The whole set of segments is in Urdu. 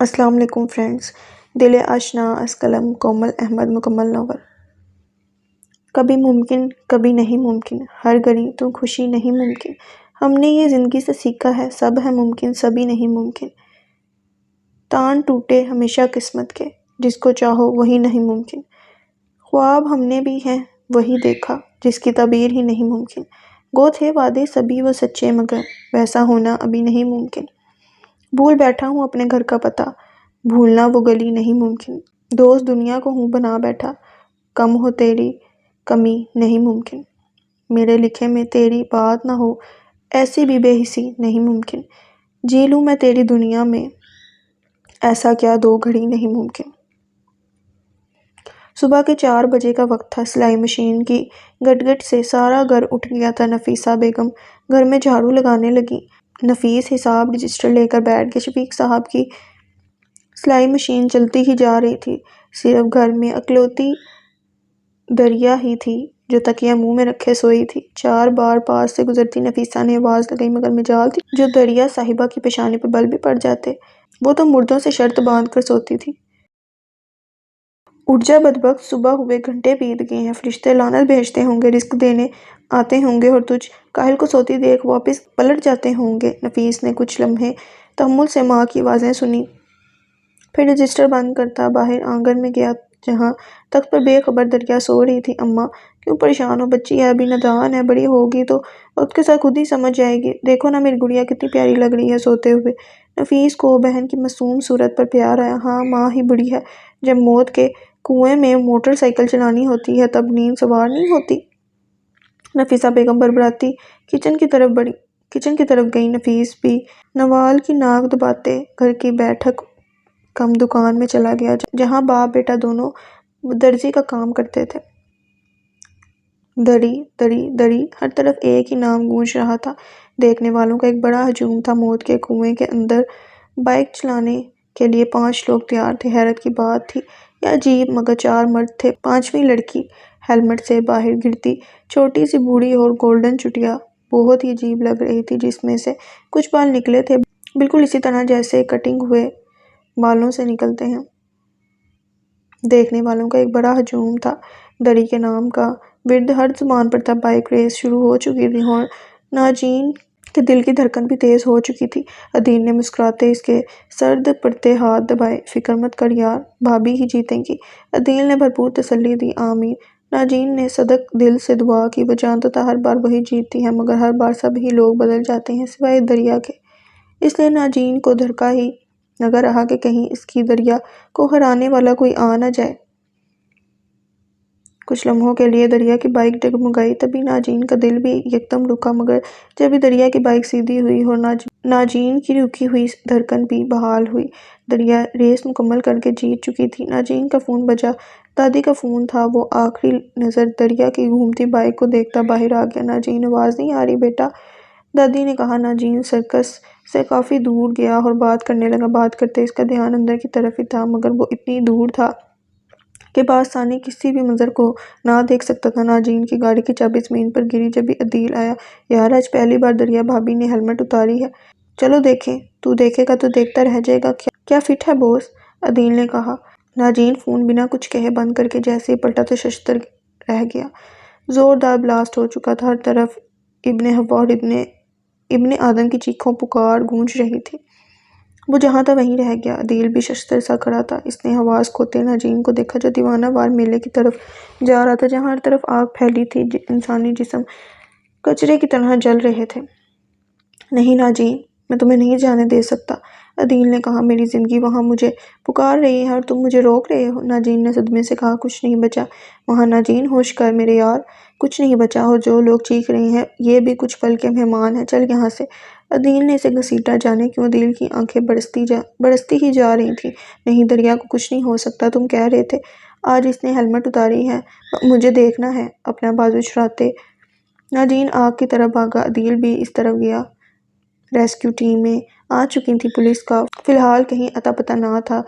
السلام علیکم فرینڈز، دل آشنا از قلم کومل احمد مکمل ناول۔ کبھی ممکن کبھی نہیں ممکن، ہر گھڑی تو خوشی نہیں ممکن۔ ہم نے یہ زندگی سے سیکھا ہے، سب ہے ممکن سبھی نہیں ممکن۔ تان ٹوٹے ہمیشہ قسمت کے، جس کو چاہو وہی نہیں ممکن۔ خواب ہم نے بھی ہیں وہی دیکھا، جس کی تعبیر ہی نہیں ممکن۔ گو تھے وعدے سبھی وہ سچے، مگر ویسا ہونا ابھی نہیں ممکن۔ بھول بیٹھا ہوں اپنے گھر کا پتہ، بھولنا وہ گلی نہیں ممکن۔ دوست دنیا کو ہوں بنا بیٹھا، کم ہو تیری کمی نہیں ممکن۔ میرے لکھے میں تیری بات نہ ہو، ایسی بھی بے حسی نہیں ممکن۔ جی لوں میں تیری دنیا میں، ایسا کیا دو گھڑی نہیں ممکن۔ صبح کے 4 بجے کا وقت تھا، سلائی مشین کی گٹ گٹ سے سارا گھر اٹھ گیا تھا۔ نفیسہ بیگم گھر میں جھاڑو لگانے لگی۔ نفیس حساب رجسٹر لے کر بیٹھ گئے۔ شفیق صاحب کی سلائی مشین چلتی ہی جا رہی تھی۔ صرف گھر میں اکلوتی دریا ہی تھی جو تکیہ منہ میں رکھے سوئی تھی۔ 4 بار پاس سے گزرتی نفیسہ نے آواز لگائی، مگر مجال تھی جو دریا صاحبہ کی پیشانی پر بل بھی پڑ جاتے۔ وہ تو مردوں سے شرط باندھ کر سوتی تھی۔ اٹھ جا بدبخت، صبح ہوئے، گھنٹے بیت گئے ہیں، فرشتے لعنت بھیجتے ہوں گے، رزق دینے آتے ہوں گے اور تجھ کاہل کو سوتی دیکھ واپس پلٹ جاتے ہوں گے۔ نفیس نے کچھ لمحے تحمل سے ماں کی آوازیں سنی، پھر رجسٹر بند کرتا باہر آنگن میں گیا، جہاں تخت پر بے خبر دریا سو رہی تھی۔ اماں کیوں پریشان ہو، بچی ہے ابھی نادان ہے، بڑی ہوگی تو وقت کے ساتھ خود ہی سمجھ جائے گی۔ دیکھو نا میری گڑیا کتنی پیاری لگ رہی ہے سوتے ہوئے۔ نفیس کو بہن کی معصوم صورت پر پیار آیا۔ ہاں ماں ہی بڑی ہے، جب موت کے کنویں میں موٹر سائیکل چلانی ہوتی ہے تب نیند سوار نہیں ہوتی۔ نفیسہ بیگم بڑبڑاتی کچن کی طرف گئی۔ نفیس بھی نوال کی ناک دباتے گھر کی بیٹھک کم دکان میں چلا گیا، جہاں باپ بیٹا دونوں درزی کا کام کرتے تھے۔ دری دری دری، ہر طرف ایک ہی نام گونج رہا تھا۔ دیکھنے والوں کا ایک بڑا ہجوم تھا۔ موت کے کنویں کے اندر بائیک چلانے کے لیے 5 لوگ تیار تھے۔ حیرت کی بات تھی، یہ عجیب مگر 4 مرد تھے، 5ویں لڑکی ہیلمٹ سے باہر گرتی چھوٹی سی بوڑھی اور گولڈن چٹیا بہت ہی عجیب لگ رہی تھی، جس میں سے کچھ بال نکلے تھے، بالکل اسی طرح جیسے کٹنگ ہوئے بالوں سے نکلتے ہیں۔ دیکھنے والوں کا ایک بڑا ہجوم تھا۔ دری کے نام کا ورد ہر زبان پر تھا۔ بائیک ریس شروع ہو چکی تھی اور ناجین کے دل کی دھڑکن بھی تیز ہو چکی تھی۔ عدیل نے مسکراتے اس کے سرد پڑتے ہاتھ دبائے۔ فکر مت کر یار، بھابی ہی جیتیں گی۔ عدیل نے بھرپور تسلی دی۔ آمین۔ ناجین نے صدق دل سے دعا کی۔ وہ جانتا تھا ہر بار وہی جیتتی ہے، مگر ہر بار سب ہی لوگ بدل جاتے ہیں سوائے دریا کے۔ اس لیے ناجین کو دھڑکا ہی لگا رہا کہ کہیں اس کی دریا کو ہرانے والا کوئی آ نہ جائے۔ کچھ لمحوں کے لیے دریا کی بائیک ڈگمگائی، تبھی ناجین کا دل بھی یکدم رکا، مگر جب ہی دریا کی بائیک سیدھی ہوئی اور ناجین کی رکی ہوئی دھڑکن بھی بحال ہوئی، دریا ریس مکمل کر کے جیت چکی تھی۔ ناجین کا فون بجا، دادی کا فون تھا۔ وہ آخری نظر دریا کی گھومتی بائیک کو دیکھتا باہر آ گیا۔ ناجین آواز نہیں آ رہی بیٹا، دادی نے کہا۔ ناجین سرکس سے کافی دور گیا اور بات کرنے لگا۔ بات کرتے اس کا دھیان اندر کی طرف ہی تھا، مگر وہ اتنی دور تھا کہ بآسانی کسی بھی منظر کو نہ دیکھ سکتا تھا۔ ناجین کی گاڑی کی چابی زمین پر گری، جب بھی عدیل آیا۔ یار آج پہلی بار دریا بھابی نے ہیلمٹ اتاری ہے، چلو دیکھیں۔ تو دیکھے گا تو دیکھتا رہ جائے گا، کیا فٹ ہے بوس، عدیل نے کہا۔ ناجین فون بنا کچھ کہے بند کر کے جیسے ہی پلٹا تو ششدر رہ گیا۔ زوردار بلاسٹ ہو چکا تھا، ہر طرف ابن حوا اور ابن آدم کی چیخوں پکار گونج رہی تھی۔ وہ جہاں تھا وہیں رہ گیا۔ عدیل بھی ششدر سا کھڑا تھا۔ اس نے حواس کھوتے ناجین کو دیکھا جو دیوانہ وار میلے کی طرف جا رہا تھا، جہاں ہر طرف آگ پھیلی تھی، انسانی جسم کچرے کی طرح جل رہے تھے۔ نہیں ناجین، میں تمہیں نہیں جانے دے سکتا، عدیل نے کہا۔ میری زندگی وہاں مجھے پکار رہی ہے اور تم مجھے روک رہے ہو، ناجین نے صدمے سے کہا۔ کچھ نہیں بچا وہاں ناجین، ہوش کر میرے یار، کچھ نہیں بچا، اور جو لوگ چیخ رہے ہیں یہ بھی کچھ پل کے مہمان ہیں، چل یہاں سے۔ عدیل نے اسے گھسیٹا، جانے کیوں عدیل کی آنکھیں برستی ہی جا رہی تھیں۔ نہیں دریا کو کچھ نہیں ہو سکتا، تم کہہ رہے تھے آج اس نے ہیلمٹ اتاری ہے، مجھے دیکھنا ہے، اپنا بازو چھڑاتے ناجین آگ کی طرف بھاگا۔ عدیل بھی اس طرف گیا۔ ریسکیو ٹیمیں آ چکی تھیں، پولیس کا فی الحال کہیں اتا پتہ نہ تھا۔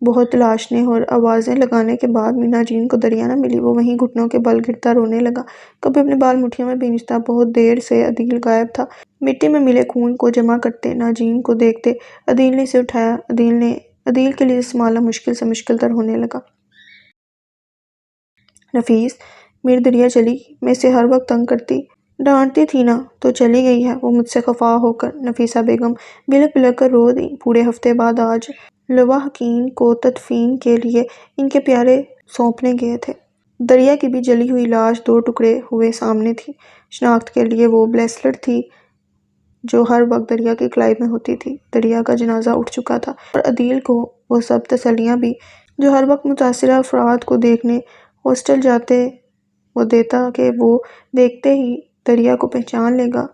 بہت تلاشنے اور آوازیں لگانے کے بعد بھی ناجین کو دریا نہ ملی۔ وہ وہیں گھٹنوں کے بل گرتا رونے لگا، کبھی اپنے بال مٹھیوں میں بھینجتا۔ بہت دیر سے عدیل غائب تھا، مٹی میں ملے خون کو جمع کرتے۔ ناجین کو دیکھتے عدیل نے اسے اٹھایا۔ عدیل نے عدیل کے لیے سنبھالنا مشکل سے مشکل تر ہونے لگا۔ نفیس، میری دریا چلی گئی، میں اسے ہر وقت تنگ کرتی، ڈانٹتی تھی نا، تو چلی گئی ہے وہ مجھ سے خفا ہو کر۔ نفیسہ بیگم بلک بلک کر رو دیں۔ پورے ہفتے بعد آج لواحقین کو تدفین کے لیے ان کے پیارے سونپنے گئے تھے۔ دریا کی بھی جلی ہوئی لاش 2 ٹکڑے ہوئے سامنے تھی۔ شناخت کے لیے وہ بریسلٹ تھی جو ہر وقت دریا کی کلائی میں ہوتی تھی۔ دریا کا جنازہ اٹھ چکا تھا اور عدیل کو وہ سب تسلیاں بھی جو ہر وقت متاثرہ افراد کو دیکھنے ہاسٹل جاتے وہ دیتا کہ وہ دیکھتے ہی دریا کو پہچان لے گا۔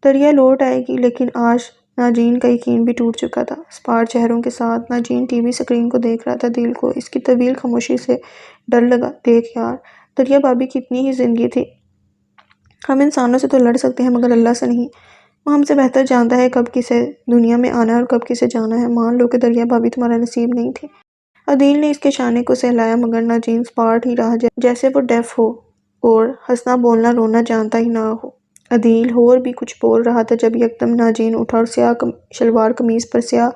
دریا لوٹ آئے گی، لیکن آج ناجین کا یقین بھی ٹوٹ چکا تھا۔ اسپاٹ چہروں کے ساتھ ناجین ٹی وی اسکرین کو دیکھ رہا تھا۔ دل کو اس کی طویل خاموشی سے ڈر لگا۔ دیکھ یار، دریا بھابی کی اتنی ہی زندگی تھی۔ ہم انسانوں سے تو لڑ سکتے ہیں مگر اللہ سے نہیں۔ وہ ہم سے بہتر جانتا ہے کب کسے دنیا میں آنا ہے اور کب کسے جانا ہے۔ مان لو کہ دریا بھابی تمہارا نصیب نہیں تھی۔ عدیل نے اس کے شانے کو سہلایا مگر ناجین اسپاٹ ہی رہا جیسے وہ ڈیف ہو اور ہنسنا بولنا رونا جانتا ہی نہ ہو۔ عدیل اور بھی کچھ بول رہا تھا جب یکدم ناجین اٹھا اور سیاہ شلوار قمیض پر سیاہ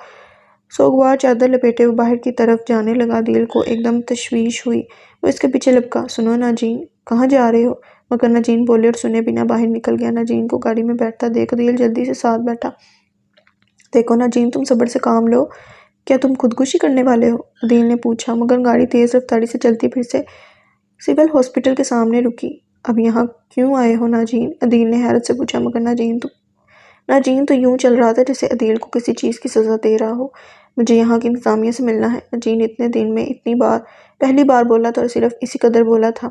سوگوار چادر لپیٹے وہ باہر کی طرف جانے لگا۔ عدیل کو ایک دم تشویش ہوئی۔ وہ اس کے پیچھے لپکا۔ سنو ناجین، کہاں جا رہے ہو؟ مگر ناجین بولے اور سنے بنا باہر نکل گیا۔ ناجین کو گاڑی میں بیٹھتا دیکھ عدیل جلدی سے ساتھ بیٹھا۔ دیکھو ناجین، تم صبر سے کام لو، کیا تم خودکشی کرنے والے ہو؟ عدیل نے پوچھا مگر گاڑی تیز رفتاری سے چلتی پھر سے سول ہاسپٹل کے سامنے رکی۔ اب یہاں کیوں آئے ہو ناجین؟ عدیل نے حیرت سے پوچھا مگر ناجین تو یوں چل رہا تھا جیسے عدیل کو کسی چیز کی سزا دے رہا ہو۔ مجھے یہاں کی انتظامیہ سے ملنا ہے۔ ناجین اتنے دن میں اتنی بار پہلی بار بولا تھا اور صرف اسی قدر بولا تھا۔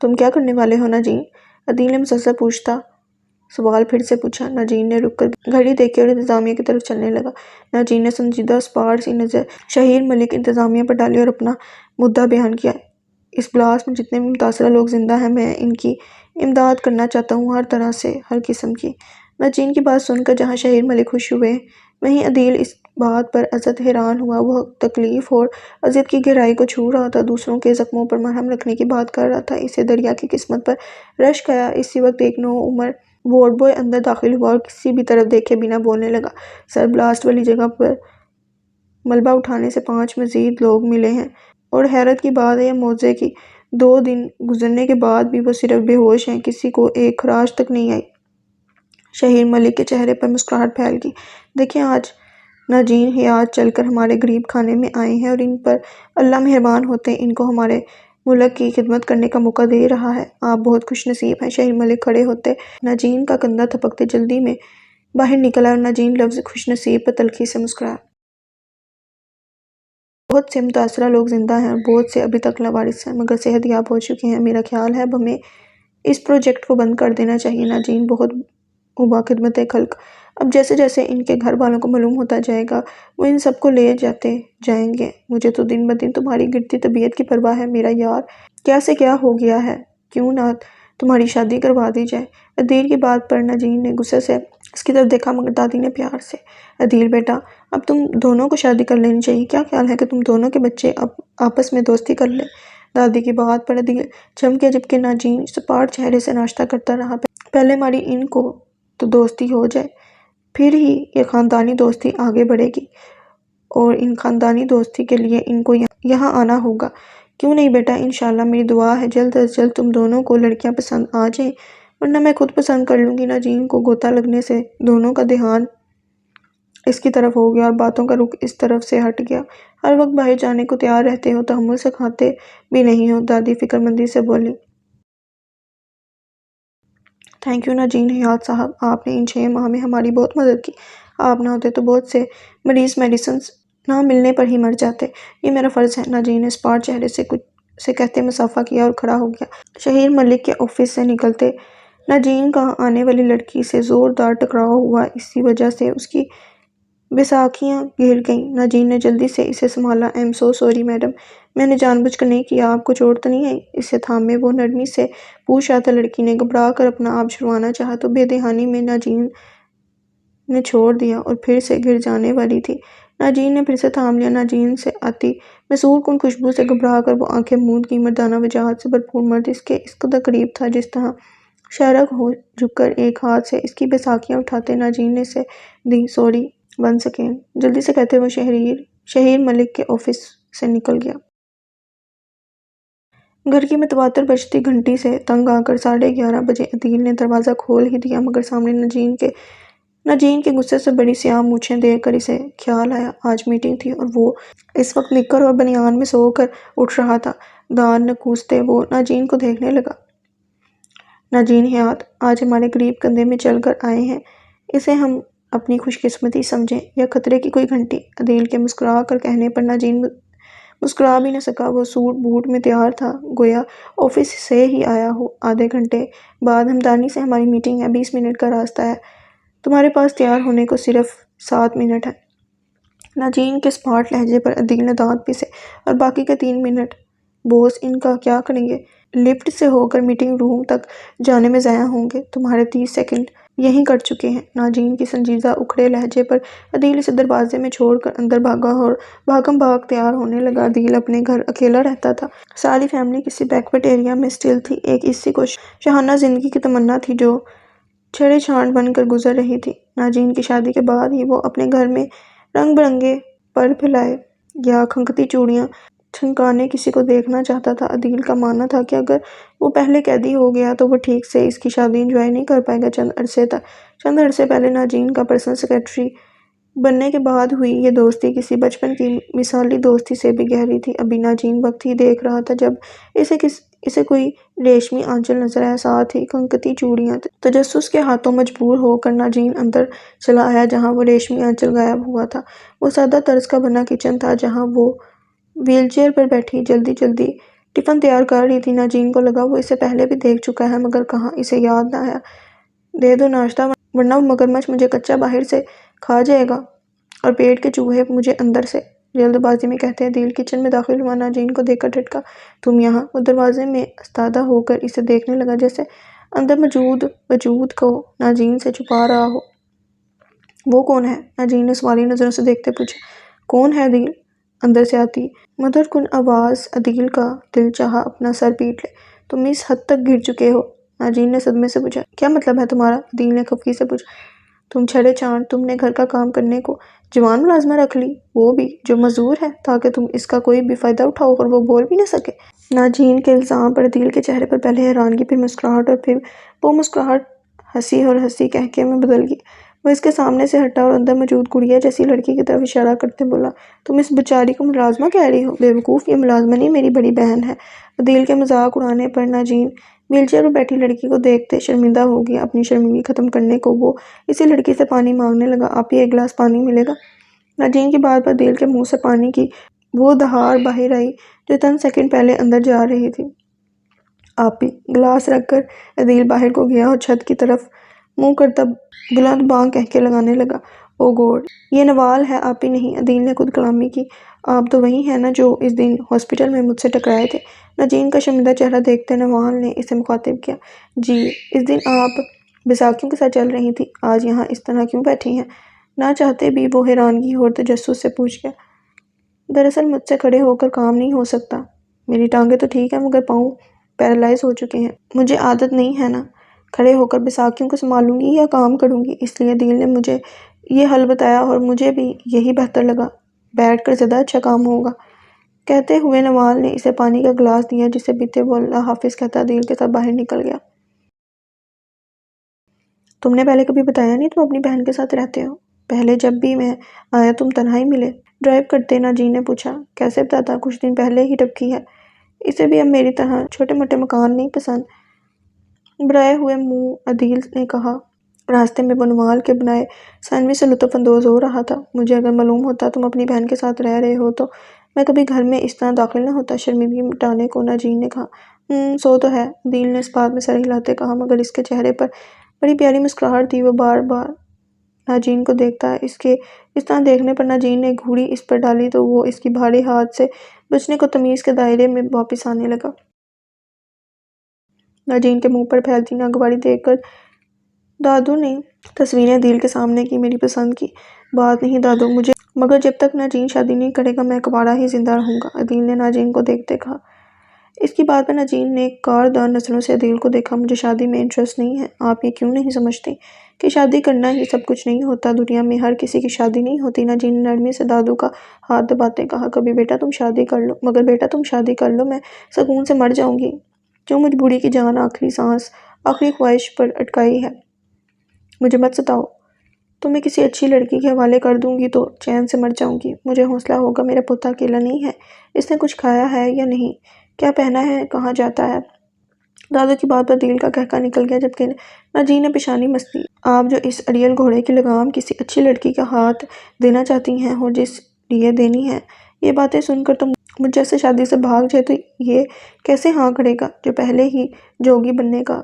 تم کیا کرنے والے ہو ناجین؟ عدیل نے مسلسل پوچھتا سوال پھر سے پوچھا۔ ناجین نے رک کر گھڑی دیکھی اور انتظامیہ کی طرف چلنے لگا۔ ناجین نے سنجیدہ اسپاٹ سی نظر شہیر ملک انتظامیہ پر ڈالی اور اپنا مدعا بیان کیا۔ اس بلاسٹ میں جتنے بھی متاثرہ لوگ زندہ ہیں، میں ان کی امداد کرنا چاہتا ہوں، ہر طرح سے، ہر قسم کی۔ ناجین کی بات سن کر جہاں شہیر ملک خوش ہوئے وہیں عدیل اس بات پر ازحد حیران ہوا۔ وہ تکلیف اور اذیت کی گہرائی کو چھو رہا تھا، دوسروں کے زخموں پر مرہم رکھنے کی بات کر رہا تھا۔ اسے دریا کی قسمت پر رشک آیا۔ اسی وقت ایک نو عمر وارڈ بوائے اندر داخل ہوا اور کسی بھی طرف دیکھے بنا بولنے لگا، سر، بلاسٹ والی جگہ پر ملبہ اٹھانے سے 5 مزید لوگ ملے ہیں اور حیرت کی بات ہے یا معجزے کی، 2 دن گزرنے کے بعد بھی وہ صرف بے ہوش ہیں، کسی کو ایک خراش تک نہیں آئی۔ شہیر ملک کے چہرے پر مسکراہٹ پھیل گئی۔ دیکھیں، آج ناجین حیات چل کر ہمارے غریب خانے میں آئے ہیں اور ان پر اللہ مہربان ہوتے ان کو ہمارے ملک کی خدمت کرنے کا موقع دے رہا ہے۔ آپ بہت خوش نصیب ہیں۔ شہیر ملک کھڑے ہوتے ناجین کا کندھا تھپکتے جلدی میں باہر نکل آئے اور ناجین لفظ خوش نصیب پر تلخی سے مسکرایا۔ بہت سے متاثرہ لوگ زندہ ہیں اور بہت سے ابھی تک لاوارث ہیں مگر صحت یاب ہو چکے ہیں۔ میرا خیال ہے اب ہمیں اس پروجیکٹ کو بند کر دینا چاہیے۔ ناجین بہت ابا خدمت خلق۔ اب جیسے جیسے ان کے گھر والوں کو معلوم ہوتا جائے گا وہ ان سب کو لے جاتے جائیں گے۔ مجھے تو دن بدن تمہاری گرتی طبیعت کی پرواہ ہے میرا یار، کیا سے کیا ہو گیا ہے، کیوں نہ تمہاری شادی کروا دی جائے۔ عدیل کی بات پر ناجین نے غصے سے اس کی طرف دیکھا مگر دادی نے پیار سے، عدیل بیٹا، اب تم دونوں کو شادی کر لینی چاہیے، کیا خیال ہے کہ تم دونوں کے بچے اب آپس میں دوستی کر لیں۔ دادی کی بات پر عدیل چمکے جبکہ ناجین سپاٹ چہرے سے ناشتہ کرتا رہا۔ پہلے ہماری ان کو تو دوستی ہو جائے، پھر ہی یہ خاندانی دوستی آگے بڑھے گی اور ان خاندانی دوستی کے لیے ان کو یہاں آنا ہوگا۔ کیوں نہیں بیٹا، انشاءاللہ میری دعا ہے جلد از جلد تم دونوں کو لڑکیاں پسند آ جائیں، ورنہ میں خود پسند کر لوں گی۔ ناجین کو غوطہ لگنے سے دونوں کا دھیان اس کی طرف ہو گیا اور باتوں کا رخ اس طرف سے ہٹ گیا۔ ہر وقت باہر جانے کو تیار رہتے ہو، تحمل سکھاتے بھی نہیں ہو، دادی فکر مندی سے بولی۔ تھینک یو ناجین حیات صاحب، آپ نے ان 6 ماہ میں ہماری بہت مدد کی۔ آپ نہ ہوتے تو بہت سے مریض میڈیسنز نہ ملنے پر ہی مر جاتے۔ یہ میرا فرض ہے۔ ناجین نے اسپاٹ چہرے سے کچھ سے کہتے مصافحہ کیا اور کھڑا ہو گیا۔ شہیر ملک کے آفس سے نکلتے ناجین کا آنے والی لڑکی سے زوردار ٹکراؤ ہوا، اسی وجہ سے اس کی بیساکھیاں گر گئیں۔ ناجین نے جلدی سے اسے سنبھالا۔ I am so sorry madam, میں نے جان بوجھ کر نہیں کیا، آپ کو چوٹ تو نہیں آئی؟ اسے تھامے وہ نرمی سے پوچھ رہا تھا۔ لڑکی نے گھبرا کر اپنا آپ چھڑوانا چاہا تو بے دہانی میں ناجین نے چھوڑ دیا اور پھر سے گر جانے والی تھی۔ ناجین نے پھر سے تھام لیا۔ ناجین سے آتی مسحور کن خوشبو سے گھبرا کر وہ آنکھیں موند گئی۔ مردانہ وجاہت سے بھرپور مرد اس کے اس قدر قریب تھا جس طرح شہرک ہو جھک کر ایک ہاتھ سے اس کی بیساکھیاں اٹھاتے ناجین نے اسے دی۔ سوری، 1 سیکنڈ، جلدی سے کہتے ہوئے شہیر شہیر ملک کے آفس سے نکل گیا۔ گھر کی متواتر بجتی گھنٹی سے تنگ آ کر 11:30 بجے عدیل نے دروازہ کھول ہی دیا، مگر سامنے ناجین کے غصے سے بڑی سیاہ مونچھیں دیکھ کر اسے خیال آیا آج میٹنگ تھی اور وہ اس وقت نکر اور بنیان میں سو کر اٹھ رہا تھا۔ دان نکوستے وہ ناجین کو دیکھنے لگا۔ ناجین حیات آج ہمارے قریب کندھے میں چل کر آئے ہیں، اسے ہم اپنی خوش قسمتی سمجھیں یا خطرے کی کوئی گھنٹی؟ عدیل کے مسکرا کر کہنے پر ناجین مسکرا بھی نہ سکا۔ وہ سوٹ بوٹ میں تیار تھا، گویا آفس سے ہی آیا ہو۔ آدھے گھنٹے بعد ہمدانی سے ہماری میٹنگ ہے، 20 منٹ کا راستہ ہے، تمہارے پاس تیار ہونے کو صرف 7 منٹ ہیں۔ ناجین کے سپاٹ لہجے پر عدیل نے دانت پیسے۔ اور باقی کے 3 منٹ بوس ان کا کیا کریں گے؟ لفٹ سے ہو کر میٹنگ روم تک جانے میں ضائع ہوں گے، تمہارے 30 سیکنڈ یہیں کٹ چکے ہیں۔ ناجین کی سنجیدہ اکھڑے لہجے پر عدیل اسے دروازے میں چھوڑ کر اندر بھاگا اور بھاگم بھاگ تیار ہونے لگا۔ عدیل اپنے گھر اکیلا رہتا تھا، ساری فیملی کسی بیکورڈ ایریا میں سیٹل تھی۔ ایک اسی کو شاہانہ زندگی کی تمنا تھی جو چھڑے چھانٹ بن کر گزر رہی تھی۔ ناجین کی شادی کے بعد ہی وہ اپنے گھر میں رنگ برنگے پر پھیلائے یا کھنکتی چوڑیاں چھنکانے کسی کو دیکھنا چاہتا تھا۔ عدیل کا ماننا تھا کہ اگر وہ پہلے قیدی ہو گیا تو وہ ٹھیک سے اس کی شادی انجوائے نہیں کر پائے گا۔ چند عرصے پہلے ناجین کا پرسنل سیکرٹری بننے کے بعد ہوئی یہ دوستی کسی بچپن کی مثالی دوستی سے بھی گہری تھی۔ ابھی ناجین وقت ہی دیکھ رہا تھا جب اسے کوئی ریشمی آنچل نظر آیا، ساتھ ہی کھنکتی چوڑیاں۔ تجسس کے ہاتھوں مجبور ہو کر ناجین اندر چلا آیا جہاں وہ ریشمی آنچل غائب ہوا تھا۔ وہ سادہ طرز کا بنا کچن تھا جہاں وہ ویل چیئر پر بیٹھی جلدی ٹفن تیار کر رہی تھی۔ ناجین کو لگا وہ اسے پہلے بھی دیکھ چکا ہے، مگر کہاں اسے یاد نہ آیا۔ دے دو ناشتہ ورنہ وہ مگرمچھ مجھے کچا باہر سے کھا جائے گا اور پیٹ کے چوہے مجھے اندر سے، جلد بازی میں کہتے عدیل کچن میں داخل ہوا۔ ناجین کو دیکھ کر ٹھٹکا۔ تم یہاں؟ وہ دروازے میں ایستادہ ہو کر اسے دیکھنے لگا جیسے اندر موجود وجود کو ناجین سے چھپا رہا ہو۔ وہ کون ہے؟ ناجین نے سوالی نظروں سے دیکھتے پوچھا۔ کون ہے عدیل؟ اندر سے آتی مدھر کن آواز عدیل کا دل چاہا اپنا سر پیٹ لے۔ تم اس حد تک گر چکے ہو؟ ناجین نے صدمے سے پوچھا۔ کیا مطلب ہے تمہارا؟ عدیل نے خفگی سے پوچھا۔ تم چھڑے چھانٹ، تم نے گھر کا کام کرنے کو جوان ملازمہ رکھ لی، وہ بھی جو مزدور ہے، تاکہ تم اس کا کوئی بھی فائدہ اٹھاؤ اور وہ بول بھی نہ سکے۔ ناجین کے الزام پر عدیل کے چہرے پر پہلے حیرانگی، پھر مسکراہٹ اور پھر وہ مسکراہٹ ہنسی اور ہنسی قہقہے میں بدل گئی۔ وہ اس کے سامنے سے ہٹا اور اندر موجود گڑیا جیسی لڑکی کی طرف اشارہ کرتے بولا۔ تم اس بیچاری کو ملازمہ کہہ رہی ہو؟ بے وقوف، یہ ملازمہ نہیں، میری بڑی بہن ہے۔ عدیل کے مذاق اڑانے پر ناجین ویل چیئر پر بیٹھی لڑکی کو دیکھتے شرمندہ ہو گیا۔ اپنی شرمندگی ختم کرنے کو وہ اسی لڑکی سے پانی مانگنے لگا۔ آپی، ایک گلاس پانی ملے گا؟ ناجین کی بات پر عدیل کے منہ سے پانی کی وہ دھار باہر آئی جو چند سیکنڈ پہلے اندر جا رہی تھی۔ آپی۔ گلاس رکھ کر عدیل باہر کو گیا اور چھت کی طرف منہ کرتا بلند بانگ قہقہے لگانے لگا۔ او گوڈ! یہ نوال ہے، آپی نہیں۔ عدیل نے خود کلامی کی۔ آپ تو وہی ہیں نا جو اس دن ہاسپٹل میں مجھ سے ٹکرائے تھے؟ ناجین کا شرمندہ چہرہ دیکھتے نوال نے اسے مخاطب کیا۔ جی، اس دن آپ بیساکھیوں کے ساتھ چل رہی تھیں، آج یہاں اس طرح کیوں بیٹھی ہیں؟ نہ چاہتے بھی وہ حیرانگی اور تجسس سے پوچھ گیا۔ دراصل مجھ سے کھڑے ہو کر کام نہیں ہو سکتا، میری ٹانگیں تو ٹھیک ہیں مگر پاؤں پیرالائز ہو چکے ہیں۔ مجھے عادت نہیں ہے نا کھڑے ہو کر بیساکھیوں کو سنبھالوں گی یا کام کروں گی، اس لیے عدیل نے مجھے یہ حل بتایا اور مجھے بھی یہی بہتر لگا، بیٹھ کر زیادہ اچھا کام ہوگا۔ کہتے ہوئے نوال نے اسے پانی کا گلاس دیا، جسے پیتے وہ اللہ حافظ کہتا عدیل کے ساتھ باہر نکل گیا۔ تم نے پہلے کبھی بتایا نہیں تم اپنی بہن کے ساتھ رہتے ہو؟ پہلے جب بھی میں آیا تم تنہا ہی ملے۔ ڈرائیو کرتے ناجین نے پوچھا۔ کیسے بتاتا، کچھ دن پہلے ہی ٹپکی ہے، اسے بھی اب میری طرح چھوٹے موٹے مکان نہیں پسند۔ بھرائے ہوئے منہ عدیل نے کہا۔ راستے میں وہ نوال کے بنائے سینڈوچ سے لطف اندوز ہو رہا تھا۔ مجھے اگر معلوم ہوتا تم اپنی بہن کے ساتھ رہ رہے ہو تو میں کبھی گھر میں اس طرح داخل نہ ہوتا۔ شرمندگی مٹانے کو ناجین نے کہا۔ سو تو ہے، عدیل نے اس بات میں سر ہلاتے کہا، مگر اس کے چہرے پر بڑی پیاری مسکراہٹ تھی۔ وہ بار بار ناجین کو دیکھتا۔ اس کے اس طرح دیکھنے پر ناجین نے گھوڑی اس پر ڈالی تو وہ اس کی بھاری ہاتھ سے بچنے کو تمیز کے دائرے میں واپس آنے لگا۔ ناجین کے منہ پر پھیلتی ناگواری دیکھ کر دادو نے تصویریں عدیل کے سامنے کی۔ میری پسند کی بات نہیں دادو، مگر جب تک ناجین شادی نہیں کرے گا میں کنوارا ہی زندہ رہوں گا، عدیل نے ناجین کو دیکھتے کہا۔ اس کی بات پر ناجین نے کاردان نظروں سے عدیل کو دیکھا۔ مجھے شادی میں انٹرسٹ نہیں ہے، آپ یہ کیوں نہیں سمجھتے؟ کہ شادی کرنا ہی سب کچھ نہیں ہوتا، دنیا میں ہر کسی کی شادی نہیں ہوتی۔ ناجین نے نرمی سے دادو کا ہاتھ دباتے کہا، کبھی بیٹا تم شادی کر لو، مگر بیٹا تم شادی کر لو، میں سکون سے مر جاؤں گی۔ جو مجھ بوڑھی کی جان آخری سانس، آخری خواہش پر اٹکائی ہے، مجھے مت ستاؤ۔ تمہیں کسی اچھی لڑکی کے حوالے کر دوں گی تو چین سے مر جاؤں گی، مجھے حوصلہ ہوگا، میرا پوتا اکیلا نہیں ہے، اس نے کچھ کھایا ہے یا نہیں، کیا پہنا ہے، کہاں جاتا ہے۔ دادو کی بات پر دل کا کہکا نکل گیا، جبکہ ناجین نے پیشانی مس لی۔ آپ جو اس اڑیل گھوڑے کی لگام کسی اچھی لڑکی کا ہاتھ دینا چاہتی ہیں اور جس لیے دینی ہے، یہ باتیں سن کر تم مجھ جیسے شادی سے بھاگ جائے تو یہ کیسے ہاں کرے گا جو پہلے ہی جوگی بننے کا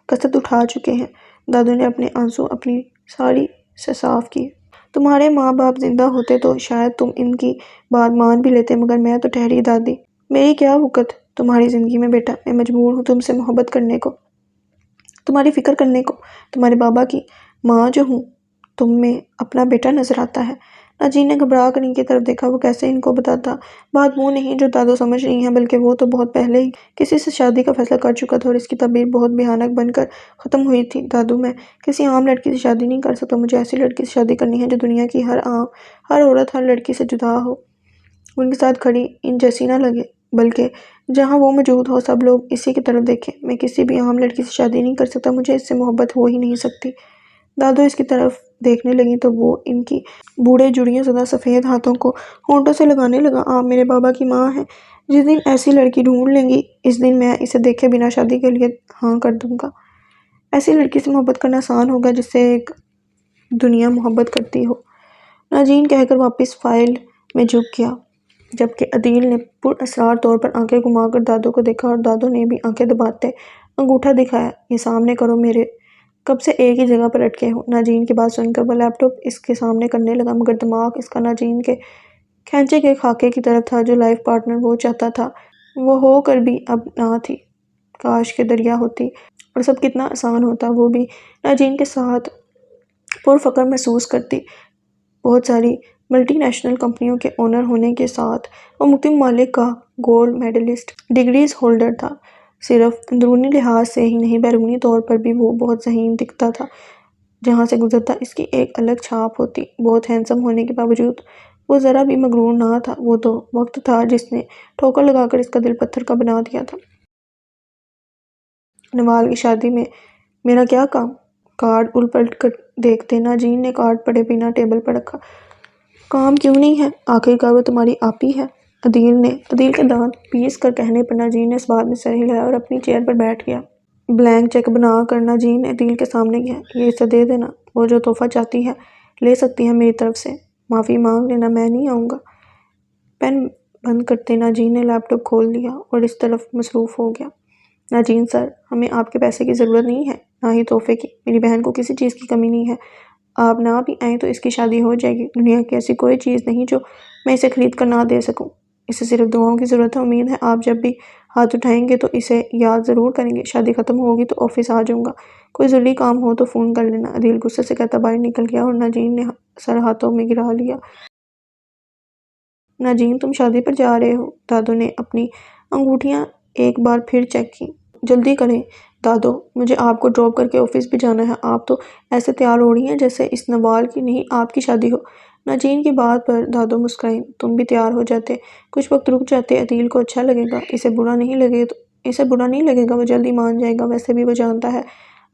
قصد اٹھا چکے ہیں۔ دادو نے اپنے آنسو اپنی ساڑی سے صاف کیے۔ تمہارے ماں باپ زندہ ہوتے تو شاید تم ان کی بات مان بھی لیتے، مگر میں تو ٹھہری دادی، میری کیا وقت تمہاری زندگی میں بیٹا، میں مجبور ہوں تم سے محبت کرنے کو، تمہاری فکر کرنے کو، تمہارے بابا کی ماں جو ہوں، تم میں اپنا بیٹا نظر آتا ہے۔ ناجین نے گھبرا کر ان کی طرف دیکھا، وہ کیسے ان کو بتاتا، بات وہ نہیں جو دادو سمجھ رہی ہیں، بلکہ وہ تو بہت پہلے ہی کسی سے شادی کا فیصلہ کر چکا تھا اور اس کی تعبیر بہت بھیانک بن کر ختم ہوئی تھی۔ دادو، میں کسی عام لڑکی سے شادی نہیں کر سکتا، مجھے ایسی لڑکی سے شادی کرنی ہے جو دنیا کی ہر عورت ہر لڑکی سے جدا ہو، ان کے ساتھ کھڑی ان جیسی نہ لگے، بلکہ جہاں وہ موجود ہو سب لوگ اسی کی طرف دیکھیں۔ میں کسی بھی عام لڑکی سے شادی نہیں کر سکتا، مجھے اس سے محبت ہو ہی نہیں سکتی۔ دادو اس کی طرف دیکھنے لگی تو وہ ان کی بوڑھے جڑیوں زدہ سفید ہاتھوں کو ہونٹوں سے لگانے لگا۔ آپ میرے بابا کی ماں ہیں، جس دن ایسی لڑکی ڈھونڈ لیں گی، اس دن میں اسے دیکھے بنا شادی کے لیے ہاں کر دوں گا۔ ایسی لڑکی سے محبت کرنا آسان ہوگا جس سے ایک دنیا محبت کرتی ہو۔ ناجین کہہ کر واپس فائل میں جھک گیا، جبکہ عدیل نے پر اسرار طور پر آنکھیں گھما کر دادو کو دیکھا اور دادو نے بھی آنکھیں دباتے انگوٹھا دکھایا، یہ سامنے کرو، میرے کب سے ایک ہی جگہ پر اٹکے ہو۔ ناجین کی بات سن کر وہ لیپ ٹاپ اس کے سامنے کرنے لگا، مگر دماغ اس کا ناجین کے کھینچے کے خاکے کی طرف تھا جو لائف پارٹنر وہ چاہتا تھا، وہ ہو کر بھی اب نہ تھی۔ کاش کہ دریا ہوتی اور سب کتنا آسان ہوتا، وہ بھی ناجین کے ساتھ پرفخر محسوس کرتی، بہت ساری ملٹی نیشنل کمپنیوں کے اونر ہونے کے ساتھ وہ مختلف ممالک کا گولڈ میڈلسٹ، ڈگریز ہولڈر تھا۔ صرف اندرونی لحاظ سے ہی نہیں، بیرونی طور پر بھی وہ بہت ذہین دکھتا تھا، جہاں سے گزرتا اس کی ایک الگ چھاپ ہوتی۔ بہت ہینڈسم ہونے کے باوجود وہ ذرا بھی مغرور نہ تھا، وہ تو وقت تھا جس نے ٹھوکر لگا کر اس کا دل پتھر کا بنا دیا تھا۔ نوال کی شادی میں میرا کیا کام؟ کارڈ الٹ پلٹ کر دیکھتے ناجین نے کارڈ پڑے بنا ٹیبل پر رکھا۔ کام کیوں نہیں ہے؟ آخرکار وہ تمہاری آپی ہے، عدیل کے دانت پیس کر کہنے پر ناجین نے اس بات میں سر ہلایا اور اپنی چیئر پر بیٹھ گیا۔ بلینک چیک بنا کر ناجین نے عدیل کے سامنے کیا، یہ اسے دے دینا، وہ جو تحفہ چاہتی ہے لے سکتی ہے میری طرف سے، معافی مانگ لینا، میں نہیں آؤں گا۔ پین بند کرتے ناجین نے لیپ ٹاپ کھول لیا اور اس طرف مصروف ہو گیا۔ ناجین سر، ہمیں آپ کے پیسے کی ضرورت نہیں ہے، نہ ہی تحفے کی، میری بہن کو کسی چیز کی کمی نہیں ہے، آپ نہ بھی آئیں تو اس کی شادی ہو جائے گی۔ دنیا کی ایسی کوئی چیز نہیں جو میں اسے خرید کر نہ دے سکوں، اسے صرف دعاؤں کی ضرورت ہے۔ امید ہے آپ جب بھی ہاتھ اٹھائیں گے تو اسے یاد ضرور کریں گے۔ شادی ختم ہوگی تو آفس آ جاؤں گا، کوئی ضروری کام ہو تو فون کر لینا۔ عدیل غصے سے کہتا باہر نکل گیا اور ناجین نے سر ہاتھوں میں گرا لیا۔ ناجین، تم شادی پر جا رہے ہو؟ دادو نے اپنی انگوٹھیاں ایک بار پھر چیک کی۔ جلدی کریں دادو، مجھے آپ کو ڈراپ کر کے آفس بھی جانا ہے۔ آپ تو ایسے تیار ہو رہی ہیں جیسے اس نوال کی نہیں آپ کی شادی ہو۔ ناجین کی بات پر دادو مسکرائے، تم بھی تیار ہو جاتے، کچھ وقت رک جاتے، عدیل کو اچھا لگے گا، اسے برا نہیں لگے گا، وہ جلدی مان جائے گا۔ ویسے بھی وہ جانتا ہے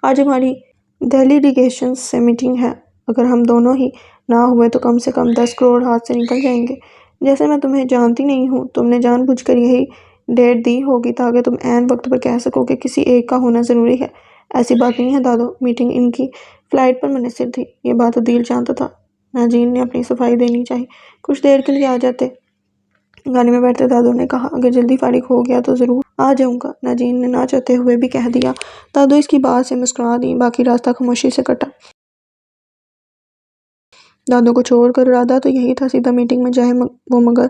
آج ہماری دہلی ڈیلیگیشن سے میٹنگ ہے، اگر ہم دونوں ہی نہ ہوئے تو کم سے کم 10 کروڑ ہاتھ سے نکل جائیں گے۔ جیسے میں تمہیں جانتی نہیں ہوں، تم نے جان بوجھ کر یہی ڈیٹ دی ہوگی تاکہ تم عین وقت پر کہہ سکو کہ کسی ایک کا ہونا ضروری ہے۔ ایسی بات نہیں ہے دادو، میٹنگ ان کی فلائٹ پر منحصر تھی، یہ بات عدیل جانتا تھا۔ ناجین نے اپنی صفائی دینی چاہی، کچھ دیر کے لیے آ جاتے، گاڑی میں بیٹھتے دادو نے کہا، اگر جلدی فارغ ہو گیا تو ضرور آ جاؤں گا۔ ناجین نے نہ چاہتے ہوئے بھی کہہ دیا۔ دادو اس کی بات سے مسکرا دیں، باقی راستہ خاموشی سے کٹا۔ دادو کو چھوڑ کر ارادہ تو یہی تھا سیدھا میٹنگ میں جائے وہ، مگر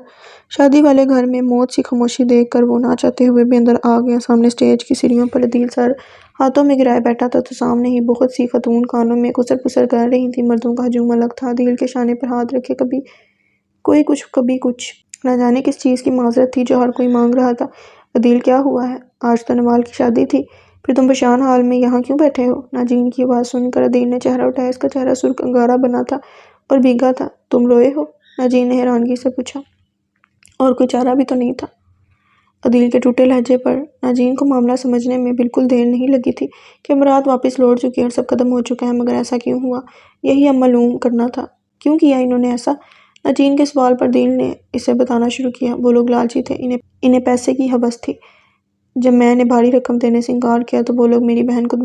شادی والے گھر میں موت سی خاموشی دیکھ کر وہ نہ چاہتے ہوئے بھی اندر آ گیا۔ سامنے اسٹیج کی سیڑھیوں پر عدیل سر ہاتھوں میں گرائے بیٹھا تھا تو سامنے ہی بہت سی خاتون کانوں میں کسر پسر کر رہی تھیں، مردوں کا ہجوم الگ تھا۔ عدیل کے شانے پر ہاتھ رکھے، کبھی کوئی کچھ کبھی کچھ، نہ جانے کس چیز کی معذرت تھی جو ہر کوئی مانگ رہا تھا۔ عدیل کیا ہوا ہے؟ آج تو نوال کی شادی تھی، پھر تم پریشان حال میں یہاں کیوں بیٹھے ہو؟ ناجین کی آواز سن کر عدیل نے چہرہ اٹھایا۔ اس کا چہرہ سرخ انگارہ بنا تھا اور بھیگا تھا۔ تم روئے ہو؟ ناجین نے حیرانگی سے پوچھا۔ اور کوئی چارہ بھی تو نہیں تھا؟ عدیل کے ٹوٹے لہجے پر ناجین کو معاملہ سمجھنے میں بالکل دیر نہیں لگی تھی کہ امراۃ واپس لوٹ چکی اور سب ختم ہو چکا ہے، مگر ایسا کیوں ہوا؟ یہی اب معلوم کرنا تھا۔ کیوں کیا انہوں نے ایسا؟ ناجین کے سوال پر عدیل نے اسے بتانا شروع کیا۔ وہ لوگ لالچی تھے، انہیں پیسے کی ہوس تھی۔ جب میں نے بھاری رقم دینے سے انکار کیا تو وہ لوگ میری بہن کو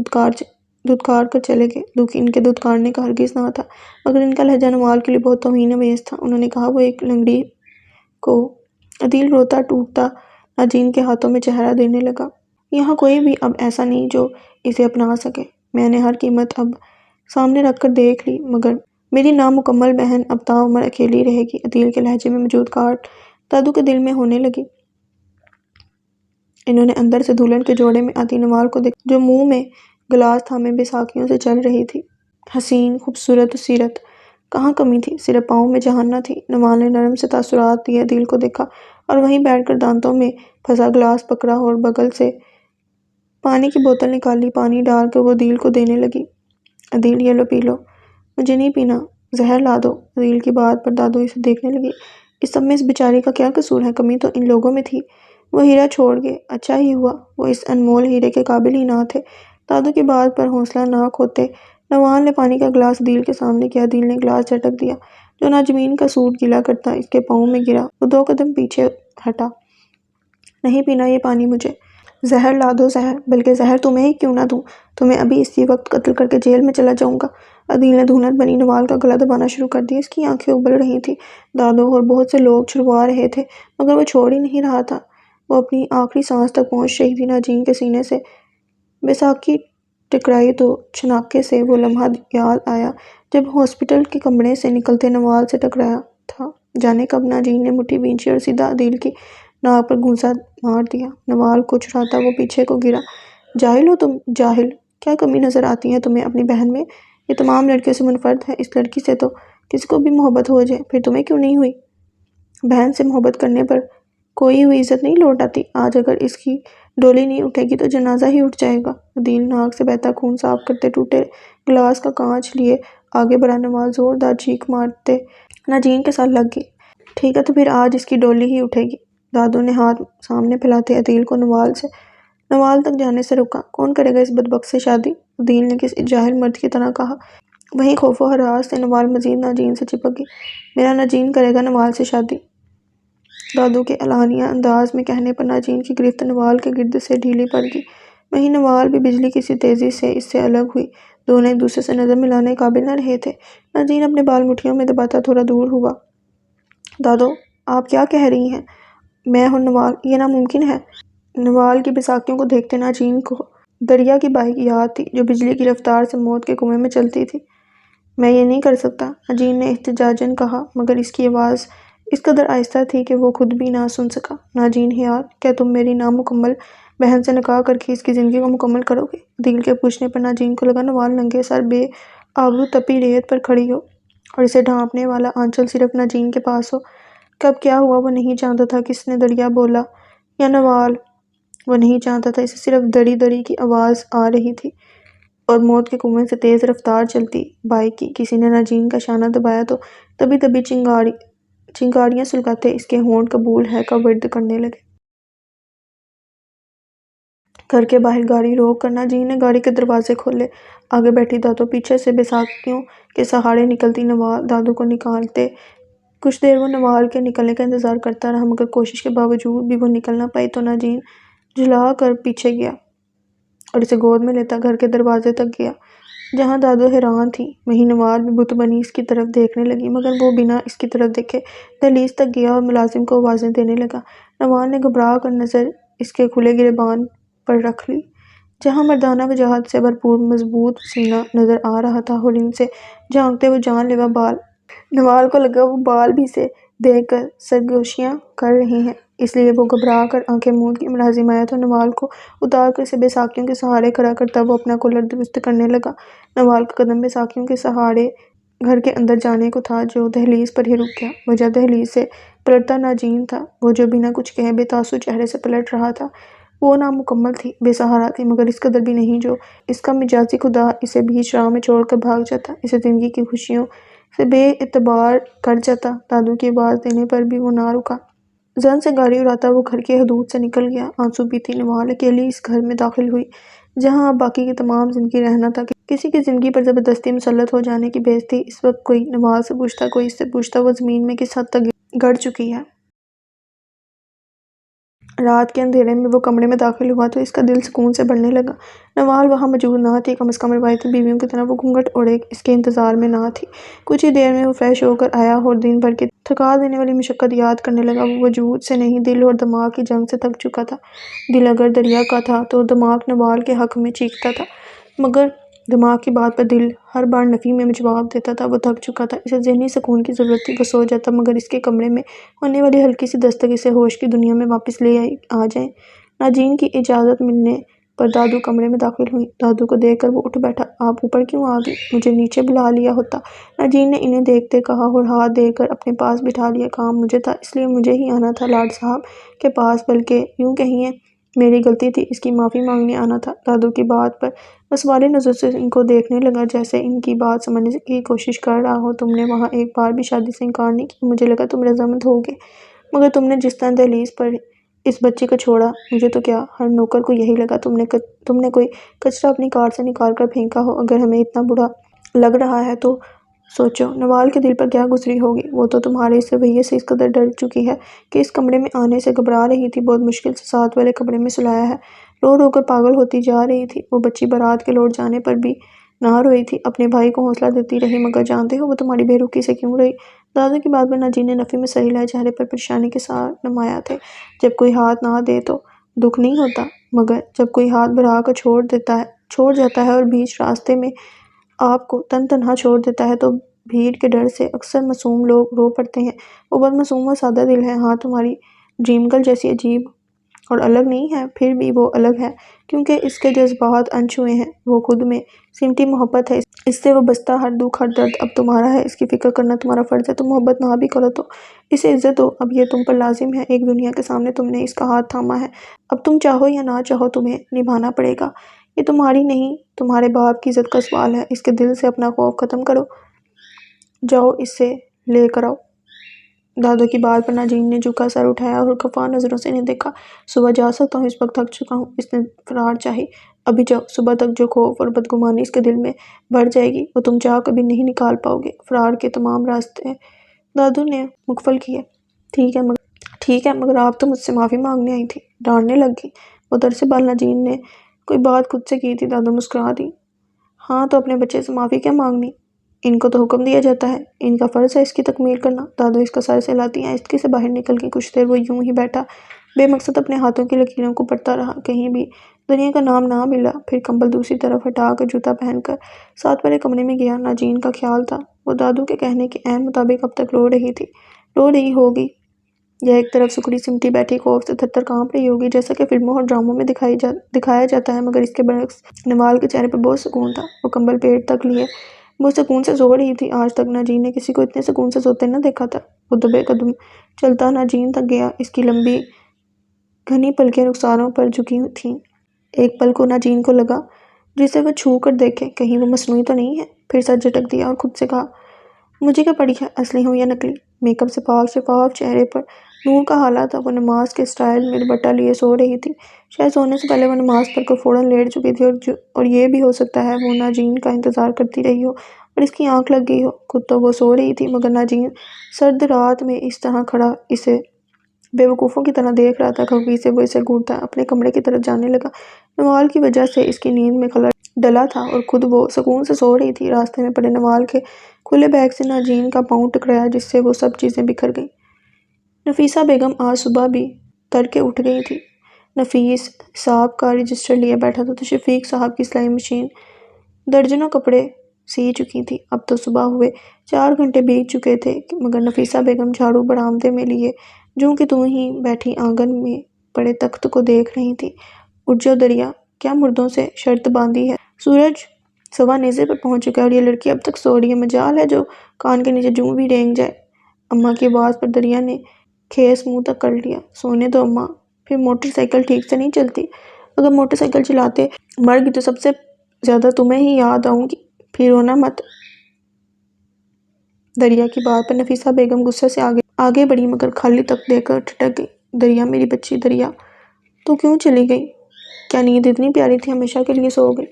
دھتکار کر چلے گئے۔ ان کے دھتکارنے کا ہرگز نہ تھا، مگر ان کا لہجہ نوال کے لیے بہت توہین آمیز تھا۔ انہوں نے کہا وہ ایک لنگڑی کو۔ عدیل روتا ٹوٹتا ناجین کے ہاتھوں میں چہرہ دینے لگا۔ یہاں کوئی بھی اب ایسا نہیں جو اسے اپنا سکے۔ میں نے ہر قیمت اب سامنے رکھ کر دیکھ لی، مگر میری نامکمل بہن اب تا عمر اکیلی رہے گی۔ عدیل کے لہجے میں موجود کاٹ دادو کے دل میں ہونے لگی۔ انہوں نے اندر سے دلہن کے جوڑے میں آتی نوال کو دیکھا، جو منہ میں گلاس تھامے بیساکھیوں سے چل رہی تھی۔ حسین، خوبصورت سیرت، کہاں کمی تھی؟ صرف پاؤں میں جہان نہ تھی۔ نوال نے نرم سے تاثرات دیے عدیل کو دیکھا اور وہیں بیٹھ کر دانتوں میں پھنسا گلاس پکڑا اور بغل سے پانی کی بوتل نکالی۔ پانی ڈال کر وہ عدیل کو دینے لگی۔ عدیل یہ لو پی لو۔ مجھے نہیں پینا، زہر لا دو۔ عدیل کی بات پر دادو اسے دیکھنے لگی۔ اس سب میں اس بیچاری کا کیا قصور ہے؟ کمی تو ان لوگوں میں تھی۔ وہ ہیرا چھوڑ گئے، اچھا ہی ہوا، وہ اس انمول ہیرے کے قابل ہی نہ تھے۔ دادو کی بات پر حوصلہ نہ کھوتے نوال نے پانی کا گلاس عدیل کے سامنے کیا۔ عدیل نے گلاس جھٹک دیا۔ جو ناجمین کا سوٹ گیلا کرتا اس کے پاؤں میں گرا۔ وہ 2 قدم پیچھے ہٹا۔ نہیں پینا یہ پانی مجھے۔ زہر لا دو، زہر، بلکہ زہر تمہیں ہی کیوں نہ دوں، تمہیں ابھی اسی وقت قتل کر کے جیل میں چلا جاؤں گا۔ عدیل نے دھونت بنی نوال کا گلا دبانا شروع کر دیا۔ اس کی آنکھیں ابل رہی تھیں۔ دادو اور بہت سے لوگ چھڑوا رہے تھے، مگر وہ چھوڑ ہی نہیں رہا تھا۔ وہ اپنی آخری سانس تک پہنچ رہی تھی۔ ناجین کے سینے سے بیساکھی ٹکرائی تو چھناکے سے وہ لمحہ یاد آیا جب ہاسپٹل کے کمرے سے نکلتے نوال سے ٹکرایا تھا۔ جانے کب ناجین نے مٹھی بھینچی اور سیدھا عدیل کی ناک پر گھونسا مار دیا۔ نوال کو چھڑاتا وہ پیچھے کو گرا۔ جاہل ہو تم، جاہل! کیا کمی نظر آتی ہے تمہیں اپنی بہن میں؟ یہ تمام لڑکیوں سے منفرد ہے۔ اس لڑکی سے تو کسی کو بھی محبت ہو جائے، پھر تمہیں کیوں نہیں ہوئی؟ بہن سے محبت کرنے پر کوئی ہوئی عزت نہیں لوٹ آتی۔ آج اگر اس کی ڈولی نہیں اٹھے گی تو جنازہ ہی اٹھ جائے گا۔ عدیل ناک سے بہتا خون صاف کرتے ٹوٹے گلاس کا کانچ لیے آگے بڑھا۔ نوال زوردار چیخ مارتے ناجین کے ساتھ لگ گئی۔ ٹھیک ہے تو پھر آج اس کی ڈولی ہی اٹھے گی۔ دادو نے ہاتھ سامنے پھیلاتے عدیل کو نوال تک جانے سے روکا۔ کون کرے گا اس بدبخت سے شادی؟ عدیل نے کسی جاہل مرد کی طرح کہا۔ وہیں خوف و ہراس سے نوال مزید ناجین سے چپک گئی۔ میرا ناجین کرے گا نوال سے شادی۔ دادو کے علانیہ انداز میں کہنے پر ناجین کی گرفت نوال کے گرد سے ڈھیلی پڑ گئی۔ وہیں نوال بھی بجلی کی سی تیزی سے اس سے الگ ہوئی۔ دونوں ایک دوسرے سے نظر ملانے قابل نہ رہے تھے۔ ناجین اپنے بال مٹھیوں میں دباتا تھوڑا دور ہوا۔ دادو، آپ کیا کہہ رہی ہیں؟ میں ہوں نوال، یہ ناممکن ہے۔ نوال کی بیساکھیوں کو دیکھتے ناجین کو دریا کی بائک یاد تھی جو بجلی کی رفتار سے موت کے کنویں میں چلتی تھی۔ میں یہ نہیں کر سکتا، ناجین نے احتجاجاً کہا، مگر اس کی آواز اس قدر آہستہ تھی کہ وہ خود بھی نہ سن سکا۔ ناجین حیات، کیا تم میری نامکمل بہن سے نکاح کر کے اس کی زندگی کو مکمل کرو گے؟ عدیل کے پوچھنے پر ناجین کو لگا نوال ننگے سر بے آبرو تپی ریت پر کھڑی ہو اور اسے ڈھانپنے والا آنچل صرف ناجین کے پاس ہو۔ کب کیا ہوا وہ نہیں جانتا تھا۔ کس نے دریا بولا یا نوال؟ وہ نہیں جانتا تھا۔ اسے صرف دڑی دڑی کی آواز آ رہی تھی اور موت کے کنویں سے تیز رفتار چلتی بائک کی۔ کسی نے ناجین کا شانہ دبایا تو دبی دبی چنگاریاں سلگاتے اس کے ہونٹ قبول ہے کا ورد کرنے لگے۔ گھر کے باہر گاڑی روک کر ناجین نے گاڑی کے دروازے کھولے۔ آگے بیٹھی دادو، پیچھے سے بیساکھیوں کے سہارے نکلتی نوال۔ دادو کو نکالتے کچھ دیر وہ نوال کے نکلنے کا انتظار کرتا رہا، مگر کوشش کے باوجود بھی وہ نکل نہ پائی تو ناجین جھلا کر پیچھے گیا اور اسے گود میں لیتا گھر کے دروازے تک گیا۔ جہاں دادو حیران تھی وہیں نوال بھی بت بنی اس کی طرف دیکھنے لگی، مگر وہ بنا اس کی طرف دیکھے دہلیز تک گیا اور ملازم کو آوازیں دینے لگا۔ نوال نے گھبرا کر نظر اس کے کھلے گریبان پر رکھ لی، جہاں مردانہ وجاہت سے بھرپور مضبوط سینہ نظر آ رہا تھا اور ان سے جھانکتے وہ جان لیوا بال۔ نوال کو لگا وہ بال بھی اسے دیکھ کر سرگوشیاں کر رہے ہیں، اس لیے وہ گھبرا کر آنکھیں موند کی۔ ملازم آیا تو نوال کو اتار کر اسے بیساکھیوں کے سہارے کھڑا کرتا وہ اپنا کولر درست کرنے لگا۔ نوال کا قدم بیساکھیوں کے سہارے گھر کے اندر جانے کو تھا جو دہلیز پر ہی رک گیا۔ وجہ دہلیز سے پلٹتا ناجین تھا، وہ جو بنا کچھ کہے بے تاثر چہرے سے پلٹ رہا تھا۔ وہ نامکمل تھی، بے سہارا تھی، مگر اس قدر بھی نہیں جو اس کا مجازی خدا اسے بیچ راہ میں چھوڑ کر بھاگ جاتا، اسے زندگی کی خوشیوں سے بے اعتبار کر جاتا۔ دادو کی آواز دینے پر بھی وہ نہ رکا۔ زن سے گاڑی اڑاتا وہ گھر کی حدود سے نکل گیا۔ آنسو پیتی نوال اکیلی اس گھر میں داخل ہوئی، جہاں اب باقی کی تمام زندگی رہنا تھا۔ کسی کی زندگی پر زبردستی مسلط ہو جانے کی بےعزتی۔ اس وقت کوئی نوال سے پوچھتا، کوئی اس سے پوچھتا وہ زمین میں کس حد تک گڑ چکی ہے۔ رات کے اندھیرے میں وہ کمرے میں داخل ہوا تو اس کا دل سکون سے بھرنے لگا۔ نوال وہاں موجود نہ تھی، کم از کم روایتی بیویوں کی طرح وہ گھونگھٹ اوڑھے اس کے انتظار میں نہ تھی۔ کچھ ہی دیر میں وہ فریش ہو کر آیا اور دن بھر کی تھکا دینے والی مشقت یاد کرنے لگا۔ وہ وجود سے نہیں، دل اور دماغ کی جنگ سے تھک چکا تھا۔ دل اگر دریا کا تھا تو دماغ نوال کے حق میں چیختا تھا، مگر دماغ کی بات پر دل ہر بار نفی میں جواب دیتا تھا۔ وہ تھک چکا تھا، اسے ذہنی سکون کی ضرورت تھی۔ وہ سو جاتا، مگر اس کے کمرے میں ہونے والی ہلکی سی دستک اسے ہوش کی دنیا میں واپس لے آ جائے۔ ناجین کی اجازت ملنے پر دادو کمرے میں داخل ہوئی۔ دادو کو دیکھ کر وہ اٹھ بیٹھا۔ آپ اوپر کیوں آ گئی؟ مجھے نیچے بلا لیا ہوتا، ناجین نے انہیں دیکھتے کہا اور ہاتھ دے کر اپنے پاس بٹھا لیا۔ کام مجھے تھا، اس لیے مجھے ہی آنا تھا لاڈ صاحب کے پاس، بلکہ یوں کہیے میری غلطی تھی، اس کی معافی مانگنے آنا تھا۔ دادو کی بات پر بس والی نظر سے ان کو دیکھنے لگا، جیسے ان کی بات سمجھنے کی کوشش کر رہا ہو۔ تم نے وہاں ایک بار بھی شادی سے انکار نہیں کیا، مجھے لگا تم رضامند ہوگے، مگر تم نے جس طرح دہلیز پر اس بچے کو چھوڑا، مجھے تو کیا ہر نوکر کو یہی لگا تم نے کوئی کچرا اپنی کار سے نکال کر پھینکا ہو۔ اگر ہمیں اتنا برا لگ رہا ہے تو سوچو نوال کے دل پر کیا گزری ہوگی۔ وہ تو تمہارے اس رویے سے اس قدر ڈر چکی ہے کہ اس کمرے میں آنے سے گھبرا رہی تھی، بہت مشکل سے ساتھ والے کمرے میں سلایا ہے، رو رو کر پاگل ہوتی جا رہی تھی۔ وہ بچی بارات کے لوٹ جانے پر بھی نہ روئی تھی، اپنے بھائی کو حوصلہ دیتی رہی، مگر جانتے ہو وہ تمہاری بے رخی سے کیوں روئی؟ دادو کی بات پر ناجین نے نفی میں سر ہلایا، چہرے پر پریشانی کے سار نمایاں تھے۔ جب کوئی ہاتھ نہ دے تو دکھ نہیں ہوتا، مگر جب کوئی ہاتھ بڑھا کر چھوڑ جاتا ہے اور بیچ راستے میں آپ کو تنہا چھوڑ دیتا ہے تو بھیڑ کے ڈر سے اکثر معصوم لوگ رو پڑتے ہیں۔ وہ بہت معصوم اور سادہ دل ہے۔ ہاں، تمہاری ڈریم گرل جیسی عجیب اور الگ نہیں ہے، پھر بھی وہ الگ ہے کیونکہ اس کے جذبات انچھوئے ہیں۔ وہ خود میں سمٹی محبت ہے، اس سے وابستہ ہر دکھ ہر درد اب تمہارا ہے، اس کی فکر کرنا تمہارا فرض ہے۔ تم محبت نہ بھی کرو تو اسے عزت دو، اب یہ تم پر لازم ہے۔ ایک دنیا کے سامنے تم نے اس کا ہاتھ تھاما ہے، اب تم چاہو یا نہ چاہو تمہیں نبھانا پڑے گا۔ یہ تمہاری نہیں، تمہارے باپ کی عزت کا سوال ہے۔ اس کے دل سے اپنا خوف ختم کرو، جاؤ اسے لے کر آؤ۔ دادو کی بات پر ناجین نے جھکا سر اٹھایا اور خفا نظروں سے انہیں دیکھا۔ صبح جا سکتا ہوں، اس وقت تھک چکا ہوں۔ اس نے فرار چاہی۔ ابھی جاؤ، صبح تک جو خوف اور بدگمانی اس کے دل میں بڑھ جائے گی وہ تم چاہ کبھی نہیں نکال پاؤ گے۔ فرار کے تمام راستے دادو نے مقفل کیے۔ ٹھیک ہے، مگر آپ تو مجھ سے معافی مانگنے آئی تھی، ڈانٹنے لگ گئی۔ وہ درس بال ناجین نے کوئی بات خود سے کی تھی۔ دادو مسکرا دی۔ ہاں تو اپنے بچے سے معافی کیا مانگنی، ان کو تو حکم دیا جاتا ہے، ان کا فرض ہے اس کی تکمیل کرنا۔ دادو اس کا سر سے ہلاتی آہستگی سے باہر نکل گئی۔ کچھ دیر وہ یوں ہی بیٹھا بے مقصد اپنے ہاتھوں کی لکیروں کو پڑھتا رہا، کہیں بھی دنیا کا نام نہ ملا۔ پھر کمبل دوسری طرف ہٹا کر جوتا پہن کر ساتھ والے کمرے میں گیا۔ ناجین کا خیال تھا وہ دادو کے کہنے کے عین مطابق اب تک رو رہی ہوگی یا ایک طرف سکڑی سمٹی بیٹھی خوف سے تھر تھر کانپ رہی ہوگی، جیسا کہ فلموں اور ڈراموں میں دکھایا جاتا ہے، مگر اس کے برعکس نوال کے چہرے پر بہت سکون تھا۔ وہ کمبل پیٹ تک لیے بہت سکون سے سو رہی تھی۔ آج تک ناجین نے کسی کو اتنے سکون سے سوتے نہ دیکھا تھا۔ وہ دبے قدم چلتا ناجین تک گیا، اس کی لمبی گھنی پلکیں رخساروں پر جھکی تھیں۔ ایک پل کو ناجین کو لگا جسے وہ چھو کر دیکھے، کہیں وہ مصنوعی تو نہیں ہے۔ پھر سر جھٹک دیا اور خود سے کہا، مجھے کیا پڑی ہے، اصلی ہوں یا نکلی؟ میک اپ سے پاک شفاف چہرے پر نور کا حالہ تھا۔ وہ نماز کے سٹائل میں دوپٹہ لیے سو رہی تھی، شاید سونے سے پہلے وہ نماز پڑھ کر فوراً لیٹ چکی تھی، اور یہ بھی ہو سکتا ہے وہ ناجین کا انتظار کرتی رہی ہو اور اس کی آنکھ لگ گئی ہو۔ خود تو وہ سو رہی تھی، مگر ناجین سرد رات میں اس طرح کھڑا اسے بے وقوفوں کی طرح دیکھ رہا تھا۔ خفگی سے وہ اسے گھورتا اپنے کمرے کی طرف جانے لگا۔ نوال کی وجہ سے اس کی نیند میں خلل ڈلا تھا اور خود وہ سکون سے سو رہی تھی۔ راستے میں پڑے نوال کے کھلے بیگ سے ناجین کا پاؤں ٹکرایا، جس سے وہ سب چیزیں بکھر گئیں۔ نفیسہ بیگم آج صبح بھی تڑکے اٹھ گئی تھی۔ نفیس حساب کا رجسٹر لیے بیٹھا تھا تو شفیق صاحب کی سلائی مشین درجنوں کپڑے سی چکی تھی۔ اب تو صبح ہوئے 4 گھنٹے بیت چکے تھے، مگر نفیسہ بیگم جھاڑو برآمدے میں لیے جوں کہ توں ہی بیٹھی آنگن میں پڑے تخت کو دیکھ رہی تھی۔ اٹھ جاؤ دریا، کیا مردوں سے شرط باندھی ہے؟ سورج سوا نیزے پر پہنچ چکا ہے اور یہ لڑکی اب تک سو رہی ہے، مجال ہے جو کان کے نیچے جوں بھی رینگ جائے۔ اماں کی آواز پر دریا نے کھیس منہ تک کر لیا۔ سونے دو اماں، پھر موٹر سائیکل ٹھیک سے نہیں چلتی، اگر موٹر سائیکل چلاتے مر گئی تو سب سے زیادہ تمہیں ہی یاد آؤں گی، پھر رونا مت۔ دریا کی بات پر نفیسہ بیگم غصے سے آگے بڑھی مگر خالی تک دے کر ٹھٹک گئی۔ دریا میری بچی دریا، تو کیوں چلی گئی؟ کیا نیند اتنی پیاری تھی ہمیشہ کے لیے سو گئی؟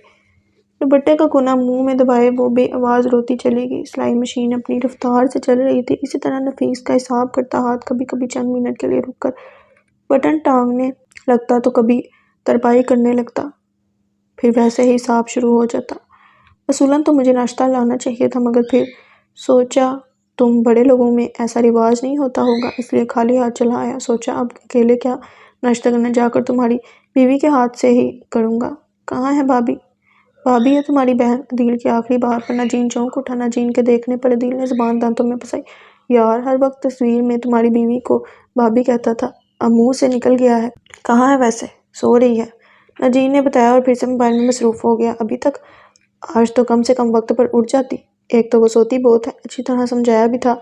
دوپٹے کا کونا منہ میں دبائے وہ بے آواز روتی چلی گئی۔ سلائی مشین اپنی رفتار سے چل رہی تھی، اسی طرح نفیس کا حساب کرتا ہاتھ کبھی کبھی چند منٹ کے لیے رک کر بٹن ٹانگنے لگتا تو کبھی ترپائی کرنے لگتا، پھر ویسے ہی حساب شروع ہو جاتا۔ اصولاً تو مجھے ناشتہ لانا چاہیے تھا مگر پھر سوچا تم بڑے لوگوں میں ایسا رواج نہیں ہوتا ہوگا، اس لیے خالی ہاتھ چلا آیا۔ سوچا اب اکیلے کیا ناشتہ کرنا، جا کر تمہاری بیوی کے ہاتھ سے ہی کروں گا۔ کہاں ہے بھابھی؟ بھابھی ہے تمہاری بہن۔ عدیل کی آخری بات پر ناجین چونک اٹھا۔ ناجین کے دیکھنے پر عدیل نے زبان دانتوں میں پھنسائی۔ یار ہر وقت تصویر میں تمہاری بیوی کو بھابھی کہتا تھا، اب منہ سے نکل گیا ہے۔ کہاں ہے ویسے؟ سو رہی ہے، ناجین نے بتایا اور پھر سے موبائل میں مصروف ہو گیا۔ ابھی تک؟ آج تو کم سے کم وقت پر اٹھ جاتی، ایک تو وہ سوتی بہت ہے، اچھی طرح سمجھایا بھی تھا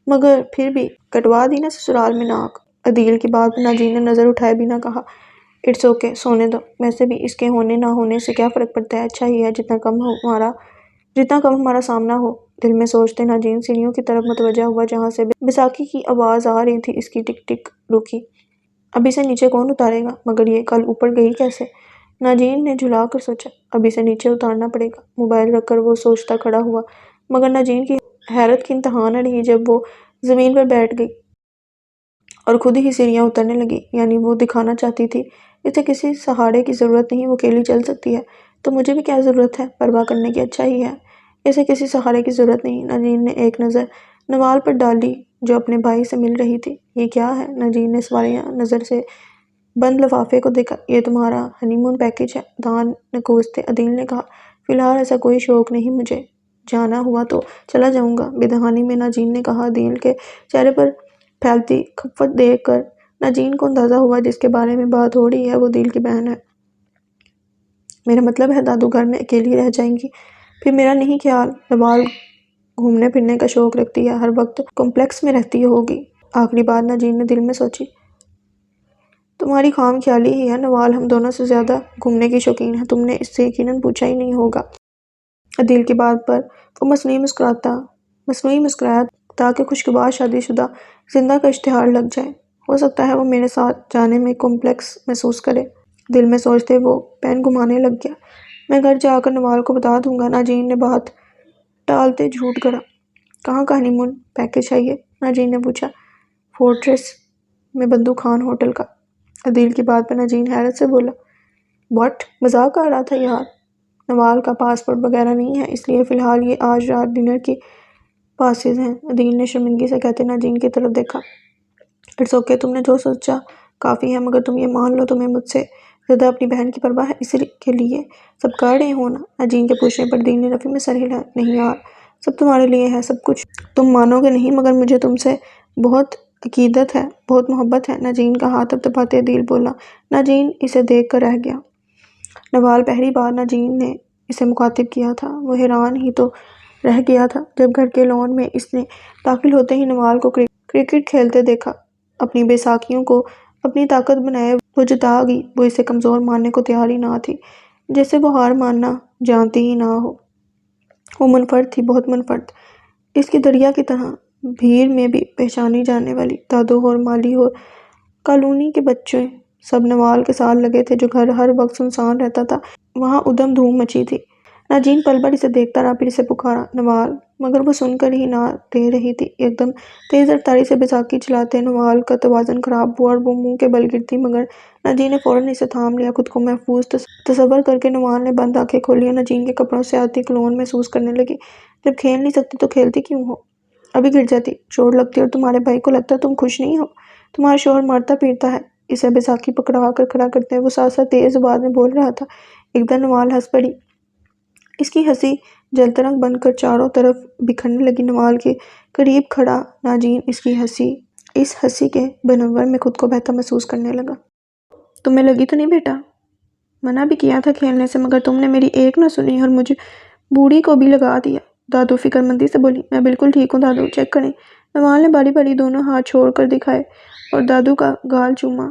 مگر پھر بھی کٹوا دی نا سسرال میں ناک۔ عدیل کی بات پر ناجین نے نظر اٹھائے بنا کہا، اٹس اوکے، سونے دو، ویسے بھی اس کے ہونے نہ ہونے سے کیا فرق پڑتا ہے، اچھا ہی ہے جتنا کم ہمارا سامنا ہو۔ دل میں سوچتے ناجین سیڑھیوں کی طرف متوجہ ہوا جہاں سے بیساکھی کی آواز آ رہی تھی۔ اس کی ٹک ٹک رکی، اب اسے نیچے کون اتارے گا؟ مگر یہ کل اوپر گئی کیسے؟ ناجین نے جھلا کر سوچا، اب اسے نیچے اتارنا پڑے گا۔ موبائل رکھ کر وہ سوچتا کھڑا ہوا مگر ناجین کی حیرت کی انتہا نہ رہی جب وہ زمین پر بیٹھ گئی اور خود ہی سیڑھیاں اترنے لگی۔ یعنی وہ دکھانا چاہتی تھی اسے کسی سہارے کی ضرورت نہیں، وہ اکیلی چل سکتی ہے، تو مجھے بھی کیا ضرورت ہے پرواہ کرنے کی، اچھا ہی ہے، اسے کسی سہارے کی ضرورت نہیں۔ ناجین نے ایک نظر نوال پر ڈالی جو اپنے بھائی سے مل رہی تھی۔ یہ کیا ہے؟ ناجین نے سوالیہ نظر سے بند لفافے کو دیکھا۔ یہ تمہارا ہنی مون پیکج ہے، دان نکوستے عدیل نے کہا۔ فی الحال ایسا کوئی شوق نہیں مجھے، جانا ہوا تو چلا جاؤں گا، بے دہانی میں ناجین نے کہا۔ عدیل کے چہرے پر پھیلتی خفت دیکھ کر ناجین کو اندازہ ہوا جس کے بارے میں بات ہو رہی ہے وہ عدیل کی بہن ہے۔ میرا مطلب ہے دادو گھر میں اکیلی رہ جائیں گی، پھر میرا نہیں خیال نوال گھومنے پھرنے کا شوق رکھتی ہے، ہر وقت کمپلیکس میں رہتی ہوگی۔ آخری بات ناجین نے دل میں سوچی، تمہاری خام خیالی ہی ہے، نوال ہم دونوں سے زیادہ گھومنے کی شوقین ہے، تم نے اس سے یقیناً پوچھا ہی نہیں ہوگا۔ عدیل کی بات پر وہ مصنوعی مسکرایا تاکہ خوشگوار شادی شدہ زندہ کا اشتہار لگ جائے۔ ہو سکتا ہے وہ میرے ساتھ جانے میں کمپلیکس محسوس کرے، دل میں سوچتے وہ پین گھمانے لگ گیا۔ میں گھر جا کر نوال کو بتا دوں گا۔ ناجین نے بات ٹالتے جھوٹ گھڑا۔ کہاں کا ہنی مون پیکج ہے یہ؟ ناجین نے پوچھا۔ فورٹریس میں بندو خان ہوٹل کا۔ عدیل کی بات پر ناجین حیرت سے بولا، واٹ؟ مذاق کر رہا تھا یار، نوال کا پاسپورٹ وغیرہ نہیں ہے، اس لیے فی الحال یہ آج رات ڈنر کی پاسز ہیں۔ عدیل نے شرمندگی سے کہتے ناجین کی طرف دیکھا۔ اٹس اوکے، تم نے جو سوچا کافی ہے، مگر تم یہ مان لو تمہیں مجھ سے زیادہ اپنی بہن کی پرواہ ہے، اسی کے لیے سب کر رہے ہو نا؟ ناجین کے پوچھنے پر عدیل نے رفع میں سر ہلایا۔ نہیں یار، سب تمہارے لیے ہے، سب کچھ تم مانو گے نہیں مگر مجھے تم سے بہت عقیدت ہے، بہت محبت ہے۔ ناجین کا ہاتھ تھپتھپاتے عدیل بولا۔ ناجین اسے دیکھ کر رہ گیا۔ نوال پہلی بار ناجین نے اسے مخاطب کیا تھا، وہ حیران ہی تو رہ گیا تھا جب گھر کے لان میں اس نے داخل ہوتے ہی نوال کو کرکٹ کھیلتے دیکھا۔ اپنی بے ساکھیوں کو اپنی طاقت بنائے وہ جتا گئی، وہ اسے کمزور ماننے کو تیار ہی نہ تھی، جیسے وہ ہار ماننا جانتی ہی نہ ہو۔ وہ منفرد تھی، بہت منفرد، اس کی دریا کی طرح بھیڑ میں بھی پہچانی جانے والی۔ دادو اور مالی اور کالونی کے بچے سب نوال کے ساتھ لگے تھے، جو گھر ہر وقت سنسان رہتا تھا وہاں ادھم دھوم مچی تھی۔ ناجین پل بھر اسے دیکھتا رہا، پھر اسے پکارا، نوال، مگر وہ سن کر ہی نہ دے رہی تھی۔ ایک دم تیز رفتاری سے بیساکھی چلاتے نوال کا توازن خراب ہوا اور وہ منہ کے بل گر تھی، مگر ناجین نے فوراً اسے تھام لیا۔ خود کو محفوظ تصور کر کے نوال نے بند آنکھیں کھولی اور ناجین کے کپڑوں سے آتی کلون محسوس کرنے لگی۔ جب کھیل نہیں سکتی تو کھیلتی کیوں ہو؟ ابھی گر جاتی، چوٹ لگتی اور تمہارے بھائی کو لگتا تم خوش نہیں ہو، تمہارا شوہر مارتا پیٹتا ہے۔ اسے بیساکھی پکڑا کر کھڑا کرتے وہ ساتھ ساتھ تیز آواز میں بول رہا تھا۔ ایک دم نوال ہنس پڑی، اس کی ہنسی جلترنگ بن کر چاروں طرف بکھرنے لگی۔ نوال کے قریب کھڑا ناجین اس ہنسی کے بنور میں خود کو بہتر محسوس کرنے لگا۔ تمہیں لگی تو نہیں بیٹا؟ منع بھی کیا تھا کھیلنے سے مگر تم نے میری ایک نہ سنی اور مجھ بوڑھی کو بھی لگا دیا۔ دادو فکر مندی سے بولی۔ میں بالکل ٹھیک ہوں دادو، چیک کریں۔ نوال نے باری باری دونوں ہاتھ چھوڑ کر دکھائے اور دادو کا گال چوما۔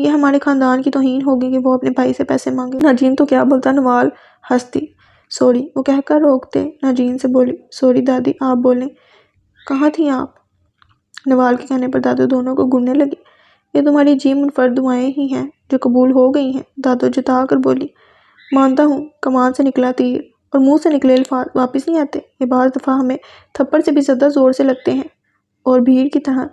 یہ ہمارے خاندان کی توہین ہوگی کہ وہ اپنے بھائی سے پیسے مانگے۔ ناجین تو کیا بولتا، نوال ہنستی۔ سوری وہ کہہ کر روکتے ناجین سے بولی، سوری دادی آپ بولیں، کہاں تھیں آپ؟ نوال کے کہنے پر دادو دونوں کو گھورنے لگی۔ یہ تمہاری عجیب منفرد دعائیں ہی ہیں جو قبول ہو گئی ہیں، دادو جتا کر بولی۔ مانتا ہوں کمان سے نکلا تیر اور منہ سے نکلے الفاظ واپس نہیں آتے، یہ بعض دفعہ ہمیں تھپڑ سے بھی زیادہ زور سے لگتے ہیں اور بھیڑ کی طرح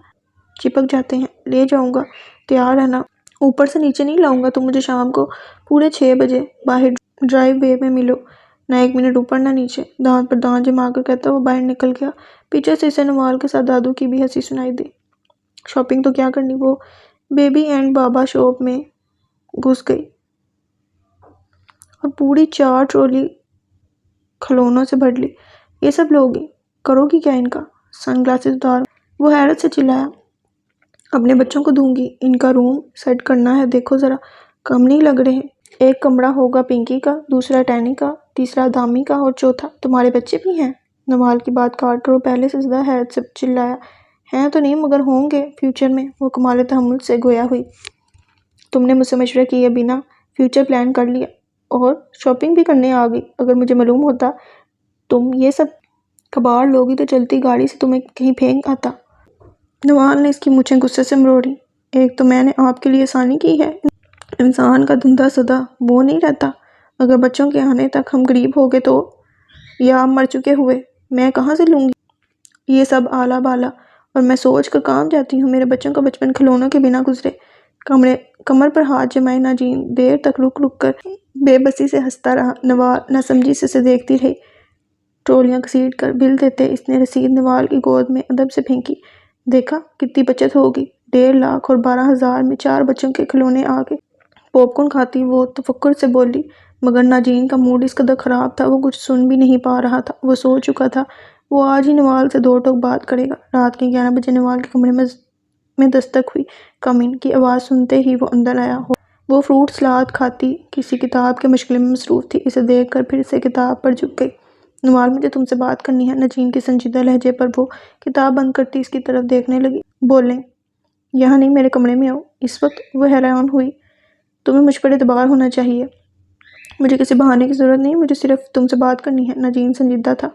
چپک جاتے ہیں۔ لے جاؤں گا، تیار رہنا، اوپر سے نیچے نہیں لاؤں گا، تم مجھے شام کو پورے 6 بجے باہر ڈرائیو وے میں ملو، نہ 1 منٹ اوپر نہ نیچے۔ دانت پر دانت جما کر کہتا وہ باہر نکل گیا۔ پیچھے سے اسے نوال کے ساتھ دادو کی بھی ہنسی سنائی دی۔ شاپنگ تو کیا کرنی، وہ بیبی اینڈ بابا شاپ میں گھس گئی اور پوری 4 ٹرالی کھلونوں سے بھر لی۔ یہ سب لوگی کرو گی کیا ان کا؟ سن گلاسز اتار وہ حیرت سے چلایا۔ اپنے بچوں کو دوں گی، ان کا روم سیٹ کرنا ہے، دیکھو ذرا کم نہیں لگ رہے؟ ایک کمرہ ہوگا پنکی کا، دوسرا ٹینی کا، تیسرا دامی کا اور چوتھا تمہارے بچے بھی ہیں؟ نوال کی بات کاٹ کر وہ پہلے سے زیادہ حیرت سے چلایا۔ ہیں تو نہیں مگر ہوں گے فیوچر میں، وہ کمال تحمل سے گویا ہوئی۔ تم نے مجھ سے مشورہ کیے بنا فیوچر پلان کر لیا اور شاپنگ بھی کرنے آ گئی۔ اگر مجھے معلوم ہوتا تم یہ سب کباڑ لوگی تو چلتی گاڑی سے تمہیں کہیں پھینک آتا۔ نوال نے اس کی مونچھیں غصے سے مروڑی۔ ایک تو میں نے آپ کے لیے آسانی کی ہے، انسان کا دھندہ سدا وہ نہیں رہتا۔ اگر بچوں کے آنے تک ہم غریب ہو گئے تو، یا آپ مر چکے ہوئے، میں کہاں سے لوں گی یہ سب آلہ بالا؟ اور میں سوچ کر کام جاتی ہوں، میرے بچوں کا بچپن کھلونوں کے بنا گزرے۔ کمر پر ہاتھ جمائے ناجین دیر تک رک رک کر بے بسی سے ہنستا رہا۔ نوال نہ سمجھی سے اسے دیکھتی رہی۔ ٹرالیاں گھسیٹ کر بل دیتے اس نے رسید نوال کی گود میں ادب سے پھینکی۔ دیکھا کتنی بچت ہوگی، 1.5 لاکھ اور 12,000 میں 4 بچوں کے کھلونے آ گئے۔ پاپ کارن کھاتی وہ تفکر سے بولی، مگر ناجین کا موڈ اس قدر خراب تھا وہ کچھ سن بھی نہیں پا رہا تھا۔ وہ سو چکا تھا وہ آج ہی نوال سے 2 ٹوک بات کرے گا۔ رات کے 11 بجے نوال کے کمرے میں دستک ہوئی۔ کم ان کی آواز سنتے ہی وہ اندر آیا۔ وہ فروٹ سلاد کھاتی کسی کتاب کے مشغلے میں مصروف تھی۔ اسے دیکھ کر پھر سے کتاب پر جھک گئی۔ نوال مجھے تم سے بات کرنی ہے۔ ناجین کے سنجیدہ لہجے پر وہ کتاب بند کرتی اس کی طرف دیکھنے لگی۔ بولیں، یہاں نہیں میرے کمرے میں آؤ۔ اس وقت وہ حیران ہوئی۔ تمہیں مجھ پر اعتبار ہونا چاہیے، مجھے کسی بہانے کی ضرورت نہیں، مجھے صرف تم سے بات کرنی ہے۔ ناجین سنجیدہ تھا۔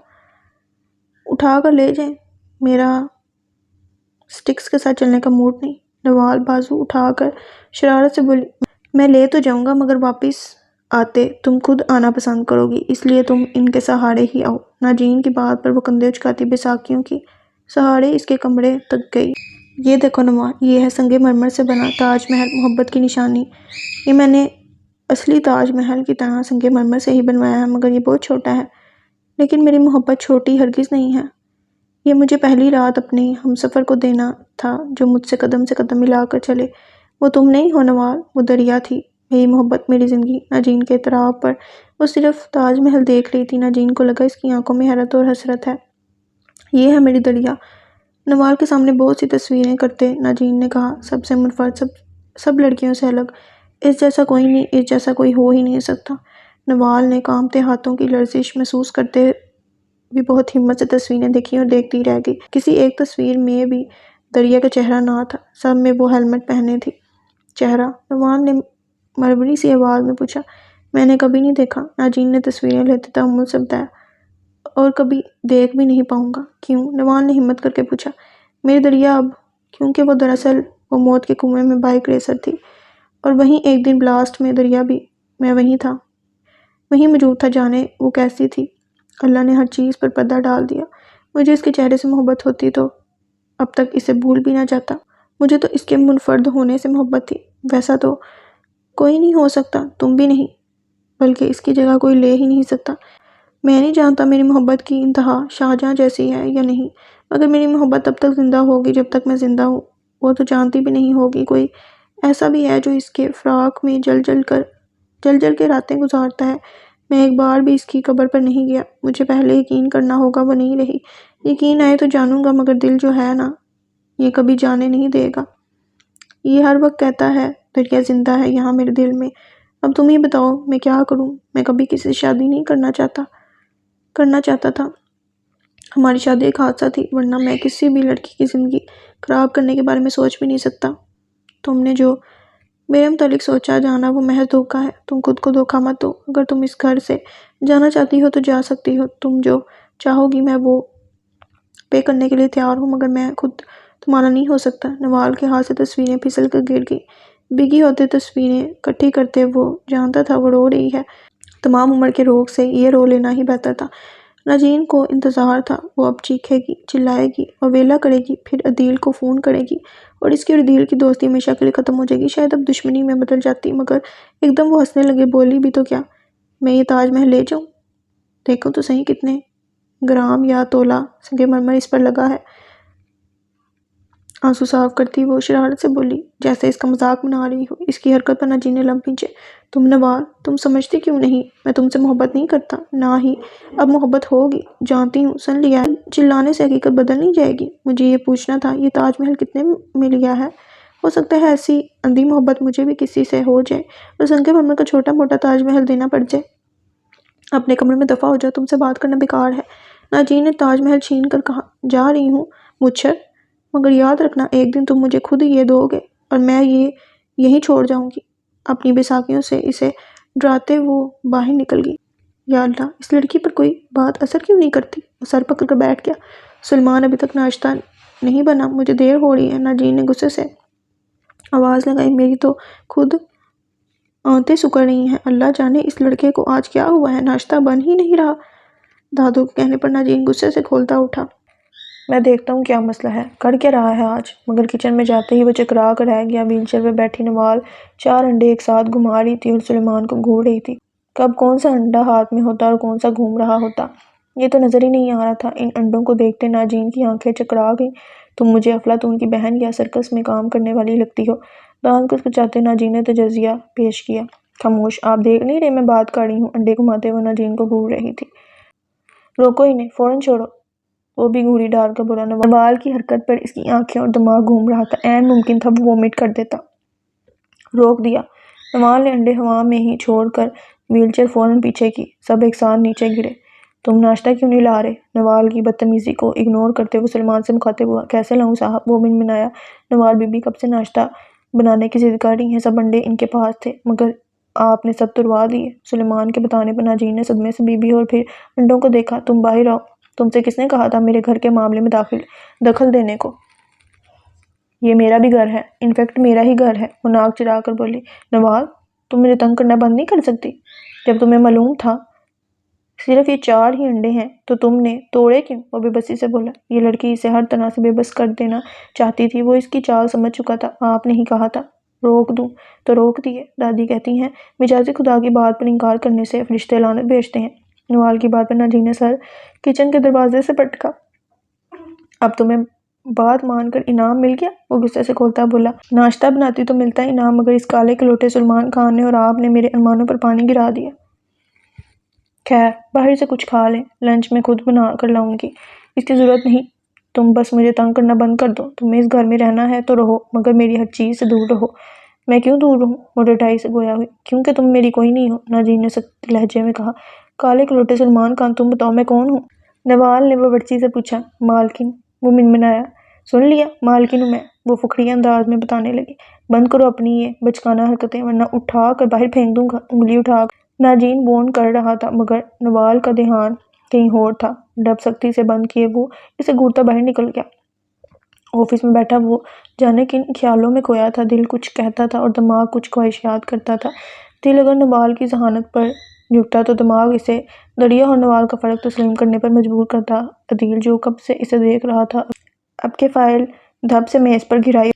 اٹھا کر لے جائیں، میرا سٹکس کے ساتھ چلنے کا موڈ نہیں۔ نوال بازو اٹھا کر شرارت سے بولی، میں لے تو جاؤں گا مگر واپس آتے تم خود آنا پسند کرو گی، اس لیے تم ان کے سہارے ہی آؤ۔ ناجین کی بات پر وہ کندھے اچکاتی بیساکھیوں کی سہارے اس کے کمرے تک گئی۔ یہ دیکھو نوال، یہ ہے سنگ مرمر سے بنا تاج محل، محبت کی نشانی۔ یہ میں نے اصلی تاج محل کی طرح سنگ مرمر سے ہی بنوایا ہے مگر یہ بہت چھوٹا ہے۔ لیکن میری محبت چھوٹی ہرگز نہیں ہے۔ یہ مجھے پہلی رات اپنے ہمسفر کو دینا تھا جو مجھ سے قدم ملا کر چلے۔ وہ تم نہیں ہو نوال، وہ دریا تھی، میری محبت، میری زندگی۔ ناجین کے اعتراف پر وہ صرف تاج محل دیکھ رہی تھی۔ ناجین کو لگا اس کی آنکھوں میں حیرت اور حسرت ہے۔ یہ ہے میری دریا۔ نوال کے سامنے بہت سی تصویریں کرتے ناجین نے کہا، سب سے منفرد، سب لڑکیوں سے الگ، اس جیسا کوئی نہیں، اس جیسا کوئی ہو ہی نہیں سکتا۔ نوال نے کانپتے ہاتھوں کی لرزش محسوس کرتے بھی بہت ہمت سے تصویریں دیکھی اور دیکھتی رہ گئی۔ کسی ایک تصویر میں بھی دریا کا چہرہ نہ تھا، سب میں وہ ہیلمٹ پہنے تھی۔ چہرہ؟ نوال نے مرمری سی آواز میں پوچھا۔ میں نے کبھی نہیں دیکھا، ناجین نے تصویریں لیتے تحمل سے بتایا، اور کبھی دیکھ بھی نہیں پاؤں گا۔ کیوں؟ نوال نے ہمت کر کے پوچھا۔ میری دریا اب، کیونکہ وہ دراصل وہ موت کے کنویں میں بائیک ریسر تھی، اور وہیں ایک دن بلاسٹ میں دریا بھی، میں وہیں تھا، وہیں موجود تھا۔ جانے وہ کیسی تھی، اللہ نے ہر چیز پر پردہ ڈال دیا۔ مجھے اس کے چہرے سے محبت ہوتی تو اب تک اسے بھول بھی نہ جاتا۔ مجھے تو اس کے منفرد ہونے سے محبت تھی، ویسا تو کوئی نہیں ہو سکتا، تم بھی نہیں، بلکہ اس کی جگہ کوئی لے ہی نہیں سکتا۔ میں نہیں جانتا میری محبت کی انتہا شاہجہاں جیسی ہے یا نہیں، مگر میری محبت تب تک زندہ ہوگی جب تک میں زندہ ہوں۔ وہ تو جانتی بھی نہیں ہوگی کوئی ایسا بھی ہے جو اس کے فراق میں جل جل کے راتیں گزارتا ہے۔ میں ایک بار بھی اس کی قبر پر نہیں گیا۔ مجھے پہلے یقین کرنا ہوگا وہ نہیں رہی۔ یقین آئے تو جانوں گا مگر دل جو ہے نا، یہ کبھی جانے نہیں دے گا۔ یہ ہر وقت کہتا ہے دریا زندہ ہے یہاں میرے دل میں۔ اب تم ہی بتاؤ میں کیا کروں؟ میں کبھی کسی سے شادی نہیں کرنا چاہتا تھا۔ ہماری شادی ایک حادثہ تھی، ورنہ میں کسی بھی لڑکی کی زندگی خراب کرنے کے بارے میں سوچ بھی نہیں سکتا۔ تم نے جو میرے متعلق سوچا جانا وہ محض دھوکہ ہے۔ تم خود کو دھوکہ مت دو۔ اگر تم اس گھر سے جانا چاہتی ہو تو جا سکتی ہو، تم جو چاہو گی میں وہ پے کرنے کے لیے تیار ہوں، مگر میں خود تمہارا نہیں ہو سکتا۔ نوال کے ہاتھ سے تصویریں پھسل کر گر گئی۔ بھیگی ہوتے تصویریں کٹھی کرتے وہ جانتا تھا وہ رو رہی ہے۔ تمام عمر کے روگ سے یہ رو لینا ہی بہتر تھا۔ ناجین کو انتظار تھا، وہ اب چیخے گی، چلائے گی اور ویلا کرے گی، پھر عدیل کو فون کرے گی اور اس کی اور عدیل کی دوستی ہمیشہ کے لیے ختم ہو جائے گی۔ شاید اب دشمنی میں بدل جاتی، مگر ایک دم وہ ہنسنے لگے، بولی بھی تو کیا، میں یہ تاج محل لے جاؤں؟ دیکھو تو صحیح کتنے گرام یا تولہ سنگ مرمر اس پر لگا ہے۔ آنسو صاف کرتی وہ شرارت سے بولی، جیسے اس کا مذاق بنا رہی ہو۔ اس کی حرکت پر ناجین نے لب کھینچے۔ تم نوال، تم سمجھتی کیوں نہیں میں تم سے محبت نہیں کرتا، نہ ہی اب محبت ہوگی، جانتی ہوں، سن لیا ہے۔ چلانے سے حقیقت بدل نہیں جائے گی۔ مجھے یہ پوچھنا تھا یہ تاج محل کتنے میں لیا ہے؟ ہو سکتا ہے ایسی اندھی محبت مجھے بھی کسی سے ہو جائے اور سنگ مرمر کا چھوٹا موٹا تاج محل دینا پڑ جائے۔ اپنے کمرے میں دفع ہو جاؤ، تم سے بات کرنا بیکار ہے۔ ناجین نے تاج محل چھین کر کہا۔ جا رہی ہوں مچھر، مگر یاد رکھنا ایک دن تم مجھے خود یہ دو گے اور میں یہ یہیں چھوڑ جاؤں گی۔ اپنی بیساکھیوں سے اسے ڈراتے وہ باہر نکل گئی۔ یا اللہ، اس لڑکی پر کوئی بات اثر کیوں نہیں کرتی؟ وہ سر پکڑ کر بیٹھ گیا۔ سلیمان ابھی تک ناشتہ نہیں بنا، مجھے دیر ہو رہی ہے۔ ناجین نے غصے سے آواز لگائی، میری تو خود آنتیں سکڑ رہی ہیں۔ اللہ جانے اس لڑکے کو آج کیا ہوا ہے، ناشتہ بن ہی نہیں رہا۔ دادو کے کہنے پر ناجین غصے سے کھولتا اٹھا۔ میں دیکھتا ہوں کیا مسئلہ ہے، کر کیا رہا ہے آج؟ مگر کچن میں جاتے ہی وہ چکرا کر رہ گیا۔ ویل چیئر پہ بیٹھی نوال 4 انڈے ایک ساتھ گھما رہی تھی اور سلیمان کو گھور رہی تھی۔ کب کون سا انڈا ہاتھ میں ہوتا اور کون سا گھوم رہا ہوتا، یہ تو نظر ہی نہیں آ رہا تھا۔ ان انڈوں کو دیکھتے ناجین کی آنکھیں چکرا گئیں۔ تم مجھے افلاطون کی بہن یا سرکس میں کام کرنے والی لگتی ہو، دانت کچکچاتے ناجین نے تجزیہ پیش کیا۔ خاموش، آپ دیکھ نہیں رہے میں بات کر رہی ہوں؟ انڈے گھماتے ہوئے ناجین کو گھور رہی تھی۔ روکو انہیں، فوراً چھوڑو، وہ بھی گھوری ڈال کر بولا۔ نوال کی حرکت پر اس کی آنکھیں اور دماغ گھوم رہا تھا، عین ممکن تھا وہ وومٹ کر دیتا۔ روک دیا۔ نوال نے انڈے ہوا میں ہی چھوڑ کر ویل چیئر فوراً پیچھے کی۔ سب ایک ساتھ نیچے گرے۔ تم ناشتہ کیوں نہیں لا رہے؟ نوال کی بدتمیزی کو اگنور کرتے ہوئے سلیمان سے مخاطب ہوا۔ کیسے لاؤں صاحب؟ وہ منمنایا۔ نوال بی بی کب سے ناشتہ بنانے کی ضد کر رہی ہیں، سب انڈے ان کے پاس تھے، مگر آپ نے سب تروا دیے۔ سلیمان کے بتانے پر ناجین نے صدمے سے بی بی اور پھر انڈوں کو دیکھا۔ تم باہر آؤ، تم سے کس نے کہا تھا میرے گھر کے معاملے میں دخل دینے کو؟ یہ میرا بھی گھر ہے، انفیکٹ میرا ہی گھر ہے، وہ ناک چڑھا کر بولی۔ نوال، تم مجھے تنگ کرنا بند نہیں کر سکتی؟ جب تمہیں معلوم تھا صرف یہ 4 ہی انڈے ہیں تو تم نے توڑے کیوں؟ وہ بے بسی سے بولا۔ یہ لڑکی اسے ہر طرح سے بے بس کر دینا چاہتی تھی، وہ اس کی چال سمجھ چکا تھا۔ آپ نے ہی کہا تھا روک دوں تو روک دیے۔ دادی کہتی ہیں مجاز خدا کی بات پر انکار کرنے سے فرشتے لعنت بھیجتے ہیں۔ نوال کی بات پر ناجین نے سر کچن کے دروازے سے پٹکا۔ اب تمہیں بات مان کر انعام مل گیا؟ وہ غصے سے کھولتا بولا۔ ناشتہ بناتی تو ملتا انعام، مگر اس کالے کلوٹے سلیمان خان نے اور آپ نے میرے ارمانوں پر پانی گرا دیا۔ خیر، باہر سے کچھ کھا لیں، لنچ میں خود بنا کر لاؤں گی، اس کی ضرورت نہیں۔ تم بس مجھے تنگ کرنا بند کر دو۔ تمہیں اس گھر میں رہنا ہے تو رہو، مگر میری ہر چیز سے دور رہو۔ میں کیوں دور رہوں؟ وہ ڈٹائی سے گویا ہوئی۔ کیونکہ تم میری کوئی نہیں ہو، ناجین نے سخت لہجے میں کہا۔ کالے کلوٹے سلیمان خان، تم بتاؤ میں کون ہوں؟ نوال نے باورچی سے پوچھا۔ مالکن، وہ منمنایا۔ سن لیا، مالکن ہوں میں، وہ فخریہ انداز میں بتانے لگی۔ بند کرو اپنی یہ بچکانہ حرکتیں ورنہ اٹھا کر باہر پھینک دوں گا۔ انگلی اٹھا کر ناجین وارن کر رہا تھا، مگر نوال کا دھیان کہیں اور تھا۔ ڈب سختی سے بند کیے وہ اسے گھورتا باہر نکل گیا۔ آفس میں بیٹھا وہ جانے کن خیالوں میں کھویا تھا۔ دل کچھ کہتا تھا اور دماغ کچھ خواہشات کرتا تھا۔ دل اگر نوال کی ذہانت پر جھکتا تو دماغ اسے دریا اور نوال کا فرق تسلیم کرنے پر مجبور کرتا۔ عدیل جو کب سے اسے دیکھ رہا تھا اب کے فائل دھب سے میز پر گرائی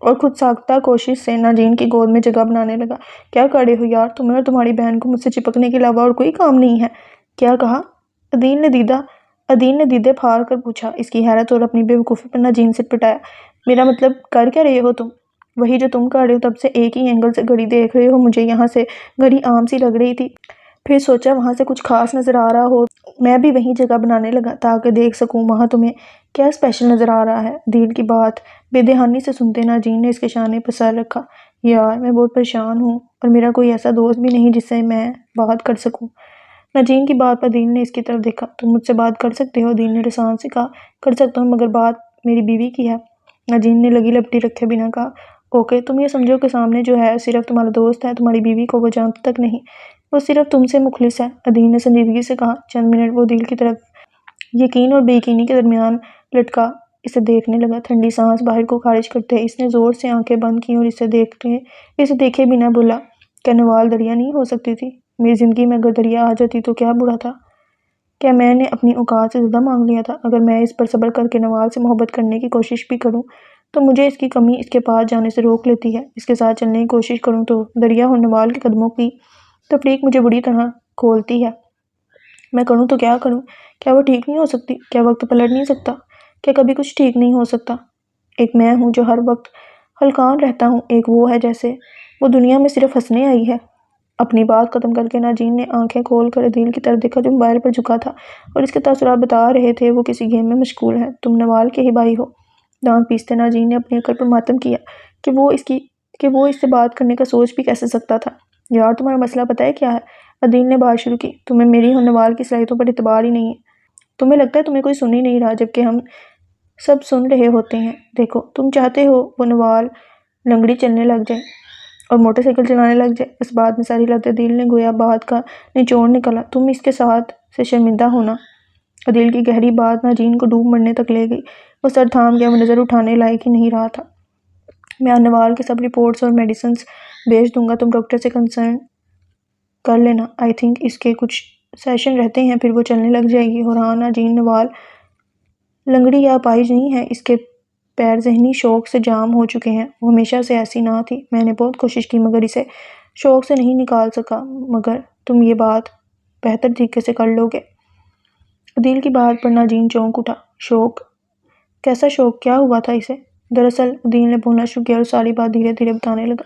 اور خود ساختہ کوشش سے ناجین کی گود میں جگہ بنانے لگا۔ کیا کر رہے ہو یار؟ تمہیں اور تمہاری بہن کو مجھ سے چپکنے کے علاوہ اور کوئی کام نہیں ہے؟ کیا کہا؟ عدیل نے دیدے پھاڑ کر پوچھا۔ اس کی حیرت اور اپنی بے وقوفی پر ناجین سر پٹایا۔ میرا مطلب کر کیا رہے ہو تم؟ وہی جو تم کر رہے ہو، تب سے ایک ہی اینگل سے گھڑی دیکھ رہے ہو۔ مجھے یہاں سے گھڑی عام سی لگ رہی تھی، پھر سوچا وہاں سے کچھ خاص نظر آ رہا ہو، میں بھی وہیں جگہ بنانے لگا تاکہ دیکھ سکوں وہاں تمہیں کیا اسپیشل نظر آ رہا ہے۔ عدیل کی بات بے دہانی سے سنتے ناجین نے اس کے شانے پر سر رکھا۔ یار میں بہت پریشان ہوں اور میرا کوئی ایسا دوست بھی نہیں جس سے میں بات کر سکوں۔ ناجین کی بات پر عدیل نے اس کی طرف دیکھا۔ تم مجھ سے بات کر سکتے ہو؟ عدیل نے رسان سے کہا۔ کر سکتا ہوں، مگر بات میری بیوی کی ہے، ناجین نے لگی لپٹی رکھے بنا کہا۔ اوکے، تم یہ سمجھو کہ سامنے جو ہے صرف تمہارا دوست ہے، تمہاری بیوی کو وہ جانتا تک نہیں، وہ صرف تم سے مخلص ہے، عدیل نے سنجیدگی سے کہا۔ چند منٹ وہ دل کی طرف یقین اور بے یقینی کے درمیان لٹکا اسے دیکھنے لگا۔ ٹھنڈی سانس باہر کو خارج کرتے اس نے زور سے آنکھیں بند کی اور اسے دیکھے بنا بولا، کیا نوال دریا نہیں ہو سکتی تھی؟ میری زندگی میں اگر دریا آ جاتی تو کیا برا تھا؟ کیا میں نے اپنی اوقات سے زیادہ مانگ لیا تھا؟ اگر میں اس پر صبر کر کے نوال سے محبت کرنے کی کوشش بھی کروں تو مجھے اس کی کمی اس کے پاس جانے سے روک لیتی ہے۔ اس کے ساتھ چلنے کی کوشش کروں تو دریا اور نوال کے قدموں کی تفریق مجھے بری طرح کھولتی ہے۔ میں کروں تو کیا کروں؟ کیا وہ ٹھیک نہیں ہو سکتی؟ کیا وقت پلٹ نہیں سکتا؟ کیا کبھی کچھ ٹھیک نہیں ہو سکتا؟ ایک میں ہوں جو ہر وقت ہلکان رہتا ہوں، ایک وہ ہے جیسے وہ دنیا میں صرف ہنسنے آئی ہے۔ اپنی بات ختم کر کے ناجین نے آنکھیں کھول کر عدیل کی طرف دیکھا جو موبائل پر جھکا تھا اور اس کے تاثرات بتا رہے تھے وہ کسی گیم میں مشغول ہے۔ تم نوال کے ہی بھائی ہو؟ دانت پیستے ناجین نے اپنی عقل پر ماتم کیا کہ وہ اس سے بات کرنے کا سوچ بھی کیسے سکتا تھا۔ یار تمہارا مسئلہ پتہ ہے کیا ہے؟ عدیل نے بات شروع کی، تمہیں میری اور نوال کی صلاحیتوں پر اعتبار ہی نہیں ہے۔ تمہیں لگتا ہے تمہیں کوئی سن ہی نہیں رہا جبکہ ہم سب سن رہے ہوتے ہیں۔ دیکھو، تم چاہتے ہو وہ نوال لنگڑی چلنے لگ جائے اور موٹر سائیکل چلانے لگ جائے۔ اس بات میں ساری لت عدیل نے گویا بات کا نچوڑ نکلا۔ تم اس کے ساتھ سے شرمندہ ہونا۔ عدیل کی گہری بات ناجین کو ڈوب مرنے تک لے گئی۔ وہ سر تھام گیا، وہ نظر اٹھانے لائق ہی نہیں رہا تھا۔ میں نوال کے سب رپورٹس اور میڈیسنز بھیج دوں گا، تم ڈاکٹر سے کنسلٹ کر لینا۔ آئی تھنک اس کے کچھ سیشن رہتے ہیں پھر وہ چلنے لگ جائے گی۔ اور ہاں ناجین، نوال لنگڑی یا اپاہج نہیں ہے، اس کے پیر ذہنی شوق سے جام ہو چکے ہیں۔ وہ ہمیشہ سے ایسی نہ تھی، میں نے بہت کوشش کی مگر اسے شوق سے نہیں نکال سکا۔ مگر تم یہ بات بہتر طریقے سے کر لو گے۔ عدیل کی بات پر ناجین چونک اٹھا۔ شوق؟ کیسا شوق؟ کیا ہوا تھا اسے؟ دراصل عدیل نے بولنا شروع کیا اور ساری بات دھیرے دھیرے بتانے لگا۔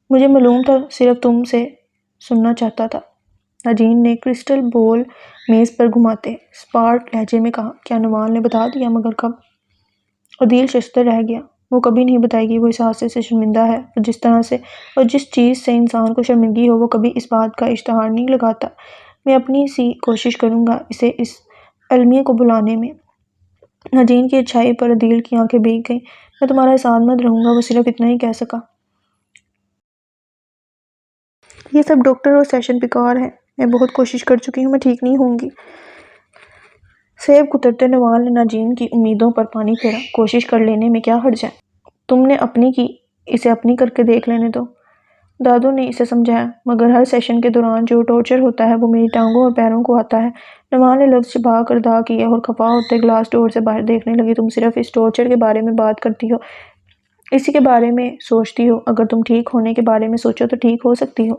مجھے معلوم تھا، صرف تم سے سننا چاہتا تھا۔ ناجین نے کرسٹل بول میز پر گھماتے اسپارٹ لہجے میں کہا۔ کیا نوال نے بتا دیا؟ مگر کب؟ عدیل ششدر رہ گیا۔ وہ کبھی نہیں بتائے گی، وہ اس حادثے سے شرمندہ ہے اور جس طرح سے اور جس چیز سے انسان کو شرمندگی ہو وہ کبھی اس بات کا اشتہار نہیں لگاتا۔ میں اپنی سی کوشش کروں گا اسے اس المیہ کو بلانے میں۔ ناجین کی اچھائی پر عدیل کی آنکھیں بھیگ گئیں۔ میں تمہارا احسان مند رہوں گا، وہ صرف اتنا ہی کہہ سکا۔ یہ سب ڈاکٹر اور سیشن بیکار ہے، میں بہت کوشش کر چکی ہوں، میں ٹھیک نہیں ہوں گی۔ سیب کترتے نوال نے ناجین کی امیدوں پر پانی پھیرا۔ کوشش کر لینے میں کیا حرج ہے؟ تم نے اپنی کی، اسے اپنی کر کے دیکھ لینے دو۔ دادو نے اسے سمجھایا۔ مگر ہر سیشن کے دوران جو ٹارچر ہوتا ہے وہ میری ٹانگوں اور پیروں کو آتا ہے۔ نوال نے لفظ چبا کر ادا کیا اور خفا ہوتے گلاس ڈور سے باہر دیکھنے لگی۔ تم صرف اس ٹارچر کے بارے میں بات کرتی ہو، اسی کے بارے میں سوچتی ہو۔ اگر تم ٹھیک ہونے کے بارے میں سوچو تو ٹھیک ہو سکتی ہو۔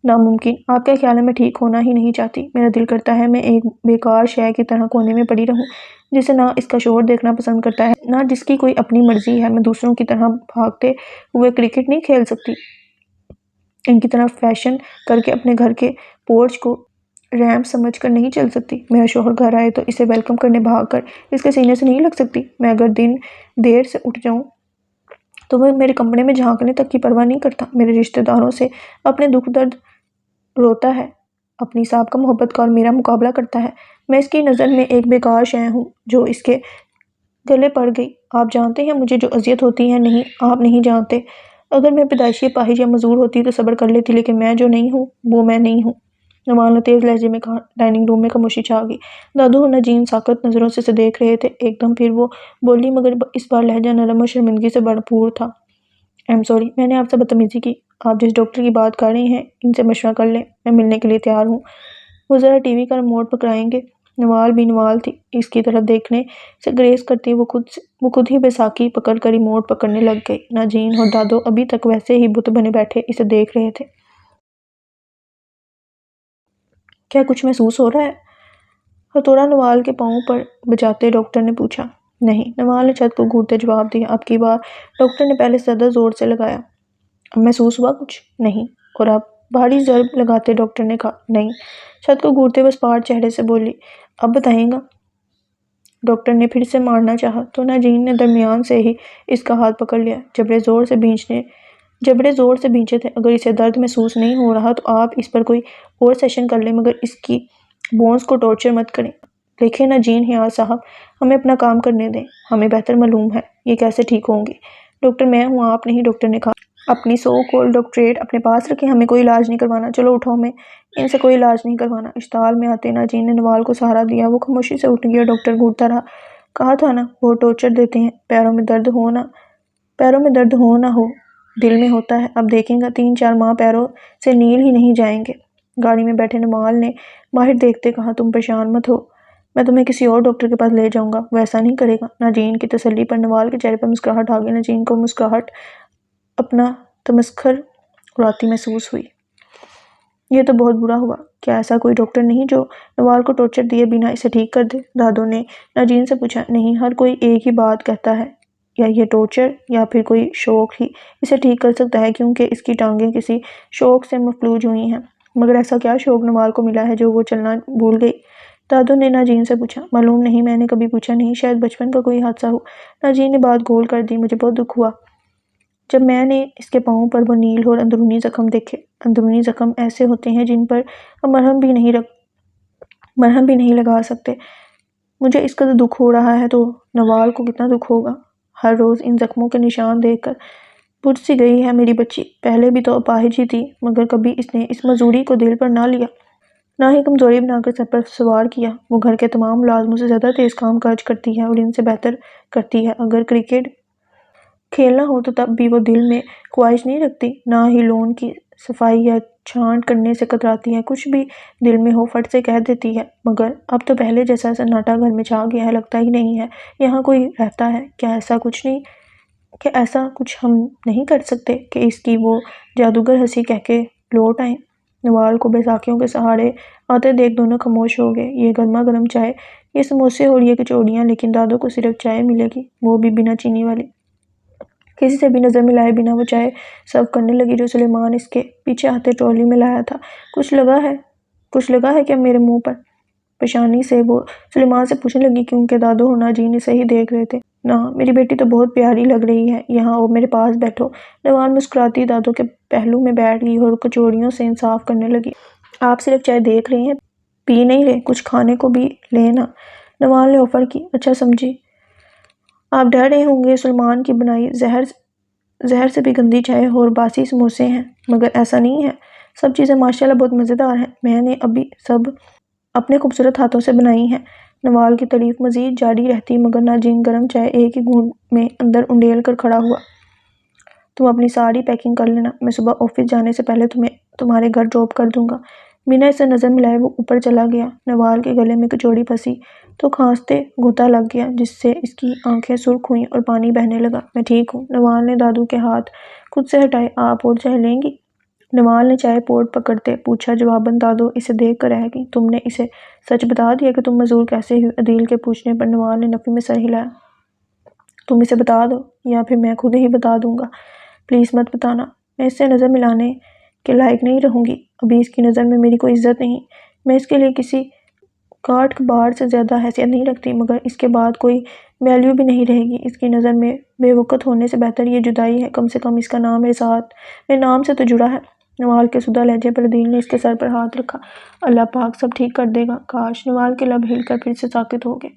ناممکن۔ آپ کا خیال ہے میں ٹھیک ہونا ہی نہیں چاہتی؟ میرا دل کرتا ہے میں ایک بیکار شے کی طرح کونے میں پڑی رہوں جسے نہ اس کا شوہر دیکھنا پسند کرتا ہے نہ جس کی کوئی اپنی مرضی ہے۔ میں دوسروں کی طرح بھاگتے ہوئے کرکٹ نہیں کھیل سکتی، ان کی طرح فیشن کر کے اپنے گھر کے پورچ کو ریمپ سمجھ کر نہیں چل سکتی۔ میرا شوہر گھر آئے تو اسے ویلکم کرنے بھاگ کر اس کے سینے سے نہیں لگ سکتی۔ میں اگر دن دیر سے اٹھ جاؤں تو وہ میرے کمرے میں جھانکنے تک کی پرواہ نہیں کرتا، میرے رشتہ داروں سے اپنے دکھ درد روتا ہے، اپنی سابقہ محبت کا اور میرا مقابلہ کرتا ہے۔ میں اس کی نظر میں ایک بیکار شے ہوں جو اس کے گلے پڑ گئی۔ آپ جانتے ہیں مجھے جو اذیت ہوتی ہے؟ نہیں، آپ نہیں جانتے۔ اگر میں پیدائشی اپاہج یا معذور ہوتی تو صبر کر لیتی، لیکن میں جو نہیں ہوں وہ میں نہیں ہوں، نوال نے تیز لہجے میں کہا۔ ڈائننگ روم میں خاموشی چھا گئی۔ دادو اور ناجین ساکت نظروں سے اسے دیکھ رہے تھے۔ ایک دم پھر وہ بولی مگر اس بار لہجہ نرم اور شرمندگی سے بھرپور تھا۔ ایم سوری، میں نے آپ سے بدتمیزی کی۔ آپ جس ڈاکٹر کی بات کر رہی ہیں ان سے مشورہ کر لیں، میں ملنے کے لیے تیار ہوں۔ وہ ذرا ٹی وی کا ریموٹ پکڑائیں گے؟ نوال بھی نوال تھی، اس کی طرف دیکھنے سے گریز کرتی وہ خود ہی بیساکھی پکڑ کر ریموٹ پکڑنے لگ گئی۔ ناجین اور دادو ابھی تک ویسے ہی بت بنے بیٹھے اسے دیکھ رہے تھے۔ کیا کچھ محسوس ہو رہا ہے؟ ہتھوڑا نوال کے پاؤں پر بجاتے ڈاکٹر نے پوچھا۔ نہیں، نوال نے چھت کو گھورتے جواب دیا۔ اب کی بار ڈاکٹر نے پہلے سے زیادہ زور سے لگایا۔ اب محسوس ہوا کچھ؟ نہیں۔ اور اب؟ بھاری ضرب لگاتے ڈاکٹر نے کہا۔ نہیں۔ چھت کو گھورتے وہ اسپاٹ چہرے سے بولی۔ اب بتائیں گا؟ ڈاکٹر نے پھر سے مارنا چاہا تو ناجین نے درمیان سے ہی اس کا ہاتھ پکڑ لیا۔ جبڑے زور سے بھینچے تھے۔ اگر اسے درد محسوس نہیں ہو رہا تو آپ اس پر کوئی اور سیشن کر لیں، مگر اس کی بونز کو ٹارچر مت کریں۔ دیکھیں ناجین ہیار صاحب، ہمیں اپنا کام کرنے دیں، ہمیں بہتر معلوم ہے یہ کیسے ٹھیک ہوں گے۔ ڈاکٹر میں ہوں، آپ نہیں، ڈاکٹر نے کہا۔ اپنی سو کال ڈاکٹریٹ اپنے پاس رکھیں، ہمیں کوئی علاج نہیں کروانا، چلو اٹھو، ہمیں ان سے کوئی علاج نہیں کروانا۔ اشتعال میں آتے ناجین نے نوال کو سہارا دیا، وہ خاموشی سے اٹھ گیا۔ ڈاکٹر گھورتا رہا، کہا تھا نا بہت ٹارچر دیتے ہیں، پیروں میں درد ہو نہ ہو دل میں ہوتا ہے، اب دیکھیں گا 3-4 ماہ پیروں سے نیل ہی نہیں جائیں گے۔ گاڑی میں بیٹھے نوال نے ماہر دیکھتے کہا، تم پریشان مت ہو، میں تمہیں کسی اور ڈاکٹر کے پاس لے جاؤں گا، وہ ایسا نہیں کرے گا۔ ناجین کی تسلی پر نوال کے چہرے پر مسکراہٹ آ گئی۔ ناجین کو مسکراہٹ اپنا تمسخر اڑاتی محسوس ہوئی۔ یہ تو بہت برا ہوا، کیا ایسا کوئی ڈاکٹر نہیں جو نوال کو ٹارچر دیے بنا اسے ٹھیک کر دے؟ دادو نے ناجین سے پوچھا۔ نہیں، ہر کوئی ایک ہی بات کہتا ہے، یا یہ ٹارچر یا پھر کوئی شوق ہی اسے ٹھیک کر سکتا ہے، کیونکہ اس کی ٹانگیں کسی شوق سے مفلوج ہوئی ہیں۔ مگر ایسا کیا شوق نوال کو ملا ہے جو وہ چلنا بھول گئی؟ دادو نے ناجین سے پوچھا۔ معلوم نہیں، میں نے کبھی پوچھا نہیں، شاید بچپن کا کوئی حادثہ ہو۔ ناجین نے بات گول کر دی۔ مجھے بہت دکھ ہوا جب میں نے اس کے پاؤں پر وہ نیل اور اندرونی زخم دیکھے۔ اندرونی زخم ایسے ہوتے ہیں جن پر ہم مرہم بھی نہیں لگا سکتے۔ مجھے اس قدر دکھ ہو رہا ہے تو نوال کو کتنا دکھ ہوگا۔ ہر روز ان زخموں کے نشان دیکھ کر بجھ سی گئی ہے میری بچی، پہلے بھی تو اپاہج ہی تھی، مگر کبھی اس نے اس مزدوری کو دل پر نہ لیا، نہ ہی کمزوری بنا کر سر پر سوار کیا۔ وہ گھر کے تمام ملازموں سے زیادہ تیز کام کاج کرتی ہے اور ان سے بہتر کرتی ہے۔ اگر کرکٹ کھیلنا ہو تو تب بھی وہ دل میں خواہش نہیں رکھتی، نہ ہی لون کی صفائی یا چھانٹ کرنے سے کتراتی ہے۔ کچھ بھی دل میں ہو فٹ سے کہہ دیتی ہے۔ مگر اب تو پہلے جیسا سناٹا گھر میں چھا گیا ہے، لگتا ہی نہیں ہے یہاں کوئی رہتا ہے۔ کیا ایسا کچھ ہم نہیں کر سکتے کہ اس کی وہ جادوگر ہنسی کہہ کے لوٹ آئیں؟ نوال کو بیساکھیوں کے سہارے آتے دیکھ دونوں خاموش ہو گئے۔ یہ گرما گرم چائے، یہ سموسے اور یہ کچوڑیاں، لیکن دادو کو صرف چائے ملے گی، وہ بھی بنا چینی والی۔ کسی سے بھی نظر ملائے بنا وہ چائے سرو کرنے لگی جو سلیمان اس کے پیچھے آتے ٹرالی میں لایا تھا۔ کچھ لگا ہے کیا میرے منہ پر؟ پریشانی سے وہ سلیمان سے پوچھنے لگی، کیونکہ دادو اور ناجین اسے ہی دیکھ رہے تھے۔ نہ، میری بیٹی تو بہت پیاری لگ رہی ہے، یہاں آؤ میرے پاس بیٹھو۔ نوال مسکراتی دادو کے پہلو میں بیٹھ گئی اور کچوڑیوں سے انصاف کرنے لگی۔ آپ صرف چائے دیکھ رہے ہیں، پی نہیں رہے، کچھ کھانے کو بھی لیں نا، نوال نے آفر کی۔ اچھا سمجھی، آپ ڈر رہے ہوں گے سلیمان کی بنائی زہر سے بھی گندی چائے اور باسی سموسے ہیں، مگر ایسا نہیں ہے، سب چیزیں ماشاءاللہ بہت مزیدار ہیں، میں نے ابھی سب اپنے خوبصورت ہاتھوں سے بنائی ہیں۔ نوال کی تعریف مزید جاری رہتی، مگر ناجین گرم چائے ایک ہی گھونٹ میں اندر انڈیل کر کھڑا ہوا۔ تم اپنی ساری پیکنگ کر لینا، میں صبح آفس جانے سے پہلے تمہیں تمہارے گھر ڈراپ کر دوں گا۔ بنا اسے نظر ملائے وہ اوپر چلا گیا۔ نوال کے گلے میں کچوڑی پھنسی تو کھانستے غوطہ لگ گیا، جس سے اس کی آنکھیں سرخ ہوئیں اور پانی بہنے لگا۔ میں ٹھیک ہوں۔ نوال نے دادو کے ہاتھ خود سے ہٹائے۔ آپ اور چائے لیں گی؟ نوال نے چائے پوٹ پکڑتے پوچھا۔ جواباً دادو اسے دیکھ کر رہ گئی۔ تم نے اسے سچ بتا دیا کہ تم معذور کیسے ہوئی؟ عدیل کے پوچھنے پر نوال نے نفی میں سر ہلایا۔ تم اسے بتا دو یا پھر میں خود ہی بتا دوں گا، پلیز مت بتانا، میں اس سے نظر ملانے کے لائق نہیں رہوں گی، ابھی اس کی نظر میں میری کوئی عزت نہیں، میں اس کے لیے کسی کاٹ کباڑ سے زیادہ حیثیت نہیں رکھتی، مگر اس کے بعد کوئی ویلیو بھی نہیں رہے گی، اس کی نظر میں بے وقت ہونے سے بہتر یہ جدائی ہے، کم سے کم اس کا نام میرے نام سے تو جڑا ہے۔ نوال کے زدہ لہجے پر عدیل نے اس کے سر پر ہاتھ رکھا۔ اللہ پاک سب ٹھیک کر دے گا، کاش۔ نوال کے لب ہل کر پھر سے ساکت ہو گئے۔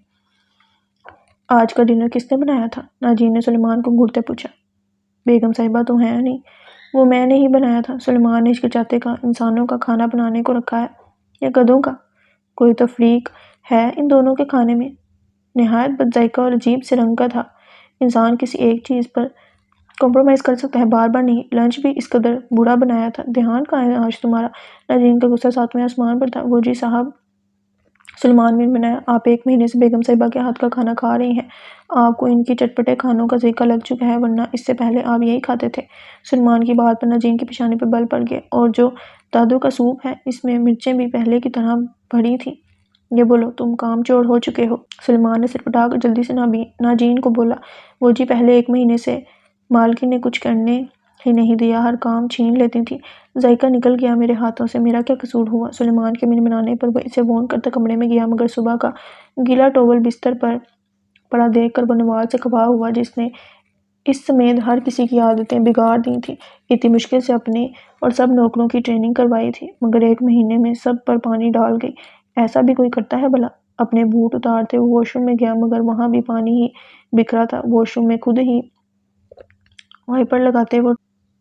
آج کا ڈنر کس نے بنایا تھا؟ ناجین نے سلیمان کو گھورتے پوچھا۔ بیگم صاحبہ تو ہیں نہیں، وہ میں نے ہی بنایا تھا۔ سلیمان نے ہچکچاتے کہا۔ انسانوں کا کھانا بنانے کو رکھا ہے یا گدھوں کا؟ کوئی تفریق ہے ان دونوں کے کھانے میں؟ نہایت بد ذائقہ اور عجیب سے رنگ کا تھا۔ انسان کسی ایک چیز پر کمپرومائز کر سکتا ہے، بار بار نہیں۔ لنچ بھی اس قدر برا بنایا تھا، دھیان کہاں ہے آج تمہارا؟ ناجین کا غصہ ساتویں آسمان پر تھا۔ وہ جی صاحب، سلیمان نے بنایا، آپ 1 مہینے سے بیگم صاحبہ کے ہاتھ کا کھانا کھا رہی ہیں، آپ کو ان کی چٹپٹے کھانوں کا ذائقہ لگ چکا ہے، ورنہ اس سے پہلے آپ یہی کھاتے تھے۔ سلیمان کی بات پر ناجین کی پیشانی پر بل پڑ گئے۔ اور جو دادو کا سوپ ہے، اس میں مرچیں بھی پہلے کی طرح بڑھی تھیں۔ یہ بولو، تم کام چور ہو چکے ہو۔ سلیمان نے سر پٹا کر جلدی سے ناجین کو بولا۔ وہ جی پہلے 1 مہینے سے مالکن نے کچھ کرنے ہی نہیں دیا، ہر کام چھین لیتی تھی، ذائقہ نکل گیا میرے ہاتھوں سے، میرا کیا قصور ہوا؟ سلیمان کے منمنانے پر وہ اسے وارن کرتا کمرے میں گیا، مگر صبح کا گیلا ٹاول بستر پر پڑا دیکھ کر وہ نوال سے خفا ہوا، جس نے اس سمیت ہر کسی کی عادتیں بگاڑ دی تھیں، اتنی مشکل سے اپنی اور سب نوکروں کی ٹریننگ کروائی تھی، مگر 1 مہینے میں سب پر پانی ڈال گئی۔ ایسا بھی کوئی کرتا ہے بھلا؟ اپنے بوٹ اتارتے وہ واش روم میں گیا، مگر وہاں بھی پانی ہی بکھرا تھا۔ واش روم میں خود ہی وائپر لگاتے وہ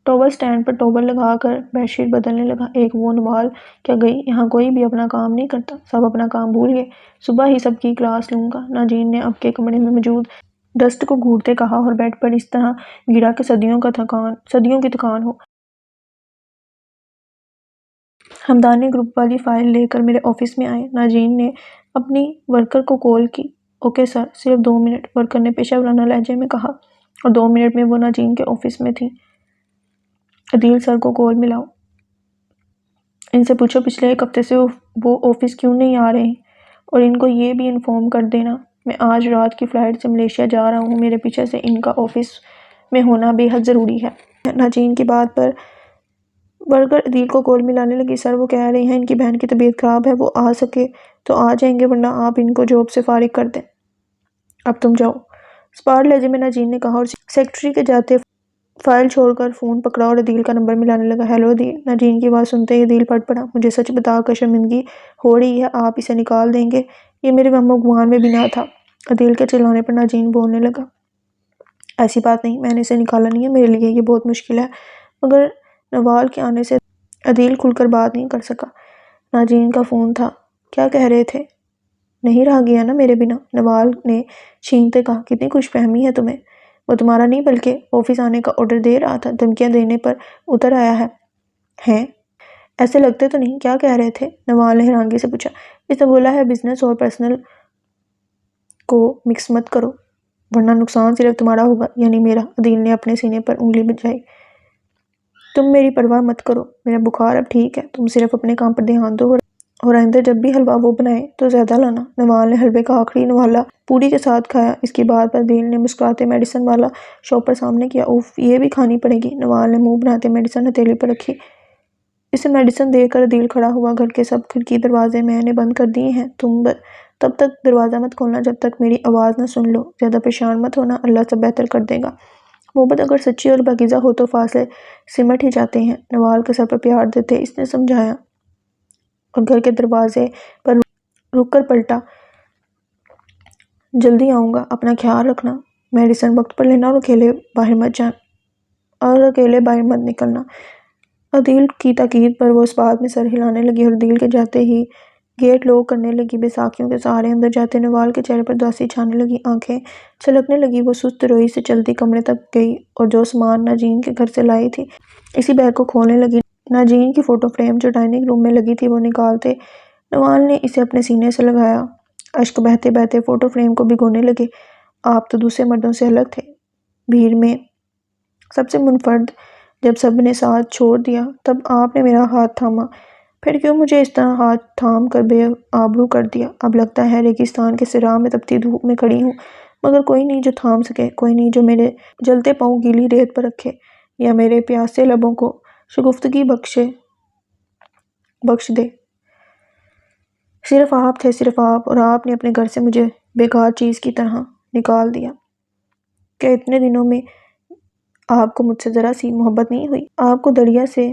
ٹاول سٹینڈ پر ٹاول لگا کر بیڈ شیٹ بدلنے لگا۔ ایک وہ نوال کیا گئی، یہاں کوئی بھی اپنا کام نہیں کرتا، سب اپنا کام بھول گئے، صبح ہی سب کی کلاس لوں گا۔ ناجین نے اب کے کمرے میں موجود ڈسٹ کو گھورتے کہا اور بیڈ پر اس طرح گرا کہ صدیوں کی تھکان ہو۔ ہمدان نے گروپ والی فائل لے کر میرے آفس میں آئے۔ ناجین نے اپنی ورکر کو کال کی۔ اوکے سر، صرف 2 منٹ، ورکر نے پیشہ ورانہ لہجے میں کہا، اور 2 منٹ میں وہ ناجین کے آفس میں تھی۔ عدیل سر کو کال ملاؤ، ان سے پوچھو پچھلے 1 ہفتے سے وہ آفس کیوں نہیں آ رہے، اور ان کو یہ بھی انفارم کر دینا میں آج رات کی فلائٹ سے ملیشیا جا رہا ہوں، میرے پیچھے سے ان کا آفس میں ہونا بے حد ضروری ہے۔ ناجین کی بات پر ورکر عدیل کو کال ملانے لگی۔ سر، وہ کہہ رہی ہیں ان کی بہن کی طبیعت خراب ہے، وہ آ سکے تو آ جائیں گے، ورنہ آپ ان کو جاب سے فارغ کر دیں، اب تم جاؤ، سپاٹ لہجے میں ناجین نے کہا، اور سیکرٹری کے جاتے فائل چھوڑ کر فون پکڑا اور عدیل کا نمبر ملانے لگا۔ ہیلو عدیل۔ ناجین کی آواز سنتے ہی عدیل پھٹ پڑا۔ مجھے سچ بتا کر شرمندگی ہو رہی ہے، آپ اسے نکال دیں گے، یہ میرے وہم و گمان میں بھی نہ تھا۔ عدیل کے چلانے پر ناجین بولنے لگا، ایسی بات نہیں، میں نے اسے نکالا نہیں ہے، میرے لیے یہ بہت مشکل ہے۔ مگر نوال کے آنے سے عدیل کھل کر بات نہیں کر سکا۔ ناجین کا فون تھا، کیا کہہ رہے تھے؟ نہیں رہا گیا نا میرے بنا؟ نوال نے چھینکتے کہا، کتنی خوش فہمی ہے تمہیں، وہ تمہارا نہیں بلکہ آفس آنے کا آرڈر دے رہا تھا، دھمکیاں دینے پر اتر آیا ہے۔ ہیں؟ ایسے لگتے تو نہیں، کیا کہہ رہے تھے؟ نوال نے حیرانگی سے پوچھا۔ اس نے بولا ہے بزنس اور پرسنل کو مکس مت کرو، ورنہ نقصان صرف تمہارا ہوگا، یعنی میرا۔ عدیل نے اپنے سینے پر انگلی بجائی۔ تم میری پرواہ مت کرو، میرا بخار اب ٹھیک ہے، تم صرف اپنے کام پر دھیان دو، اور آئندہ جب بھی حلوہ وہ بنائے تو زیادہ لانا۔ نوال نے حلوے کا آخری نوالا پوری کے ساتھ کھایا۔ اس کی بات پر عدیل نے مسکراتے میڈیسن والا شاپر سامنے کیا۔ اوف، یہ بھی کھانی پڑے گی۔ نوال نے منہ بناتے میڈیسن ہتھیلی پر رکھی۔ اسے میڈیسن دے کر عدیل کھڑا ہوا۔ گھر کے سب کھڑکی دروازے میں نے بند کر دیے ہیں، تم تب تک دروازہ مت کھولنا جب تک میری آواز نہ سن لو، زیادہ پریشان مت ہونا، اللہ سب بہتر کر دے گا۔ محبت اگر سچی اور پاکیزہ ہو تو فاصلے سمٹ ہی جاتے ہیں، نوال کے سر پر پیار دیتے اس نے سمجھایا، اور گھر کے دروازے پر رک کر پلٹا، جلدی آؤں گا، اپنا خیال رکھنا، میڈیسن وقت پر لینا، اور اکیلے باہر مت نکلنا۔ عدیل کی تاکید پر وہ اس بات میں سر ہلانے لگی، اور عدیل کے جاتے ہی گیٹ لاک کرنے لگی۔ بے ساکھیوں کے سہارے اندر جاتے نوال کے چہرے پر اداسی چھانے لگی، آنکھیں چھلکنے لگی۔ وہ سست روئی سے چلتی کمرے تک گئی اور جو سامان ناجین کے گھر سے لائی تھی اسی بیگ کو کھولنے لگی۔ ناجین کی فوٹو فریم جو ڈائننگ روم میں لگی تھی وہ نکالتے نوال نے اسے اپنے سینے سے لگایا۔ اشک بہتے بہتے فوٹو فریم کو بھگونے لگے۔ آپ تو دوسرے مردوں سے الگ تھے، بھیڑ میں سب سے منفرد۔ جب سب نے ساتھ چھوڑ دیا تب آپ نے میرا ہاتھ تھاما، پھر کیوں مجھے اس طرح ہاتھ تھام کر بے آبرو کر دیا؟ اب لگتا ہے ریگستان کے صحرا میں تپتی دھوپ میں کھڑی ہوں، مگر کوئی نہیں جو تھام سکے، کوئی نہیں جو میرے جلتے پاؤں گیلی ریت پر رکھے، یا میرے پیاسے لبوں کو شگفتگی بخش دے۔ صرف آپ تھے، صرف آپ، اور آپ نے اپنے گھر سے مجھے بیکار چیز کی طرح نکال دیا۔ کیا اتنے دنوں میں آپ کو مجھ سے ذرا سی محبت نہیں ہوئی؟ آپ کو دریا سے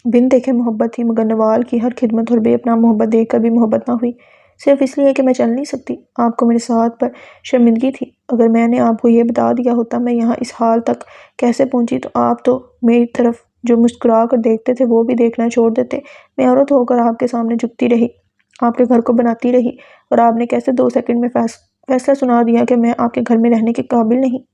بن دیکھے محبت تھی، مگر نوال کی ہر خدمت اور بے اپنا محبت دیکھ کر بھی محبت نہ ہوئی، صرف اس لیے کہ میں چل نہیں سکتی۔ آپ کو میرے ساتھ پر شرمندگی تھی۔ اگر میں نے آپ کو یہ بتا دیا ہوتا میں یہاں اس حال تک کیسے پہنچی تو آپ تو میری طرف جو مسکرا کر دیکھتے تھے وہ بھی دیکھنا چھوڑ دیتے۔ میں عورت ہو کر آپ کے سامنے جھکتی رہی، آپ کے گھر کو بناتی رہی، اور آپ نے کیسے 2 سیکنڈ میں فیصلہ سنا دیا کہ میں آپ کے گھر میں رہنے کے قابل نہیں۔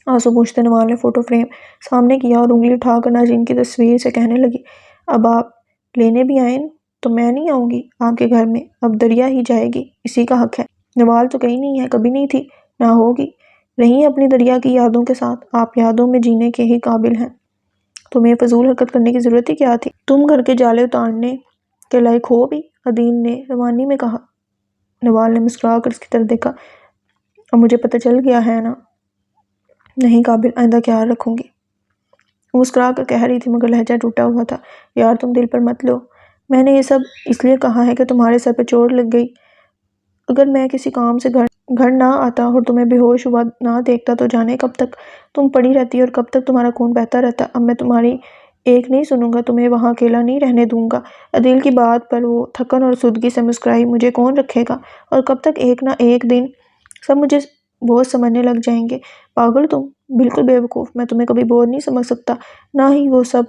آنسو پوچھتے نوال نے فوٹو فریم سامنے کیا اور انگلی اٹھا کر ناجین کی تصویر سے کہنے لگی، اب آپ لینے بھی آئیں تو میں نہیں آؤں گی آپ کے گھر میں، اب دریا ہی جائے گی، اسی کا حق ہے۔ نوال تو کہیں نہیں ہے، کبھی نہیں تھی، نہ ہوگی، رہی اپنی دریا کی یادوں کے ساتھ، آپ یادوں میں جینے کے ہی قابل ہیں، تمہیں فضول حرکت کرنے کی ضرورت ہی کیا تھی؟ تم گھر کے جالے اتارنے کے لائق ہو بھی؟ عدیل نے روانی میں کہا۔ نوال نے مسکرا کر اس کی طرف دیکھا، اب مجھے پتہ چل گیا ہے نا، نہیں قابل، آئندہ خیال رکھوں گی۔ وہ مسکرا کر کہہ رہی تھی مگر لہجہ ٹوٹا ہوا تھا، یار تم دل پر مت لو، میں نے یہ سب اس لیے کہا ہے کہ تمہارے سر پہ چوٹ لگ گئی، اگر میں کسی کام سے گھر نہ آتا اور تمہیں بے ہوش ہوا نہ دیکھتا تو جانے کب تک تم پڑی رہتی اور کب تک تمہارا خون بہتا رہتا۔ اب میں تمہاری ایک نہیں سنوں گا، تمہیں وہاں اکیلا نہیں رہنے دوں گا۔ عدیل کی بات پر وہ تھکن اور سودگی سے مسکرائی، مجھے کون رکھے گا، اور کب تک؟ ایک نہ ایک دن سب مجھے بہت سمجھنے لگ جائیں گے، پاگل تم، بالکل بیوقوف، میں تمہیں کبھی بور نہیں سمجھ سکتا، نہ ہی وہ سب۔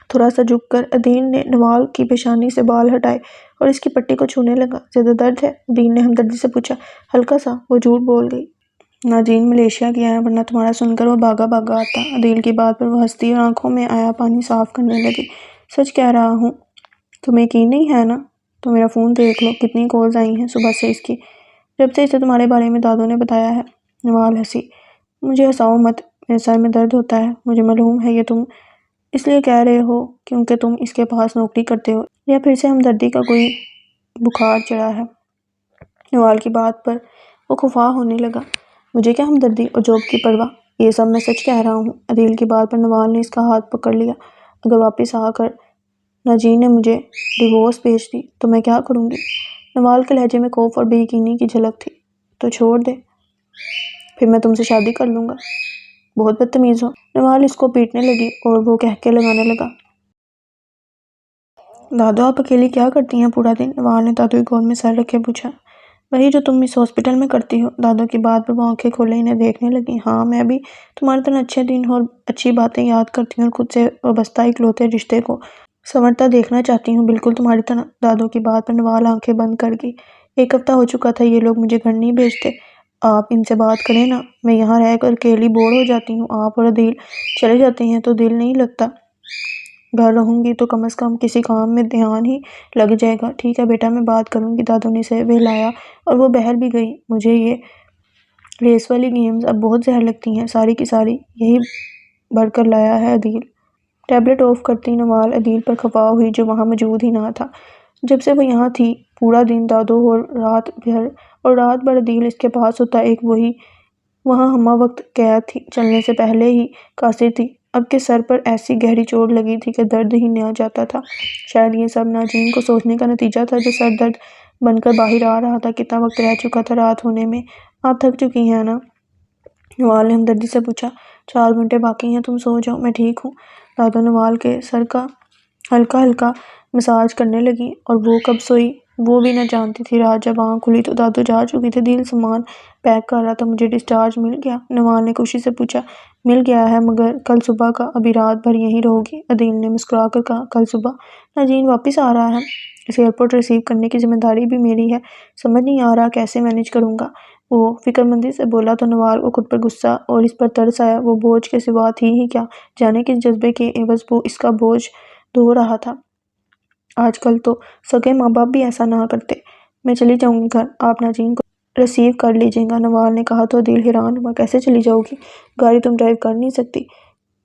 تھوڑا سا جھک کر عدیل نے نوال کی پیشانی سے بال ہٹائے اور اس کی پٹی کو چھونے لگا۔ زیادہ درد ہے؟ عدیل نے ہمدردی سے پوچھا۔ ہلکا سا، وہ جھوٹ بول گئی۔ ناجین ملیشیا گیا ہے، ورنہ تمہارا سن کر وہ بھاگا بھاگا آتا۔ عدیل کی بات پر وہ ہنستی اور آنکھوں میں آیا پانی صاف کرنے لگی۔ سچ کہہ رہا ہوں، تمہیں یقین نہیں ہے نا؟ تو میرا فون دیکھ لو، کتنی کالز آئی ہیں صبح سے اس کی، جب سے اسے تمہارے بارے میں دادو نے بتایا ہے۔ نوال ہنسی۔ مجھے ہنساؤ مت، میرے سر میں درد ہوتا ہے۔ مجھے معلوم ہے یہ تم اس لیے کہہ رہے ہو کیونکہ تم اس کے پاس نوکری کرتے ہو، یا پھر سے ہمدردی کا کوئی بخار چڑھا ہے؟ نوال کی بات پر وہ خفا ہونے لگا۔ مجھے کیا ہمدردی اور جاب کی پرواہ، یہ سب میں سچ کہہ رہا ہوں۔ عدیل کی بات پر نوال نے اس کا ہاتھ پکڑ لیا۔ اگر واپس آ کر ناجین نے مجھے ڈیورس بھیج دی تو میں کیا کروں گی؟ نوال کے لہجے میں خوف اور بے یقینی کی جھلک تھی۔ تو چھوڑ دے، پھر میں تم سے شادی کر لوں گا۔ بہت بدتمیز ہو۔ نوال اس کو پیٹنے لگی اور وہ کہکے لگانے لگا۔ دادو آپ اکیلی کیا کرتی ہیں پورا دن؟ نوال نے دادو کی گود میں سر رکھے پوچھا۔ وہی جو تم اس ہاسپٹل میں کرتی ہو۔ دادو کی بات پر وہ آنکھیں کھولے انہیں دیکھنے لگی۔ ہاں، میں بھی تمہاری طرح اچھے دن اور اچھی باتیں یاد کرتی ہوں اور خود سے وابستہ اکلوتے رشتے کو سنورتا دیکھنا چاہتی ہوں، بالکل تمہاری طرح۔ دادو کی بات پر نوال آنکھیں بند کر گئی۔ 1 ہفتہ ہو چکا تھا یہ لوگ مجھے گھر نہیں بھیجتے۔ آپ ان سے بات کریں نا، میں یہاں رہ کر اکیلی بور ہو جاتی ہوں۔ آپ اور عدیل چلے جاتے ہیں تو دل نہیں لگتا۔ گھر رہوں گی تو کم از کم کسی کام میں دھیان ہی لگ جائے گا۔ ٹھیک ہے بیٹا، میں بات کروں گی۔ دادو نے اسے بہلایا اور وہ بہل بھی گئی۔ مجھے یہ ریس والی گیمز اب بہت زہر لگتی ہیں، ساری کی ساری یہی بھر کر لایا ہے عدیل۔ ٹیبلٹ آف کرتی نوال عدیل پر خفا ہوئی جو وہاں موجود ہی نہ تھا۔ جب سے وہ یہاں تھی پورا دن دادو اور رات بھر عدیل اس کے پاس ہوتا، ایک وہی وہاں ہمہ وقت قید تھی، چلنے سے پہلے ہی قاصر تھی۔ اب کے سر پر ایسی گہری چوٹ لگی تھی کہ درد ہی نہ جاتا تھا۔ شاید یہ سب ناجین کو سوچنے کا نتیجہ تھا جو سر درد بن کر باہر آ رہا تھا۔ کتنا وقت رہ چکا تھا رات ہونے میں؟ آپ تھک چکی ہیں نا؟ نوال نے ہمدردی سے پوچھا۔ 4 گھنٹے باقی ہیں، تم سو جاؤ، میں ٹھیک ہوں۔ دادو نوال کے سر کا ہلکا ہلکا مساج کرنے لگی اور وہ کب سوئی وہ بھی نہ جانتی تھی۔ رات جب آنکھ کھلی تو دادو جا چکی تھی۔ دل سامان پیک کر رہا تھا۔ مجھے ڈسچارج مل گیا؟ نوال نے خوشی سے پوچھا۔ مل گیا ہے، مگر کل صبح کا، ابھی رات بھر یہیں رہو گی؟ عدیل نے مسکرا کر کہا۔ کل صبح؟ ناجین واپس آ رہا ہے، اسے ایئرپورٹ ریسیو کرنے کی ذمہ داری بھی میری ہے۔ سمجھ نہیں آ رہا کیسے مینج کروں گا، وہ فکرمندی سے بولا تو نوال کو خود پر غصہ اور اس پر ترس آیا۔ وہ بوجھ کے سوا تھی ہی کیا جانے کس جذبے کے عوض وہ اس کا بوجھ ڈھو رہا تھا۔ آج کل تو سگے ماں باپ بھی ایسا نہ کرتے۔ میں چلی جاؤں گی گھر، آپ ناجین کو ریسیو کر لیجیے گا، نوال نے کہا تو عدیل حیران ہوا۔ کیسے چلی جاؤ گی؟ گاڑی تم ڈرائیو کر نہیں سکتی،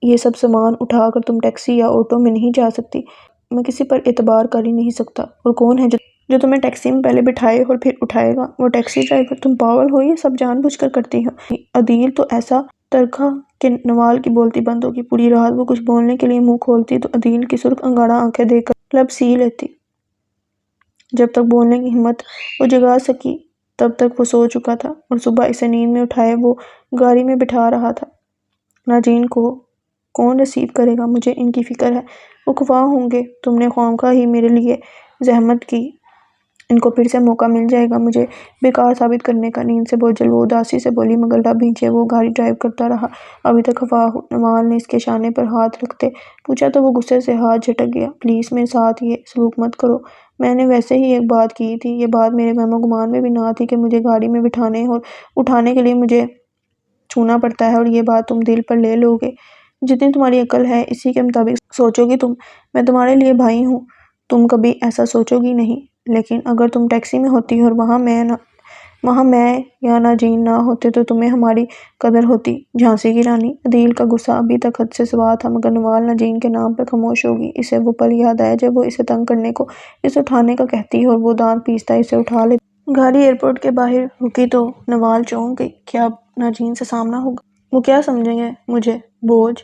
یہ سب سامان اٹھا کر تم ٹیکسی یا آٹو میں نہیں جا سکتی۔ میں کسی پر اعتبار کر ہی نہیں سکتا۔ اور کون ہے جو تمہیں ٹیکسی میں پہلے بٹھائے اور پھر اٹھائے گا؟ وہ ٹیکسی ڈرائیور۔ تم پاگل ہو، یہ سب جان بوجھ کر کرتی ہو؟ عدیل تو ایسا ترکھا کہ نوال کی بولتی بند ہوگی۔ پوری رات وہ کچھ بولنے کے لیے منہ کھولتی تو عدیل کی سرخ انگارہ آنکھیں دیکھ کر لب سی لیتی۔ جب تک بولنے کی ہمت وہ جگا سکی تب تک وہ سو چکا تھا، اور صبح اسے نیند میں اٹھائے وہ گاڑی میں بٹھا رہا تھا۔ ناجین کو کون ریسیو کرے گا؟ مجھے ان کی فکر ہے، وہ خفا ہوں گے۔ تم نے خواہ ہی میرے لیے زحمت کی، ان کو پھر سے موقع مل جائے گا مجھے بیکار ثابت کرنے کا۔ نیند سے بوجھل وہ اداسی سے بولی، مگر لب بھینچے وہ گاڑی ڈرائیو کرتا رہا۔ ابھی تک خفا ہو؟ نوال نے اس کے شانے پر ہاتھ رکھتے پوچھا تو وہ غصے سے ہاتھ جھٹک گیا۔ پلیز میرے ساتھ یہ سلوک مت کرو، میں نے ویسے ہی ایک بات کی تھی۔ یہ بات میرے وہم و گمان میں بھی نہ تھی کہ مجھے گاڑی میں بٹھانے اور اٹھانے کے لیے مجھے چھونا پڑتا ہے، اور یہ بات تم دل پر لے لو گے۔ جتنی تمہاری عقل ہے اسی کے مطابق سوچو گی تم۔ میں تمہارے لیے بھائی ہوں، تم کبھی ایسا سوچو گی نہیں۔ لیکن اگر تم ٹیکسی میں ہوتی اور وہاں میں یا ناجین نہ ہوتے تو تمہیں ہماری قدر ہوتی، جھانسی کی رانی۔ عدیل کا غصہ ابھی تک حد سے سوا تھا، مگر نوال ناجین کے نام پر خاموش ہوگی۔ اسے وہ پل یاد آیا جب وہ اسے تنگ کرنے کو اسے اٹھانے کا کہتی اور وہ دانت پیستا اسے اٹھا لیتا۔ گاڑی ایئرپورٹ کے باہر رکی تو نوال چونک گئی۔ کیا اب ناجین سے سامنا ہوگا؟ وہ کیا سمجھیں گے مجھے بوجھ؟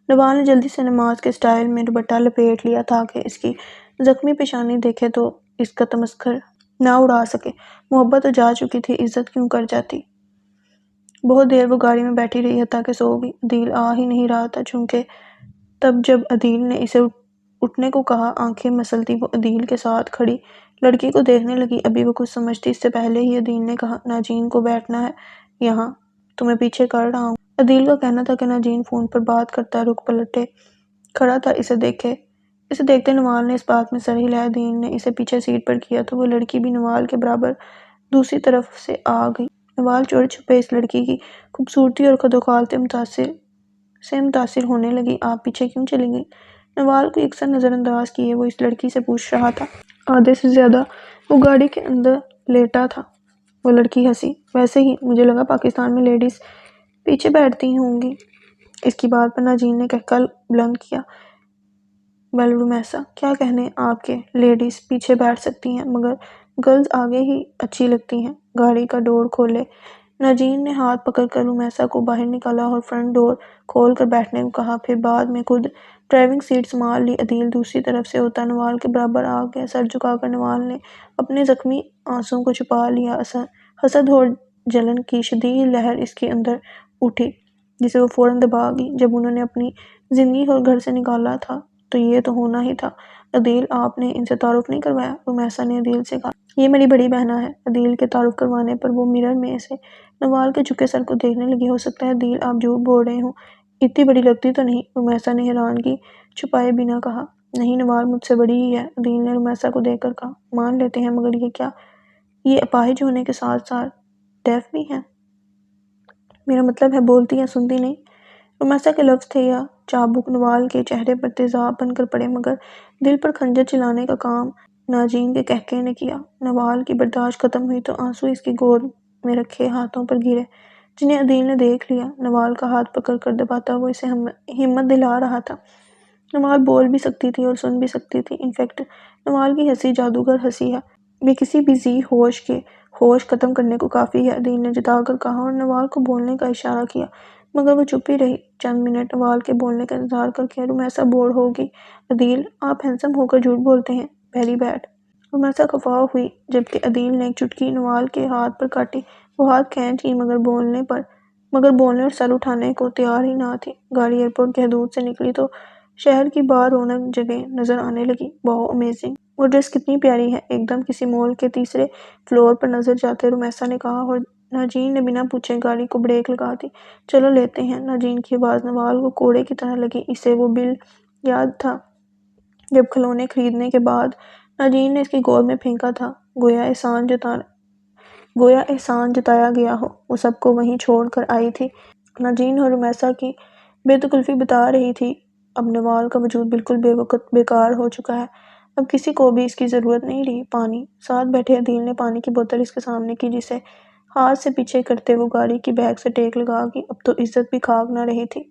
نوال نے جلدی سے نماز کے سٹائل میں دوپٹہ لپیٹ لیا تاکہ اس کی زخمی پیشانی دیکھے تو اس کا تمسخر نہ اڑا سکے۔ محبت تو جا چکی تھی، عزت کیوں کر جاتی؟ بہت دیر وہ گاڑی میں بیٹھی رہی حتیٰ کہ سو گئی۔ عدیل آ ہی نہیں رہا تھا، چونکہ تب جب عدیل نے اسے اٹھنے کو کہا آنکھیں مسلتی وہ عدیل کے ساتھ کھڑی لڑکی کو دیکھنے لگی۔ ابھی وہ کچھ سمجھتی اس سے پہلے ہی عدیل نے کہا، ناجین کو بیٹھنا ہے یہاں، تمہیں پیچھے کر رہا ہوں۔ عدیل کا کہنا تھا کہ ناجین فون پر بات کرتا رخ پلٹے کھڑا تھا اسے دیکھتے نوال نے اس بات میں سر ہلایا۔ عدیل نے اسے پیچھے سیٹ پر کیا تو وہ لڑکی بھی نوال کے برابر دوسری طرف سے آ گئی۔ نوال چوری چھپے اس لڑکی کی خوبصورتی اور خدوخال سے متاثر ہونے لگی۔ آپ پیچھے کیوں چلی گئیں؟ نوال کو یکسر نظر انداز کیے وہ اس لڑکی سے پوچھ رہا تھا۔ آدھے سے زیادہ وہ گاڑی کے اندر لیٹا تھا۔ وہ لڑکی ہنسی۔ ویسے ہی مجھے لگا پاکستان میں لیڈیز پیچھے بیٹھتی ہوں گی۔ اس کی بات پر ناجین نے کہکہ بلند کیا۔ ویل رمیسا، کیا کہنے آپ کے، لیڈیز پیچھے بیٹھ سکتی ہیں مگر گرلز آگے ہی اچھی لگتی ہیں۔ گاڑی کا ڈور کھولے۔ ناجین نے ہاتھ پکڑ کر رمیسا کو باہر نکالا اور فرنٹ ڈور کھول کر بیٹھنے کو کہا، پھر بعد میں خود ڈرائیونگ سیٹ سنبھال لی۔ عدیل دوسری طرف سے ہوتا نوال کے برابر آ گیا۔ سر جھکا کر نوال نے اپنے زخمی آنسوؤں کو چھپا لیا۔ حسد اور جلن کی شدید لہر اس کے اندر اٹھی جسے وہ فوراً دبا گئی۔ جب انہوں نے اپنی زندگی کو گھر سے نکالا تھا تو یہ تو ہونا ہی تھا۔ عدیل، آپ نے ان سے تعارف نہیں کروایا؟ رمیسا نے عدیل سے کہا۔ یہ میری بڑی بہنہ ہے۔ عدیل کے تعارف کروانے پر وہ مرر میں سے نوال کے جھکے سر کو دیکھنے لگی۔ ہو سکتا ہے عدیل آپ جھوٹ بول رہے ہوں، اتنی بڑی لگتی تو نہیں، رمیسا نے حیرانگی چھپائے بنا کہا۔ نہیں نوال مجھ سے بڑی ہی ہے، عدیل نے رمیسا کو دیکھ کر کہا۔ مان لیتے ہیں مگر یہ کیا، یہ اپاہج ہونے کے ساتھ ساتھ ڈیف بھی ہیں؟ میرا مطلب ہے بولتی ہیں سنتی نہیں؟ رمیسا کے لفظ تھے یا چابک نوال کے چہرے پر تیزاب بن کر پڑے مگر دل پر خنجر چلانے کا کام ناجین کے قہقہے نے کیا۔ نوال کی برداشت ختم ہوئی تو آنسو اس کی گود میں رکھے ہاتھوں پر گرے جنہیں عدیل نے دیکھ لیا۔ نوال کا ہاتھ پکڑ کر دباتا وہ اسے ہمت دلا رہا تھا۔ نوال بول بھی سکتی تھی اور سن بھی سکتی تھی۔ انفیکٹ نوال کی ہنسی جادوگر ہنسی ہے، یہ کسی بھی ذی ہوش کے ہوش ختم کرنے کو کافی ہے، عدیل نے جتا کر کہا اور نوال کو بولنے کا اشارہ کیا مگر وہ چپ ہی رہی۔ چند منٹ نوال کے بولنے کا انتظار کر کے رمیسا بور ہو گئی۔ عدیل، آپ ہینڈسم ہو کر جھوٹ بولتے ہیں، ویری بیڈ۔ رمیسا خفا ہوئی جبکہ عدیل نے ایک چٹکی نوال کے ہاتھ پر کاٹی۔ وہ ہاتھ کھینچ لی مگر بولنے اور سر اٹھانے کو تیار ہی نہ تھی۔ گاڑی ایئرپورٹ کی حدود سے نکلی تو شہر کی بارونق جگہ نظر آنے لگی۔ واؤ امیزنگ، وہ ڈریس کتنی پیاری ہے، ایک دم کسی مال کے تیسرے فلور پر نظر جاتے رمیسا نے کہا اور ناجین نے بنا پوچھے گاڑی کو بریک لگا دی۔ چلو لیتے ہیں۔ ناجین کی آواز نوال کو کوڑے کی طرح لگی۔ اسے وہ بل یاد تھا جب کھلونے خریدنے کے بعد ناجین نے اس کی گود میں پھینکا تھا، گویا احسان جتایا گیا ہو۔ وہ سب کو وہیں چھوڑ کر آئی تھی۔ ناجین اور رمیسا کی بے تکلفی بتا رہی تھی اب نوال کا وجود بالکل بے وقت بیکار ہو چکا ہے، اب کسی کو بھی اس کی ضرورت نہیں رہی۔ پانی؟ ساتھ بیٹھے عدیل نے پانی کی بوتل اس کے سامنے کی جسے ہاتھ سے پیچھے کرتے وہ گاڑی کی بیک سے ٹیک لگا گئی۔ اب تو عزت بھی خاک نہ رہی تھی۔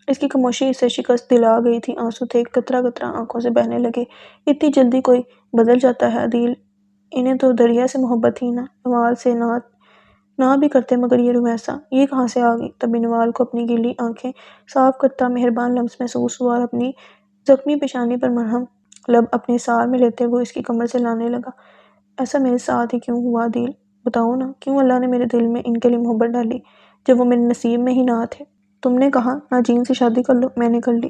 اس کی خاموشی اسے شکست دلا گئی تھی۔ آنسو تھے، قطرہ قطرہ آنکھوں سے بہنے لگے۔ اتنی جلدی کوئی بدل جاتا ہے عدیل، انہیں تو دریا سے محبت تھی نا، نوال سے نہ بھی کرتے مگر یہ رمیسا یہ کہاں سے آ گئی؟ تبھی نوال کو اپنی گیلی آنکھیں صاف کرتا مہربان لمس محسوس ہوا اور اپنی زخمی پیشانی پر مرہم لب اپنے سار میں لیتے وہ اس کی کمر سے لانے لگا۔ ایسا میرے ساتھ ہی کیوں ہوا عدیل؟ بتاؤ نا، کیوں اللہ نے میرے دل میں ان کے لیے محبت ڈالی جب وہ میرے نصیب میں ہی نہ تھے؟ تم نے کہا ناجین سے شادی کر لو، میں نے کر لی،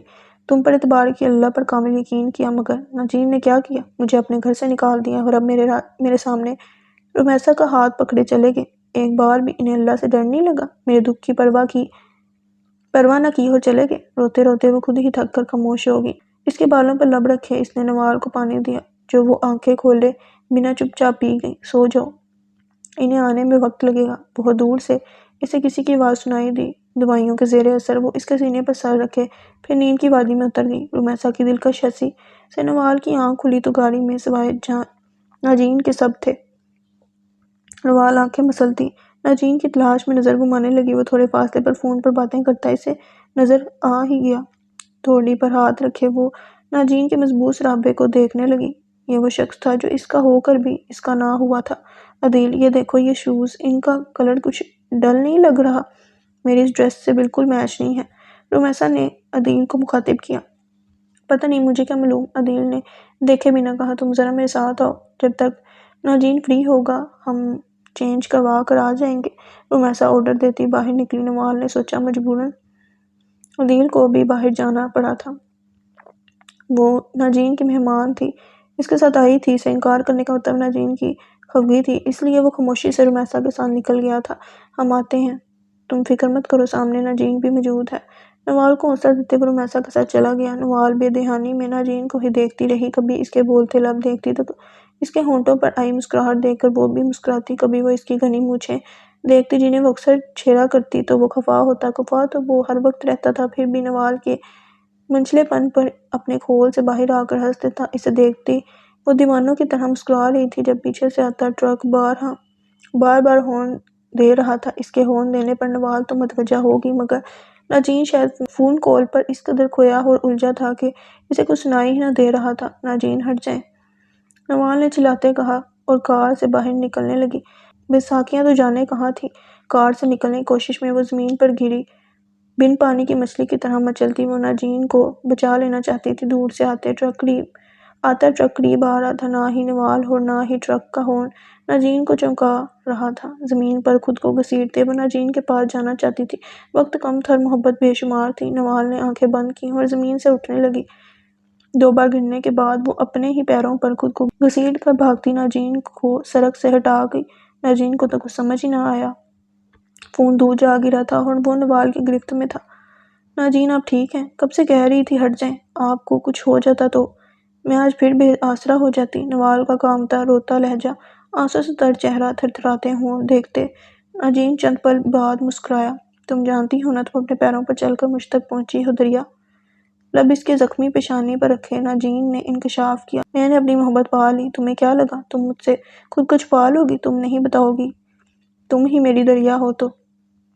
تم پر اعتبار کیا، اللہ پر کامل یقین کیا مگر ناجین نے کیا کیا؟ مجھے اپنے گھر سے نکال دیا اور اب میرے سامنے رمیسا کا ہاتھ پکڑے چلے گئے۔ ایک بار بھی انہیں اللہ سے ڈر نہیں لگا؟ میرے دکھ کی پرواہ نہ کی اور چلے گئے۔ روتے روتے وہ خود ہی تھک کر خاموش ہو گئی۔ اس کے بالوں پر لب رکھے اس نے نوال کو پانی دیا جو وہ آنکھیں کھولے بنا چپ چاپ پی گئی۔ سو جاؤ، انہیں آنے میں وقت لگے گا۔ بہت دور سے اسے کسی کی آواز سنائی دی۔ دوائیوں کے زیر اثر وہ اس کے سینے پر سر رکھے پھر نیند کی وادی میں اتر گئی۔ رمیسا کی دلکش ہنسی سے نوال کی آنکھ کھلی تو گاڑی میں سوائے ناجین کے سب تھے۔ نوال آنکھیں مسلتی ناجین کی تلاش میں نظر گھمانے لگی۔ وہ تھوڑے فاصلے پر فون پر باتیں کرتا اسے نظر آ ہی گیا۔ تھوڑی پر ہاتھ رکھے وہ ناجین کے مضبوط سرابے کو دیکھنے لگی۔ یہ وہ شخص تھا جو اس کا ہو کر بھی اس کا نہ ہوا تھا۔ عدیل، یہ دیکھو یہ شوز، ان کا کلر کچھ ڈل نہیں لگ رہا؟ میری اس ڈریس سے بالکل میچ نہیں ہے، رمیسا نے عدیل کو مخاطب کیا۔ پتہ نہیں، مجھے کیا معلوم، عدیل نے دیکھے بنا کہا۔ تم ذرا میرے ساتھ آؤ، جب تک ناجین فری ہوگا ہم چینج کروا کر آ جائیں گے، رمیسا آرڈر دیتی باہر نکلی۔ نوال نے سوچا مجبوراً عدیل کو بھی باہر جانا پڑا تھا، وہ ناجین کی مہمان تھی، اس کے ساتھ آئی تھی، اسے انکار کرنے کا مطلب ناجین کی خفگی تھی، اس لیے وہ خاموشی سے رمیسا کے ساتھ نکل گیا تھا۔ ہم آتے ہیں۔ تم فکر مت کرو، سامنے ناجین بھی موجود ہے۔ نوال کو حوصلہ دیتے ہوئے رمیسا کے ساتھ چلا گیا۔ نوال بے دہانی میں ناجین کو ہی دیکھتی رہی، کبھی اس کے بولتے لب دیکھتی تو اس کے ہونٹوں پر آئی مسکراہٹ دیکھ کر وہ بھی مسکراتی، کبھی وہ اس کی گھنی مونچھیں دیکھتی جنہیں وہ اکثر چھیڑا کرتی تو وہ خفا ہوتا۔ خفا تو وہ ہر وقت رہتا تھا، پھر بھی نوال کے منچلے پن پر اپنے کھول سے باہر آ کر ہنس دیتا۔ اسے دیکھتی وہ دیوانوں کی طرح مسکرا رہی تھی۔ جب پیچھے سے آتا ٹرک بار بار ہارن دے رہا تھا، اس کے ہارن دینے پر نوال تو متوجہ ہوگی، مگر ناجین شاید فون کال پر اس قدر کھویا اور الجھا تھا کہ اسے کچھ سنائی ہی نہ دے رہا تھا۔ ناجین ہٹ جائیں، نوال نے چلاتے کہا اور کار سے باہر نکلنے لگی۔ بیساکھیاں تو جانے کہاں تھی، کار سے نکلنے کی کوشش میں وہ زمین پر گری بن پانی کی مچھلی کی طرح مچلتی وہ ناجین کو بچا لینا چاہتی تھی۔ دور سے آتا ٹرک قریب آ رہا تھا، نہ ہی نوال اور نہ ہی ٹرک کا ہارن ناجین کو چونکا رہا تھا۔ زمین پر خود کو گھسیٹتے وہ ناجین کے پاس جانا چاہتی تھی۔ وقت کم تھا اور محبت بے شمار تھی۔ نوال نے آنکھیں بند کیں اور زمین سے اٹھنے لگی۔ 2 بار گرنے کے بعد وہ اپنے ہی پیروں پر خود کو گھسیٹ کر بھاگتی ناجین کو سڑک سے ہٹا گئی۔ ناجین کو تو کچھ سمجھ ہی نہ آیا۔ فون دور جا گرا تھا اور وہ نوال کی گرفت میں تھا۔ ناجین آپ ٹھیک ہیں؟ کب سے کہہ رہی تھی ہٹ جائیں، آپ کو کچھ ہو جاتا تو میں آج پھر بے آسرا ہو جاتی۔ نوال کا کانپتا روتا لہجہ، آنسوں سے تر چہرہ تھرتھراتے ہونٹ دیکھتے ناجین چند پل بعد مسکرایا۔ تم جانتی ہو نا، تم اپنے پیروں پر چل کر مجھ تک پہنچی ہو دریا۔ لب اس کے زخمی پیشانی پر رکھے ناجین نے انکشاف کیا، میں نے اپنی محبت پا لی۔ تمہیں کیا لگا تم مجھ سے خود کو چھپا لو گی؟ تم نہیں بتاؤ گی تم ہی میری دریا ہو تو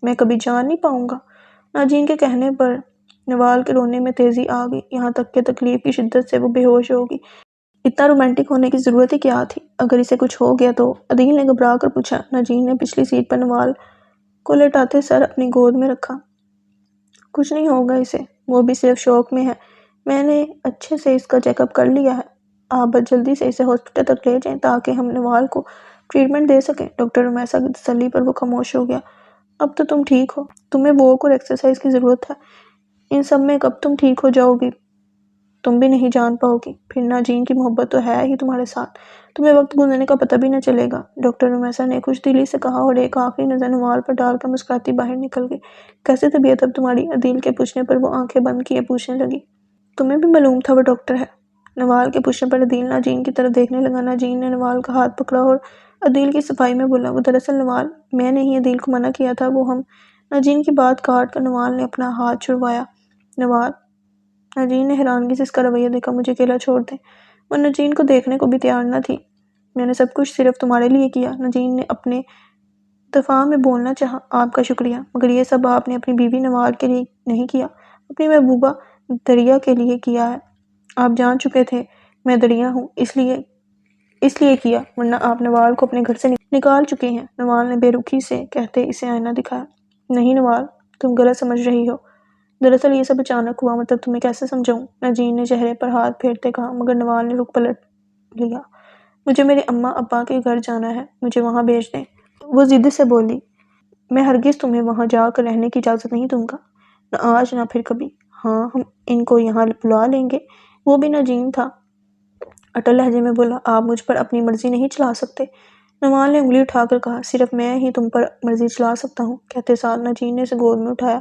میں کبھی جان نہیں پاؤں گا؟ ناجین کے کہنے پر نوال کے رونے میں تیزی آ گئی، یہاں تک کہ تکلیف کی شدت سے وہ بے ہوش ہو گئی۔ اتنا رومانٹک ہونے کی ضرورت ہی کیا تھی؟ اگر اسے کچھ ہو گیا تو؟ عدیل نے گھبرا کر پوچھا۔ ناجین نے پچھلی سیٹ پر نوال کو لٹاتے سر اپنی گود میں رکھا۔ کچھ نہیں ہوگا اسے، وہ بھی صرف شوق میں ہے۔ میں نے اچھے سے اس کا چیک اپ کر لیا ہے۔ آپ بس جلدی سے اسے ہاسپٹل تک لے جائیں تاکہ ہم نوال کو ٹریٹمنٹ دے سکیں۔ ڈاکٹر رمیسا کی تسلی پر وہ خاموش ہو گیا۔ اب تو تم ٹھیک ہو، تمہیں واک اور ایکسرسائز کی ضرورت ہے، ان سب میں کب تم ٹھیک ہو جاؤ گی تم بھی نہیں جان پاؤ گی۔ پھر ناجین کی محبت تو ہے ہی تمہارے ساتھ، تمہیں وقت گزرنے کا پتہ بھی نہ چلے گا، ڈاکٹر رمیسا نے خوش دلی سے کہا اور ایک آخری نظر نوال پر ڈال کر مسکراتی باہر نکل گئی۔ کیسی طبیعت اب تمہاری؟ عدیل کے پوچھنے پر وہ آنکھیں بند کیے پوچھنے لگی۔ تمہیں بھی معلوم تھا وہ ڈاکٹر ہے؟ نوال کے پوچھنے پر عدیل ناجین کی طرف دیکھنے لگا۔ ناجین نے نوال کا ہاتھ پکڑا اور عدیل کی صفائی میں بولا، وہ دراصل نوال، میں نے ہی عدیل کو منع کیا تھا، وہ ہم ناجین کی بات کاٹ کر نوال نے اپنا ہاتھ چھڑوایا۔ نوال؟ ناجین نے حیرانگی سے اس کا رویہ دیکھا۔ مجھے اکیلا چھوڑ دیں۔ وہ ناجین کو دیکھنے کو بھی تیار نہ تھی۔ میں نے سب کچھ صرف تمہارے لیے کیا، ناجین نے اپنے دفاع میں بولنا چاہا۔ آپ کا شکریہ، مگر یہ سب آپ نے اپنی بیوی نوال کے لیے نہیں کیا، اپنی محبوبہ دریا کے لیے کیا ہے۔ آپ جان چکے تھے میں دریا ہوں، اس لیے کیا، ورنہ آپ نوال کو اپنے گھر سے نکال چکے ہیں۔ نوال نے بے رخی سے کہتے اسے آئینہ دکھایا۔ نہیں نوال، تم غلط سمجھ رہی ہو، دراصل یہ سب اچانک ہوا، مطلب تمہیں کیسے سمجھاؤں؟ ناجین نے چہرے پر ہاتھ پھیرتے کہا، مگر نوال نے رخ پلٹ لیا۔ مجھے میرے اماں ابا کے گھر جانا ہے، مجھے وہاں بھیج دیں۔ وہ ضد سے بولی، میں ہرگز تمہیں وہاں جا کر رہنے کی اجازت نہیں دوں گا، نہ آج نہ پھر کبھی۔ ہاں، ہم ان کو یہاں بلا لیں گے۔ وہ بھی ناجین تھا، اٹل لہجے میں بولا، آپ مجھ پر اپنی مرضی نہیں چلا سکتے۔ نوال نے انگلی اٹھا کر کہا، صرف میں ہی تم پر مرضی چلا سکتا ہوں۔ کہتے ساتھ ناجین نے اسے گود میں اٹھایا۔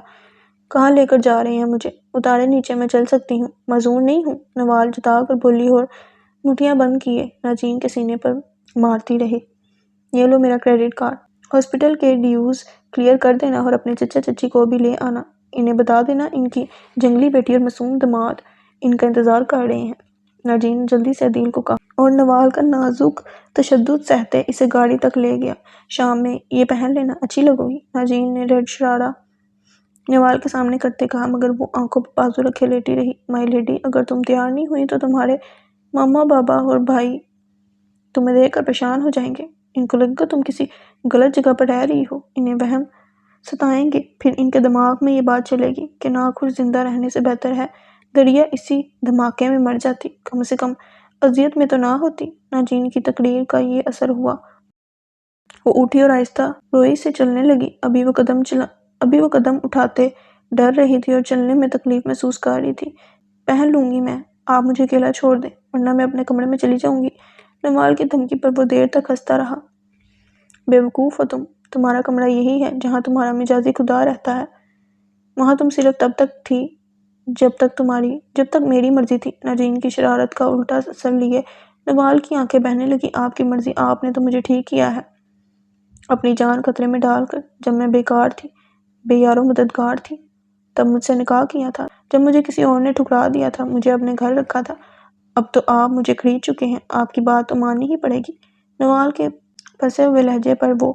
کہاں لے کر جا رہے ہیں مجھے؟ اتارے نیچے، میں چل سکتی ہوں، معذور نہیں ہوں، نوال جتا کر بولی اور مٹھیاں بند کیے ناجین کے سینے پر مارتی رہی۔ یہ لو میرا کریڈٹ کارڈ، ہاسپٹل کے ڈیوز کلیئر کر دینا اور اپنے چچا چچی کو بھی لے آنا، انہیں بتا دینا ان کی جنگلی بیٹی اور معصوم داماد ان کا انتظار کر رہے ہیں۔ ناجین نے جلدی سے عدیل کو کہا اور نوال کا نازک تشدد سہتے اسے گاڑی تک لے گیا۔ شام میں یہ پہن لینا، اچھی لگو گی، ناجین نے ریڈ شرارہ نوال کے سامنے کرتے کہا، مگر وہ آنکھوں پر بازو رکھے لیٹی رہی۔ مائی لیڈی، اگر تم تیار نہیں ہوئی تو تمہارے ماما بابا اور بھائی تمہیں دیکھ کر پریشان ہو جائیں گے، ان کو لگے گا تم کسی غلط جگہ پر رہ رہی ہو، انہیں وہم ستائیں گے، پھر ان کے دماغ میں یہ بات چلے گی کہ ناخوش زندہ رہنے سے بہتر ہے دریا اسی دھماکے میں مر جاتی، کم سے کم اذیت میں تو نہ ہوتی۔ ناجین کی تقریر کا یہ اثر ہوا، وہ اٹھی اور آہستہ روئی سے چلنے لگی۔ ابھی وہ قدم اٹھاتے ڈر رہی تھی اور چلنے میں تکلیف محسوس کر رہی تھی۔ پہن لوں گی میں، آپ مجھے اکیلا چھوڑ دیں ورنہ میں اپنے کمرے میں چلی جاؤں گی۔ نوال کی دھمکی پر وہ دیر تک ہنستا رہا۔ بے وقوف ہو تمہارا کمرہ یہی ہے جہاں تمہارا مجازی خدا رہتا ہے؟ وہاں تم صرف تب تک تھی جب تک میری مرضی تھی۔ ناجین کی شرارت کا الٹا اثر لیے نوال کی آنکھیں بہنے لگی۔ آپ کی مرضی، آپ نے تو مجھے ٹھیک کیا ہے اپنی جان خطرے میں ڈال کر۔ جب میں بیکار تھی، بے یار و مددگار تھی، تب مجھ سے نکاح کیا تھا۔ جب مجھے کسی اور نے ٹھکرا دیا تھا، مجھے اپنے گھر رکھا تھا۔ اب تو آپ مجھے خرید چکے ہیں، آپ کی بات تو ماننی ہی پڑے گی۔ نوال کے پھنسے ہوئے لہجے پر وہ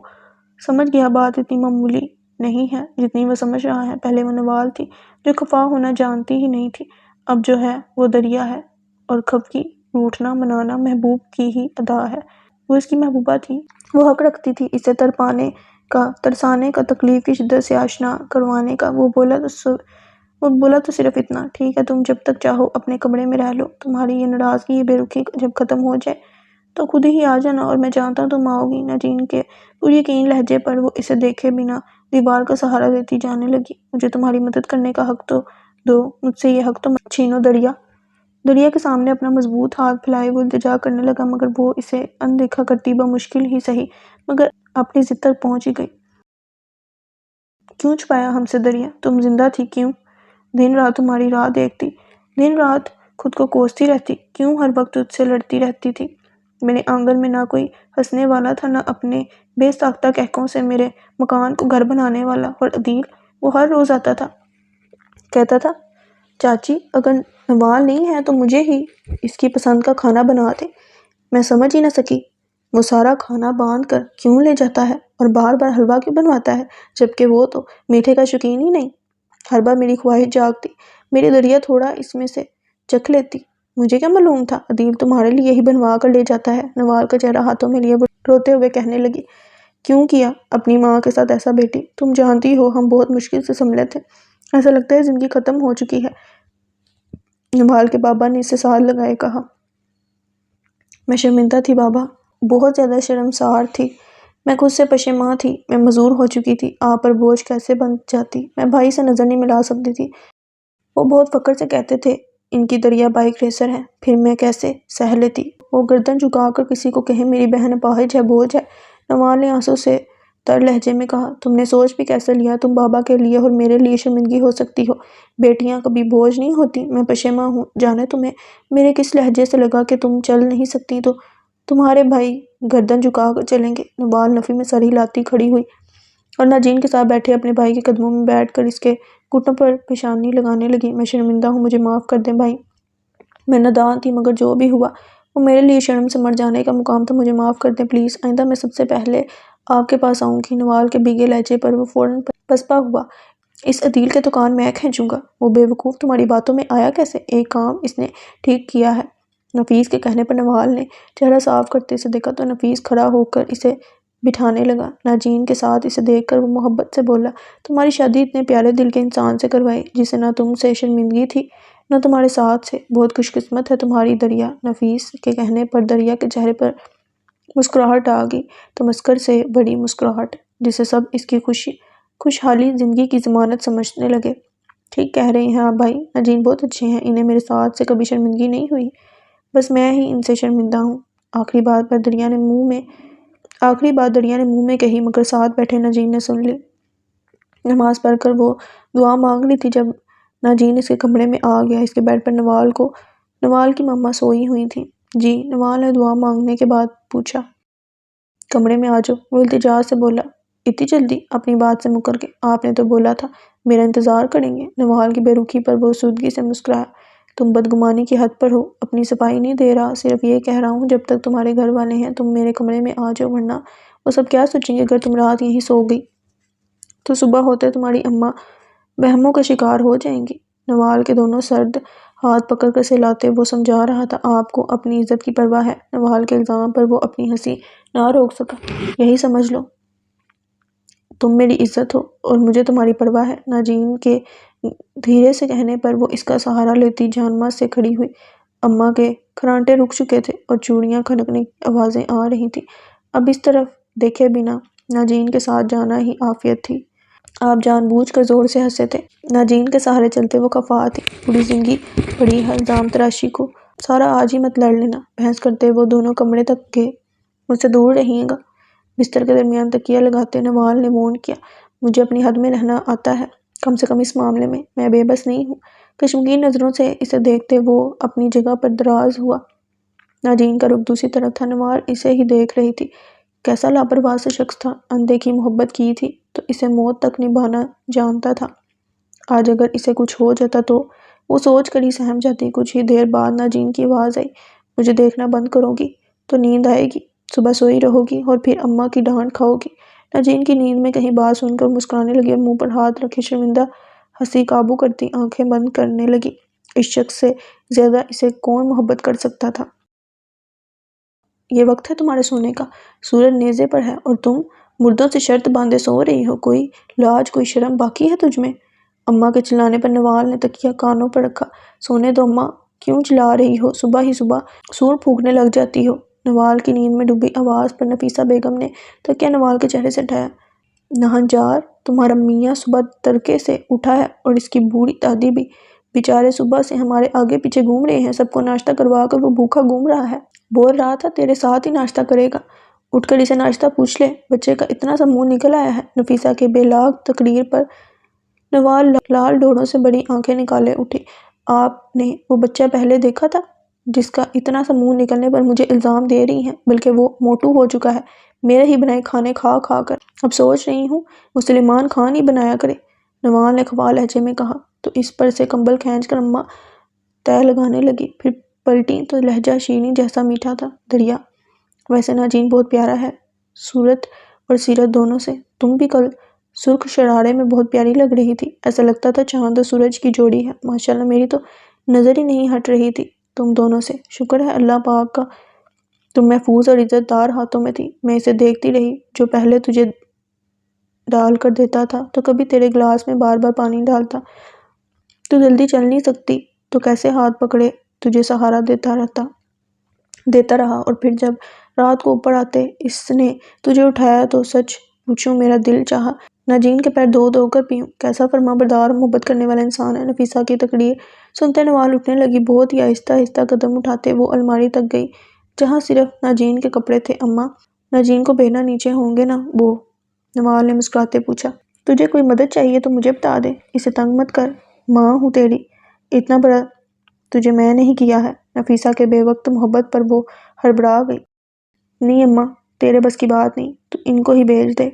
سمجھ گیا بات اتنی معمولی نہیں ہے جتنی وہ سمجھ رہا ہے۔ پہلے وہ نوال تھی جو خفا ہونا جانتی ہی نہیں تھی، اب جو ہے وہ دریا ہے، اور خفگی روٹھنا منانا محبوب کی ہی ادا ہے۔ وہ اس کی محبوبہ تھی، وہ حق رکھتی تھی اسے ترسانے کا، تکلیف کی شدت سے آشنا کروانے کا۔ وہ بولا تو صرف اتنا، ٹھیک ہے تم جب تک چاہو اپنے کمرے میں رہ لو، تمہاری یہ ناراضگی، یہ بے رخی جب ختم ہو جائے تو خود ہی آ جانا، اور میں جانتا ہوں تم آؤ گی۔ ناجین کے پر یقین لہجے پر وہ اسے دیکھے بنا دیوار کا سہارا دیتی جانے لگی۔ مجھے تمہاری مدد کرنے کا حق تو دو، مجھ سے یہ حق تو مت چھینو۔ دریا کے سامنے اپنا مضبوط ہاتھ پھیلائے وہ التجا کرنے لگا، مگر وہ اسے اندیکھا کرتی بمشکل ہی سہی مگر اپنی ضد تک پہنچ ہی گئی۔ کیوں چھپایا ہم سے دریا؟ تم زندہ تھی، کیوں دن رات تمہاری راہ دیکھتی، دن رات خود کو کوستی رہتی، کیوں ہر وقت تجھ سے لڑتی رہتی تھی؟ میرے آنگن میں نہ کوئی ہنسنے والا تھا، نہ اپنے بے ساختہ کہکوں سے میرے مکان کو گھر بنانے والا۔ اور عدیل، وہ ہر روز آتا تھا، کہتا تھا چاچی اگر نوال نہیں ہے تو مجھے ہی اس کی پسند کا کھانا بنا دے۔ میں سمجھ ہی نہ سکی وہ سارا کھانا باندھ کر کیوں لے جاتا ہے اور بار بار حلوہ کیوں بنواتا ہے، جبکہ وہ تو میٹھے کا شوقین ہی نہیں۔ ہر بار میری خواہش جاگتی، میری دریا تھوڑا اس میں سے چکھ لیتی، مجھے کیا معلوم تھا عدیل تمہارے لیے ہی بنوا کر لے جاتا ہے۔ نوال کا چہرہ ہاتھوں میں لیے وہ روتے ہوئے کہنے لگی، کیوں کیا اپنی ماں کے ساتھ ایسا بیٹی؟ تم جانتی ہو ہم بہت مشکل سے سنبھلے تھے، ایسا لگتا ہے زندگی ختم ہو چکی ہے۔ نوال کے بابا نے اسے ساتھ لگائے کہا، میں شرمندہ تھی بابا، بہت زیادہ شرمسار تھی، میں خود سے پشیماں تھی، میں معذور ہو چکی تھی، آپ پر بوجھ کیسے بن جاتی، میں بھائی سے نظر نہیں ملا سکتی تھی، وہ بہت فخر سے کہتے تھے ان کی دریا بائک ریسر ہے، پھر میں کیسے سہ لیتی، وہ گردن جھکا کر کسی کو کہے میری بہن اپاہج ہے، بوجھ ہے۔ نوال نے آنسوں سے تر لہجے میں کہا، تم نے سوچ بھی کیسے لیا تم بابا کے لیے اور میرے لیے شرمندگی ہو سکتی ہو؟ بیٹیاں کبھی بوجھ نہیں ہوتی، میں پشیماں ہوں۔ جانے تمہیں میرے کس لہجے سے لگا کہ تم چل نہیں سکتی تو تمہارے بھائی گردن جھکا کر چلیں گے؟ نوال نفی میں سر ہلاتی کھڑی ہوئی اور ناجین کے ساتھ بیٹھے اپنے بھائی کے قدموں میں بیٹھ کر اس کے گھٹنوں پر پیشانی لگانے لگی۔ میں شرمندہ ہوں، مجھے معاف کر دیں بھائی، میں نادان تھی، مگر جو بھی ہوا وہ میرے لیے شرم سے مر جانے کا مقام تھا، مجھے معاف کر دیں پلیز، آئندہ میں سب سے پہلے آپ کے پاس آؤں گی۔ نوال کے بھیگے لہجے پر وہ فوراً پسپا ہوا، اس عدیل کے دکان میں کھینچوں گا، وہ بے وقوف تمہاری باتوں میں آیا کیسے؟ ایک کام اس نے ٹھیک کیا ہے۔ نفیس کے کہنے پر نوال نے چہرہ صاف کرتے اسے دیکھا تو نفیس کھڑا ہو کر اسے بٹھانے لگا۔ ناجین کے ساتھ اسے دیکھ کر وہ محبت سے بولا، تمہاری شادی اتنے پیارے دل کے انسان سے کروائی جسے نہ تم سے شرمندگی تھی نہ تمہارے ساتھ سے، بہت خوش قسمت ہے تمہاری دریا۔ نفیس کے کہنے پر دریا کے چہرے پر مسکراہٹ آ گئی، تمسخر سے بڑی مسکراہٹ، جسے سب اس کی خوشحالی زندگی کی ضمانت سمجھنے لگے۔ ٹھیک کہہ رہے ہیں آپ بھائی، ناجین بہت اچھے ہیں، انہیں میرے ساتھ سے کبھی شرمندگی نہیں ہوئی، بس میں ہی ان سے شرمندہ ہوں۔ آخری بات دریا نے منہ میں کہی مگر ساتھ بیٹھے ناجین نے سن لی۔ نماز پڑھ کر وہ دعا مانگ لی تھی جب ناجین اس کے کمرے میں آ گیا۔ اس کے بیڈ پر نوال کی ماما سوئی ہوئی تھی۔ جی، نوال نے دعا مانگنے کے بعد پوچھا، کمرے میں آ جاؤ، وہ التجا سے بولا۔ اتنی جلدی؟ اپنی بات سے مکر گئے، آپ نے تو بولا تھا میرا انتظار کریں گے۔ نوال کی بے رخی پر وہ سودگی سے مسکرایا، تم بدگمانی کی حد پر ہو، اپنی صفائی نہیں دے رہا، صرف یہ کہہ رہا ہوں جب تک تمہارے گھر والے ہیں تم میرے کمرے میں آ جاؤ، ورنہ وہ سب کیا سوچیں گے اگر تم رات یہیں سو گئی تو صبح ہوتے تمہاری اماں وہموں کا شکار ہو جائیں گی۔ نوال کے دونوں سرد ہاتھ پکڑ کر سہلاتے وہ سمجھا رہا تھا، آپ کو اپنی عزت کی پرواہ ہے۔ نوال کے الزام پر وہ اپنی ہنسی نہ روک سکا۔ یہی سمجھ لو تم میری عزت ہو اور مجھے تمہاری پرواہ ہے۔ ناجین کے دھیرے سے کہنے پر وہ اس کا سہارا لیتی جان سے کھڑی ہوئی۔ اماں کے کھرانٹے رک چکے تھے اور چوڑیاں کھنکنے کی آوازیں آ رہی تھیں۔ اب اس طرف دیکھے بنا ناجین کے ساتھ جانا ہی عافیت تھی۔ آپ جان بوجھ کر زور سے ہنسے تھے۔ ناجین کے سہارے چلتے وہ خفا تھی، پوری زندگی بڑی ہے الزام تراشی کو، سارا آج ہی مت لڑ لینا۔ بحث کرتے وہ دونوں کمرے تک گئے، مجھ سے دور رہیے گا، بستر کے درمیان تکیہ لگاتے نوال نے وارن کیا، مجھے اپنی حد میں رہنا آتا ہے، کم سے کم اس معاملے میں بے بس نہیں ہوں۔ کشمگین نظروں سے اسے دیکھتے وہ اپنی جگہ پر دراز ہوا۔ ناجین کا رخ دوسری طرف تھا، نوال اسے ہی دیکھ رہی تھی۔ کیسا لاپرواہ سا شخص تھا، اندیکھی محبت کی تھی تو اسے موت تک نبھانا جانتا تھا۔ آج اگر اسے کچھ ہو جاتا تو وہ سوچ کر ہی سہم جاتی۔ کچھ ہی دیر بعد ناجین کی آواز آئی، مجھے دیکھنا بند کرو گی تو نیند آئے گی، صبح سوئی رہو گی اور پھر اماں کی ڈانٹ کھاؤ گی۔ ناجین کی نیند میں کہیں بات سن کر مسکرانے لگی اور منہ پر ہاتھ رکھے شرمندہ ہنسی قابو کرتی آنکھیں بند کرنے لگی۔ اس شخص سے زیادہ اسے کون محبت کر سکتا تھا؟ یہ وقت ہے تمہارے سونے کا، سورج نیزے پر ہے اور تم مردوں سے شرط باندھے سو رہی ہو، کوئی لاج کوئی شرم باقی ہے تجھ میں؟ اماں کے چلانے پر نوال نے تکیہ کانوں پر رکھا، سونے دو اماں، کیوں چلا رہی ہو؟ صبح ہی صبح سور پھونکنے لگ جاتی ہو۔ نوال کی نیند میں ڈوبی آواز پر نفیسہ بیگم نے تکیہ نوال کے چہرے سے ہٹایا، نہنجار تمہارا میاں صبح تڑکے سے اٹھا ہے اور اس کی بوڑھی دادی بھی، بیچارے صبح سے ہمارے آگے پیچھے گھوم رہے ہیں، سب کو ناشتہ کروا کر وہ بھوکا گھوم رہا ہے، بول رہا تھا تیرے ساتھ ہی ناشتہ کرے گا، اٹھ کر اسے ناشتہ پوچھ لے، بچے کا اتنا سا منہ نکل آیا ہے۔ نفیسہ کے بے لاگ تقریر پر نوال لال ڈوروں سے بڑی آنکھیں نکالے اٹھی، آپ نے وہ بچہ پہلے دیکھا تھا جس کا اتنا سا منہ نکلنے پر مجھے الزام دے رہی ہیں، بلکہ وہ موٹو ہو چکا ہے میرے ہی بنائے کھانے کھا کھا کر، اب سوچ رہی ہوں وہ سلیمان خان ہی بنایا کرے۔ نوال نے خفا لہجے میں کہا تو اس پر سے کمبل کھینچ کر اماں تہ لگانے لگی، پھر پلٹی تو لہجہ شیریں جیسا میٹھا تھا، دریا ویسے ناجین بہت پیارا ہے، صورت اور سیرت دونوں سے، تم بھی کل سرخ شرارے میں بہت پیاری لگ رہی تھی، ایسا لگتا تھا چاند اور سورج کی جوڑی ہے، ماشاءاللہ میری تو نظر ہی نہیں ہٹ رہی تھی تم دونوں سے، شکر ہے اللہ پاک کا تم محفوظ اور عزت دار ہاتھوں میں تھی۔ میں اسے دیکھتی رہی جو پہلے تجھے ڈال کر دیتا تھا تو کبھی تیرے گلاس میں بار بار پانی ڈالتا، تو جلدی چل نہیں سکتی تو کیسے ہاتھ پکڑے تجھے سہارا دیتا رہا، اور پھر جب رات کو اوپر آتے اس نے تجھے اٹھایا تو سچ پوچھوں میرا دل چاہا ناجین کے پیر دھو دھو کر پیوں، کیسا فرما بردار اور محبت کرنے والا انسان ہے۔ نفیسہ کی تقریر سنتے نوال اٹھنے لگی، بہت ہی آہستہ آہستہ قدم اٹھاتے وہ الماری تک گئی جہاں صرف ناجین کے کپڑے تھے۔ اماں ناجین کو بہنا نیچے ہوں گے نا وہ؟ نوال نے مسکراتے پوچھا، تجھے کوئی مدد چاہیے تو مجھے بتا دے، اسے تنگ مت کر، ماں ہوں تیری، اتنا بڑا تجھے میں نہیں کیا ہے۔ نفیسہ کے بے وقت محبت پر وہ ہڑبڑا گئی، نہیں اماں تیرے بس کی بات نہیں، تو ان کو ہی بھیج دے،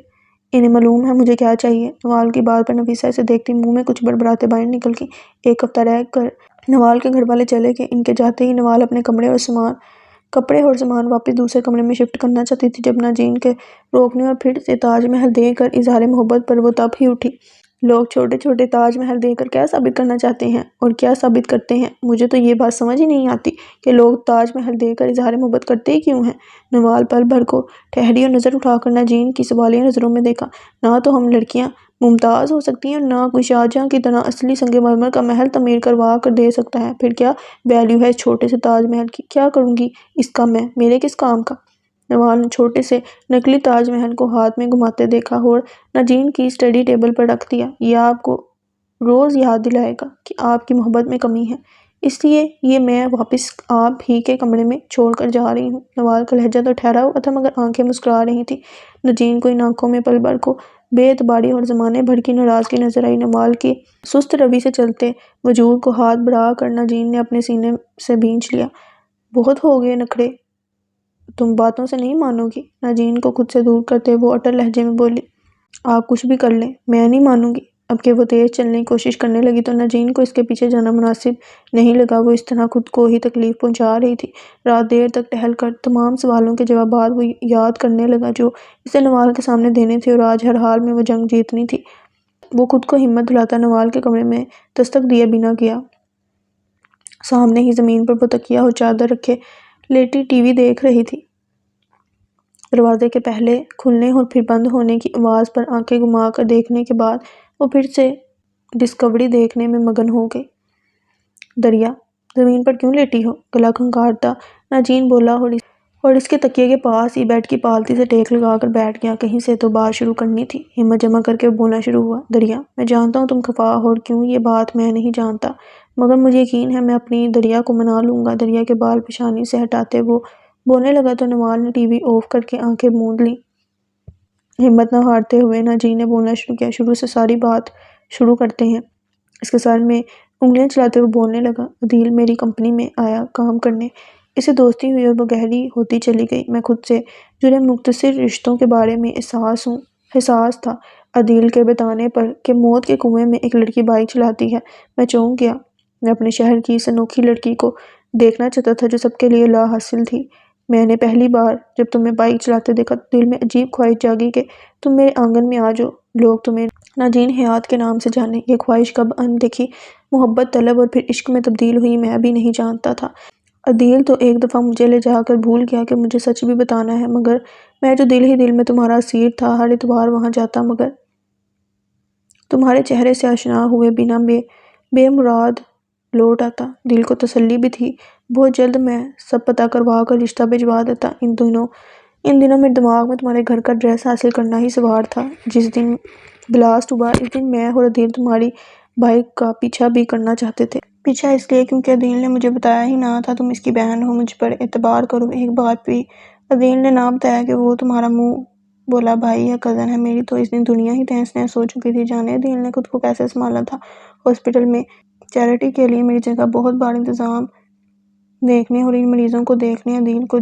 انہیں معلوم ہے مجھے کیا چاہیے۔ نوال کی بات پر نفیسہ اسے دیکھتی منہ میں کچھ بڑبڑاتے باہر نکل گئی۔ ایک ہفتہ رہ کر نوال کے گھر والے چلے گئے، ان کے جاتے ہی نوال اپنے کپڑے اور سامان واپس دوسرے کمرے میں شفٹ کرنا چاہتی تھی جب ناجین کے روکنے اور پھر سے تاج محل دے کر اظہار محبت پر وہ تب ہی اٹھی۔ لوگ چھوٹے چھوٹے تاج محل دے کر کیا ثابت کرنا چاہتے ہیں اور کیا ثابت کرتے ہیں، مجھے تو یہ بات سمجھ ہی نہیں آتی کہ لوگ تاج محل دے کر اظہار محبت کرتے ہی کیوں ہیں۔ نوال پل بھر کو ٹھہری اور نظر اٹھا کر ناجین کی سوالیہ نظروں میں دیکھا، نہ تو ہم لڑکیاں ممتاز ہو سکتی ہیں اور نہ کوئی شاہجہاں کی طرح اصلی سنگ مرمر کا محل تعمیر کروا کر دے سکتا ہے، پھر کیا ویلیو ہے اس چھوٹے سے تاج محل کی؟ کیا کروں گی اس کا میں، میرے کس کام کا؟ نوال نے چھوٹے سے نکلی تاج محل کو ہاتھ میں گھماتے دیکھا اور ناجین کی اسٹڈی ٹیبل پر رکھ دیا، یہ آپ کو روز یاد دلائے گا کہ آپ کی محبت میں کمی ہے، اس لیے یہ میں واپس آپ ہی کے کمرے میں چھوڑ کر جا رہی ہوں۔ نوال کا لہجہ تو ٹھہرا ہوا تھا مگر آنکھیں مسکرا رہی تھی۔ ناجین کو ان آنکھوں میں پل بھر کو بے اعتباری اور زمانے بھر کی ناراضگی نظر آئی۔ نوال کی سست روی سے چلتے وجود کو ہاتھ بڑھا کر ناجین نے اپنے سینے سے بھینچ لیا، بہت ہو گئے نخرے، تم باتوں سے نہیں مانو گی؟ ناجین کو خود سے دور کرتے وہ اٹل لہجے میں بولی، آپ کچھ بھی کر لیں میں نہیں مانوں گی۔ اب کہ وہ تیز چلنے کی کوشش کرنے لگی تو ناجین کو اس کے پیچھے جانا مناسب نہیں لگا، وہ اس طرح خود کو ہی تکلیف پہنچا رہی تھی۔ رات دیر تک ٹہل کر تمام سوالوں کے جوابات وہ یاد کرنے لگا جو اسے نوال کے سامنے دینے تھے اور آج ہر حال میں وہ جنگ جیتنی تھی۔ وہ خود کو ہمت دلاتا نوال کے کمرے میں دستک دیے بنا گیا، سامنے ہی زمین پر وہ تکیہ اور چادر رکھے لیٹی ٹی وی دیکھ رہی تھی۔ دروازے کے پہلے کھلنے اور پھر بند ہونے کی آواز پر آنکھیں گھما کر دیکھنے کے بعد وہ پھر سے ڈسکوری دیکھنے میں مگن ہو گئی۔ دریا زمین پر کیوں لیٹی ہو؟ گلا کھنگالتا ناجین بولا اور اس کے تکیے کے پاس ہی بیڈ کی پالتی سے ٹیک لگا کر بیٹھ گیا، کہیں سے تو بات شروع کرنی تھی۔ ہمت جمع کر کے وہ بولنا شروع ہوا، دریا میں جانتا ہوں تم خفا ہو اور کیوں یہ بات میں نہیں جانتا، مگر مجھے یقین ہے میں اپنی دریا کو منا لوں گا۔ دریا کے بال پیشانی سے ہٹاتے وہ بولنے لگا تو نوال نے ٹی وی آف کر کے آنکھیں موند لیں۔ ہمت نہ ہارتے ہوئے ناجین نے بولنا شروع کیا۔ شروع سے ساری بات شروع کرتے ہیں۔ اس کے سر میں انگلیاں چلاتے ہوئے بولنے لگا۔ عدیل میری کمپنی میں آیا کام کرنے، اسے دوستی ہوئی اور وہ گہری ہوتی چلی گئی۔ میں خود سے جڑے مختصر رشتوں کے بارے میں حساس تھا۔ عدیل کے بتانے پر کہ موت کے کنویں میں ایک لڑکی بائک چلاتی ہے، میں چونک گیا۔ میں اپنے شہر کی اس انوکھی لڑکی کو دیکھنا چاہتا تھا جو سب کے لیے لا حاصل تھی۔ میں نے پہلی بار جب تمہیں بائک چلاتے دیکھا تو دل میں عجیب خواہش جاگی کہ تم میرے آنگن میں آ جاؤ، لوگ تمہیں ناجین حیات کے نام سے جانیں۔ یہ خواہش کب ان دیکھی محبت طلب اور پھر عشق میں تبدیل ہوئی میں بھی نہیں جانتا تھا۔ عدیل تو ایک دفعہ مجھے لے جا کر بھول گیا کہ مجھے سچ بھی بتانا ہے، مگر میں جو دل ہی دل میں تمہارا اسیر تھا، ہر اتوار وہاں جاتا، مگر تمہارے چہرے سے آشنا ہوئے بنا بے مراد لوٹ آتا۔ دل کو تسلی بھی تھی، بہت جلد میں سب پتہ کروا کر رشتہ بھجوا دیتا۔ ان دنوں میرے دماغ میں تمہارے گھر کا ایڈریس حاصل کرنا ہی سوار تھا۔ جس دن بلاسٹ ہوا اس دن میں اور عدیل تمہاری بائک کا پیچھا بھی کرنا چاہتے تھے۔ پیچھا اس لیے کیونکہ عدیل نے مجھے بتایا ہی نہ تھا تم اس کی بہن ہو۔ مجھ پر اعتبار کرو، ایک بات بھی عدیل نے نہ بتایا کہ وہ تمہارا منہ بولا بھائی یا کزن ہے۔ میری تو اس دن دنیا ہی تہس نہس ہو چکی تھی۔ جانے عدیل نے خود کو کیسے سنبھالا تھا۔ ہاسپٹل میں چیریٹی کے لیے میری جگہ بہت بار انتظام دیکھنے اور ان مریضوں کو دیکھنے عدیل کو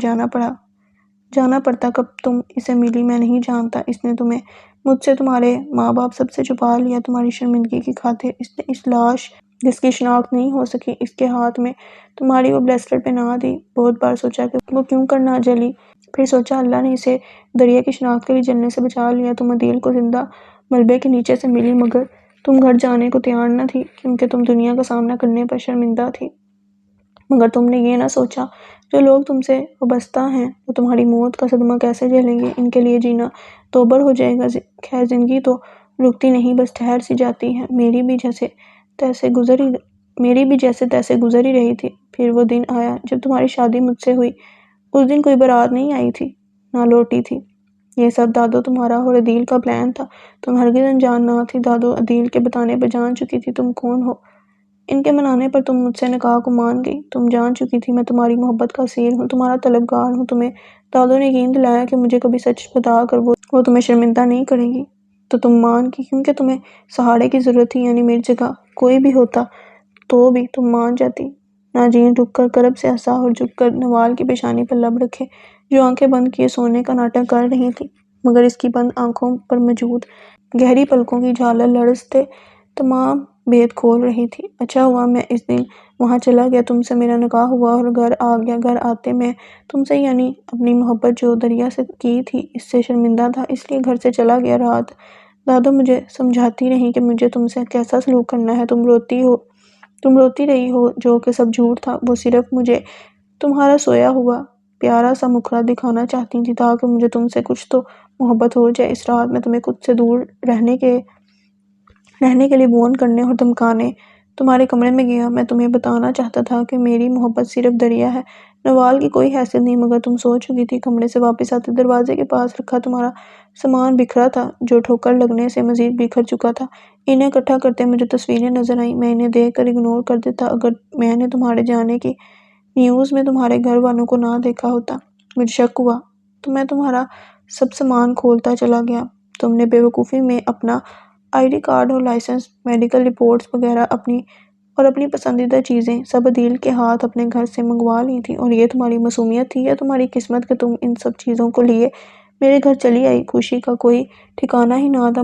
جانا پڑتا۔ کب تم اسے ملی میں نہیں جانتا۔ اس نے تمہیں مجھ سے، تمہارے ماں باپ سب سے چھپا لیا تمہاری شرمندگی کی خاطر۔ اس نے اس لاش جس کی شناخت نہیں ہو سکی، اس کے ہاتھ میں تمہاری وہ بریسلٹ پہنا دی۔ بہت بار سوچا کہ وہ کیوں کر نہ جلی، پھر سوچا اللہ نے اسے دریا کی شناخت کے لیے جلنے سے بچا لیا۔ تم عدیل کو زندہ ملبے کے نیچے سے ملی، مگر تم گھر جانے کو تیار نہ تھی کیونکہ تم دنیا کا سامنا کرنے پر شرمندہ تھی۔ مگر تم نے یہ نہ سوچا جو لوگ تم سے وابستہ ہیں وہ تمہاری موت کا صدمہ کیسے جھیلیں گے، ان کے لیے جینا دوبر ہو جائے گا۔ خیر زندگی تو رکتی نہیں، بس ٹھہر سی جاتی ہے۔ میری بھی جیسے تیسے گزر ہی رہی تھی۔ پھر وہ دن آیا جب تمہاری شادی مجھ سے ہوئی۔ اس دن کوئی بارات نہیں آئی تھی، نہ لوٹی تھی۔ یہ سب دادو تمہارا اور عدیل کا پلان تھا۔ تم ہرگز انجان نہ تھی۔ دادو عدیل کے بتانے پر جان چکی تھی تم کون ہو۔ ان کے منانے پر تم مجھ سے نکاح کو مان گئی۔ تم جان چکی تھی میں تمہاری محبت کا اسیر ہوں، تمہارا طلبگار ہوں۔ تمہیں دادو نے یقین دلایا کہ مجھے کبھی سچ بتا کر وہ تمہیں شرمندہ نہیں کرے گی، تو تم مان گئی کیونکہ تمہیں سہارے کی ضرورت تھی۔ یعنی میری جگہ کوئی بھی ہوتا تو بھی تم مان جاتی۔ ناجین رک کر کرب سے ہنسا اور جھک کر نوال کی پیشانی پر لب رکھے جو آنکھیں بند کیے سونے کا ناٹک کر رہی تھی، مگر اس کی بند آنکھوں پر موجود گہری پلکوں کی جھالر لرزتے تمام بھید کھول رہی تھی۔ اچھا ہوا میں اس دن وہاں چلا گیا، تم سے میرا نکاح ہوا اور گھر آ گیا۔ گھر آتے میں تم سے یعنی اپنی محبت جو دریا سے کی تھی اس سے شرمندہ تھا، اس لیے گھر سے چلا گیا۔ رات دادو مجھے سمجھاتی رہی کہ مجھے تم سے کیسا سلوک کرنا ہے۔ تم روتی رہی ہو جو کہ سب جھوٹ تھا، وہ صرف مجھے تمہارا سویا ہوا پیارا سا مکھڑا دکھانا چاہتی تھی تاکہ مجھے تم سے کچھ تو محبت ہو جائے۔ اس رات میں تمہیں خود سے دور رہنے کے لیے فون کرنے اور دھمکانے تمہارے کمرے میں گیا۔ میں تمہیں بتانا چاہتا تھا کہ میری محبت صرف دریا ہے، نوال کی کوئی حیثیت نہیں، مگر تم سو چکی تھی۔ کمرے سے واپس آتے دروازے کے پاس رکھا تمہارا سامان بکھرا تھا جو ٹھوکر لگنے سے مزید بکھر چکا تھا۔ انہیں اکٹھا کرتے مجھے تصویریں نظر آئیں، میں انہیں دیکھ کر اگنور کر دیتا۔ اگر میں نے تمہارے جانے کی نیوز میں تمہارے گھر والوں کو نہ دیکھا ہوتا، مجھے شک ہوا تو میں تمہارا سب سامان کھولتا چلا گیا۔ تم نے بے وقوفی میں اپنا ID کارڈ اور لائسنس، میڈیکل رپورٹس وغیرہ اپنی پسندیدہ چیزیں سب عدیل کے ہاتھ اپنے گھر سے منگوا لی تھی، اور یہ تمہاری معصومیت تھی یا تمہاری قسمت کہ تم ان سب چیزوں کو لیے میرے گھر چلی آئی۔ خوشی کا کوئی ٹھکانہ ہی نہ تھا